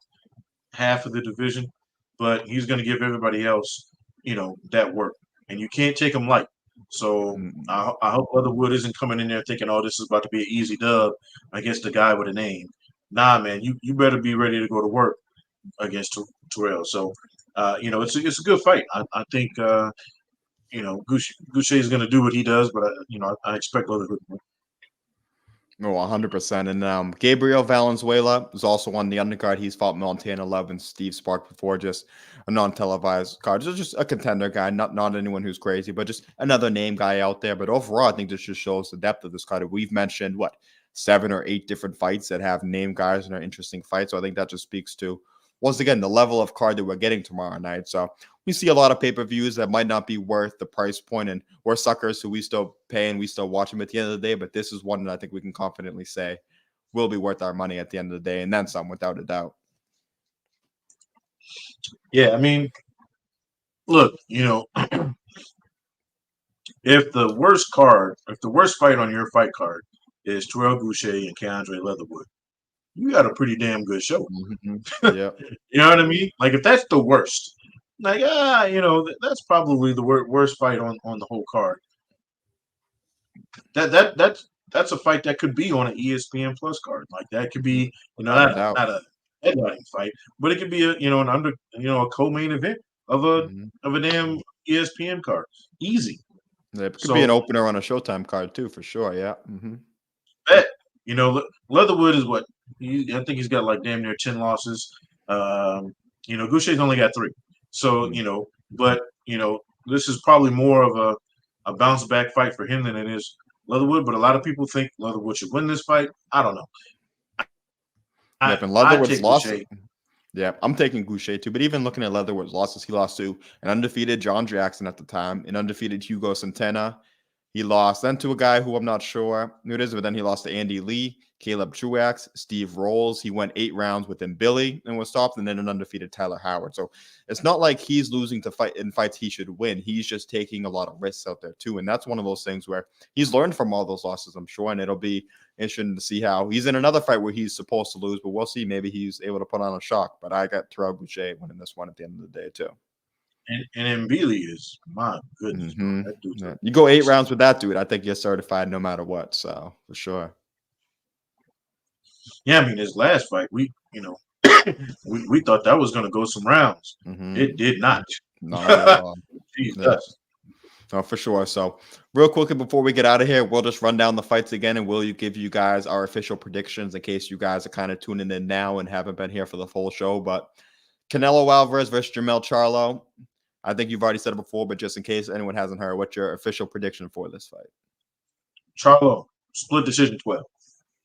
half of the division, but he's going to give everybody else, you know, that work. And you can't take him light. So I hope Leatherwood isn't coming in there thinking, oh, this is about to be an easy dub against a guy with a name. Nah, man, you better be ready to go to work against Terrell. So, you know, it's a good fight. I think Goucher is going to do what he does, but I expect Leatherwood. Oh, 100%. And Gabriel Valenzuela is also on the undercard. He's fought Montana Love and Steve Spark before, just a non-televised card. Just a contender guy, not anyone who's crazy, but just another name guy out there. But overall, I think this just shows the depth of this card. We've mentioned, 7 or 8 different fights that have name guys and are interesting fights. So I think that just speaks to, once again, the level of card that we're getting tomorrow night. So we see a lot of pay-per-views that might not be worth the price point, and we're suckers who we still pay and we still watch them at the end of the day. But this is one that I think we can confidently say will be worth our money at the end of the day, and then some, without a doubt. Yeah, I mean, look, if the worst fight on your fight card is Terrell Boucher and Keandre Leatherwood, you got a pretty damn good show. Mm-hmm. Yeah. You know what I mean? Like, if that's the worst, like, that's probably the worst fight on the whole card. That's a fight that could be on an ESPN Plus card. Like, that could be, not a headlining fight, but it could be a co-main event of a damn ESPN card. Easy. Yeah, it could be an opener on a Showtime card too, for sure. Yeah. Mm-hmm. Bet. Leatherwood is what? I think he's got like damn near 10 losses. Goucher's only got 3. So, but this is probably more of a bounce back fight for him than it is Leatherwood. But a lot of people think Leatherwood should win this fight. I don't know. And Leatherwood's lost. Yeah, I'm taking Goucher too. But even looking at Leatherwood's losses, he lost to an undefeated John Jackson at the time, an undefeated Hugo Santana. He lost then to a guy who I'm not sure who it is, but then he lost to Andy Lee, Caleb Truax, Steve Rolls. He went 8 rounds within Billy and was stopped, and then an undefeated Tyler Howard. So it's not like he's losing to fight in fights he should win. He's just taking a lot of risks out there too. And that's one of those things where he's learned from all those losses, I'm sure. And it'll be interesting to see how he's in another fight where he's supposed to lose, but we'll see. Maybe he's able to put on a shock. But I got Terrell Boucher winning this one at the end of the day too. And Billy is, my goodness. Mm-hmm. That dude's You go 8 rounds with that dude, I think you're certified no matter what. So for sure. Yeah, I mean, his last fight, we thought that was going to go some rounds. Mm-hmm. It did not. Not at all. Jesus. Oh, for sure. So real quickly before we get out of here, we'll just run down the fights again, and we'll give you guys our official predictions in case you guys are kind of tuning in now and haven't been here for the full show. But Canelo Alvarez versus Jermell Charlo. I think you've already said it before, but just in case anyone hasn't heard, what's your official prediction for this fight? Charlo, split decision 12.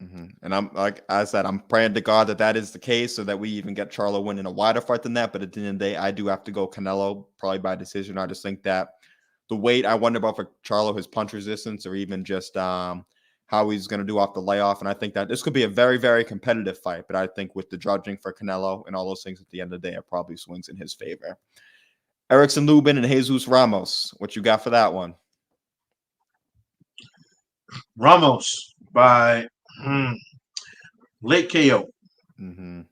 Mm-hmm. And I'm like I said, I'm praying to God that is the case, so that we even get Charlo winning a wider fight than that. But at the end of the day, I do have to go Canelo, probably by decision. I just think that the weight, I wonder about for Charlo, his punch resistance, or even just how he's going to do off the layoff. And I think that this could be a very, very competitive fight. But I think with the judging for Canelo and all those things at the end of the day, it probably swings in his favor. Erickson Lubin and Jesus Ramos. What you got for that one? Ramos by late KO. Mm-hmm.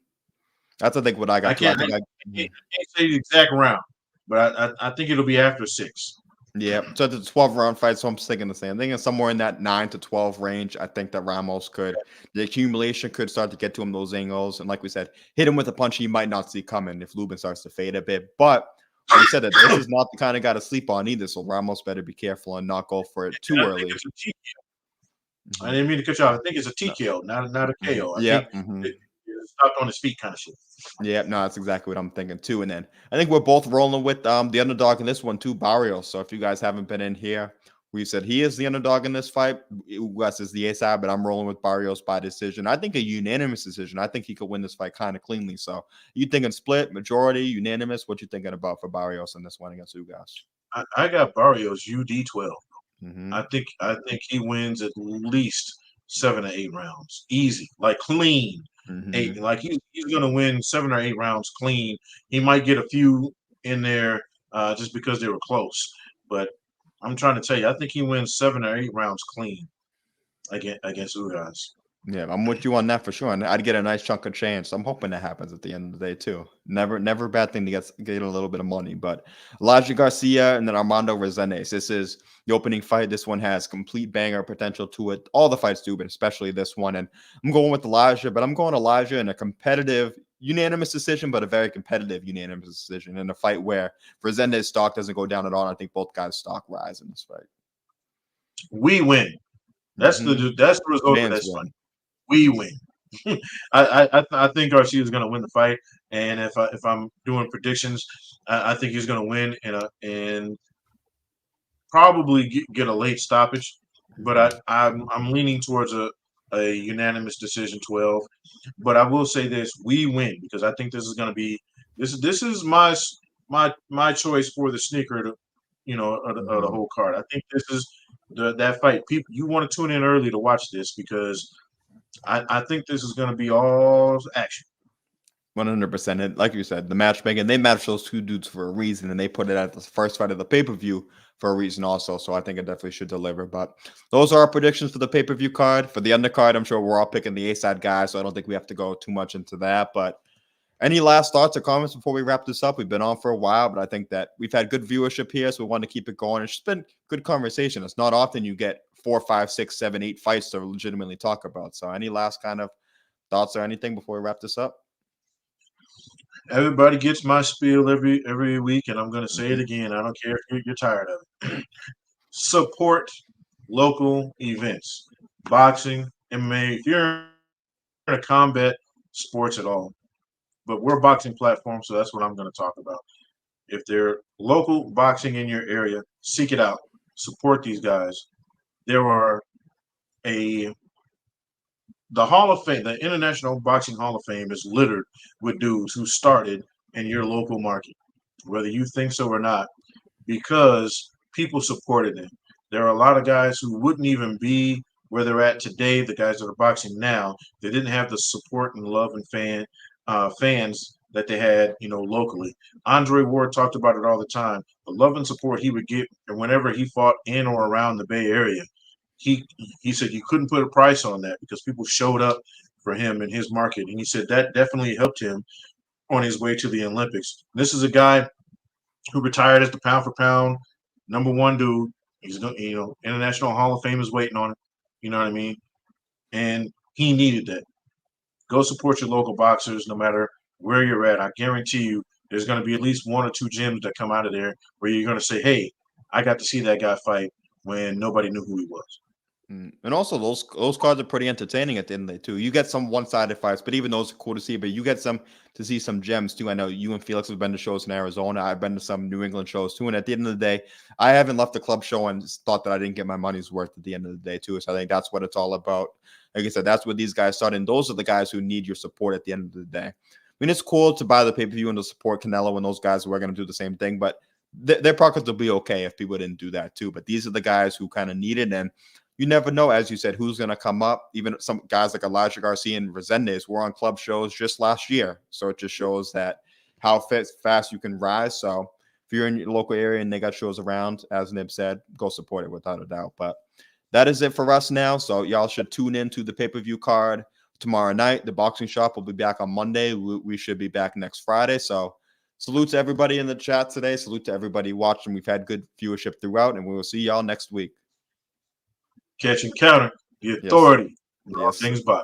That's, I think, what I got. I can't say the exact round, but I think it'll be after 6. Yeah, so it's a 12-round fight, so I'm thinking the same thing. Somewhere in that 9 to 12 range, I think that Ramos the accumulation could start to get to him those angles. And like we said, hit him with a punch he might not see coming if Lubin starts to fade a bit. But we said that this is not the kind of guy to sleep on either, so Ramos better be careful and not go for it too early. I didn't mean to cut you off. I think it's a TKO, not a KO. Yeah. It stopped on his feet kind of shit. Yeah, no, that's exactly what I'm thinking too. And then I think we're both rolling with the underdog in this one too, Barrios. So if you guys haven't been in here, we said he is the underdog in this fight. Wes is the A side, but I'm rolling with Barrios by decision. I think a unanimous decision. I think he could win this fight kind of cleanly. So you thinking split, majority, unanimous? What you thinking about for Barrios in this one against Ugas? I got Barrios UD12. Mm-hmm. I think he wins at least 7 or 8 rounds, easy, like clean. Mm-hmm. 8, like he's going to win 7 or 8 rounds clean. He might get a few in there just because they were close, but I'm trying to tell you, I think he wins 7 or 8 rounds clean against Ugas. Yeah, I'm with you on that for sure. And I'd get a nice chunk of change. So I'm hoping that happens at the end of the day too. Never a bad thing to get a little bit of money. But Elijah Garcia and then Armando Rezenes. This is the opening fight. This one has complete banger potential to it. All the fights do, but especially this one. And I'm going with Elijah, but I'm going Elijah in a competitive unanimous decision, but a very competitive unanimous decision in a fight where Resende's stock doesn't go down at all. I think both guys' stock rise in this fight. We win. That's the result of Fans this win. fight. We win. I think Garcia is going to win the fight, and if I'm doing predictions, I think he's going to win and probably get a late stoppage. But I'm leaning towards a unanimous decision 12. But I will say this: we win because I think this is going to be this is my choice for the sneaker of the whole card. I think this is that fight. People, you want to tune in early to watch this because I think this is going to be all action. 100%. And like you said, the matchmaking, they matched those two dudes for a reason, and they put it at the first fight of the pay-per-view for a reason also. So I think it definitely should deliver. But those are our predictions for the pay-per-view card. For the undercard, I'm sure we're all picking the A-side guys, so I don't think we have to go too much into that. But any last thoughts or comments before we wrap this up? We've been on for a while, but I think that we've had good viewership here, so we want to keep it going. It's just been good conversation. It's not often you get 4, 5, 6, 7, 8 fights to legitimately talk about. So any last kind of thoughts or anything before we wrap this up? Everybody gets my spiel every week, and I'm going to say it again. I don't care if you're tired of it. Support local events, boxing, MMA. If you're in a combat sports at all, but we're a boxing platform, so that's what I'm going to talk about. If there's local boxing in your area, seek it out. Support these guys. There are the Hall of Fame, the International Boxing Hall of Fame is littered with dudes who started in your local market, whether you think so or not, because people supported them. There are a lot of guys who wouldn't even be where they're at today, the guys that are boxing now. They didn't have the support and love and fans that they had, locally. Andre Ward talked about it all the time. The love and support he would get whenever he fought in or around the Bay Area. He said you couldn't put a price on that because people showed up for him in his market. And he said that definitely helped him on his way to the Olympics. This is a guy who retired as the pound for pound #1 dude. He's International Hall of Fame is waiting on him. You know what I mean? And he needed that. Go support your local boxers no matter where you're at. I guarantee you there's going to be at least 1 or 2 gyms that come out of there where you're going to say, hey, I got to see that guy fight when nobody knew who he was. And also, those cards are pretty entertaining at the end of the day, too. You get some one-sided fights, but even those are cool to see. But you get to see some gems, too. I know you and Felix have been to shows in Arizona. I've been to some New England shows, too. And at the end of the day, I haven't left the club show and thought that I didn't get my money's worth at the end of the day, too. So I think that's what it's all about. Like I said, that's what these guys start. And those are the guys who need your support at the end of the day. I mean, it's cool to buy the pay-per-view and to support Canelo and those guys who are going to do the same thing. But their pockets will be okay if people didn't do that, too. But these are the guys who kind of need it. And you never know, as you said, who's going to come up. Even some guys like Elijah Garcia and Resendez were on club shows just last year. So it just shows that how fast you can rise. So if you're in your local area and they got shows around, as Nib said, go support it without a doubt. But that is it for us now. So y'all should tune in to the pay-per-view card tomorrow night. The boxing shop will be back on Monday. We should be back next Friday. So salute to everybody in the chat today. Salute to everybody watching. We've had good viewership throughout, and we will see y'all next week. Catch and counter, the authority, Yes. things boxing.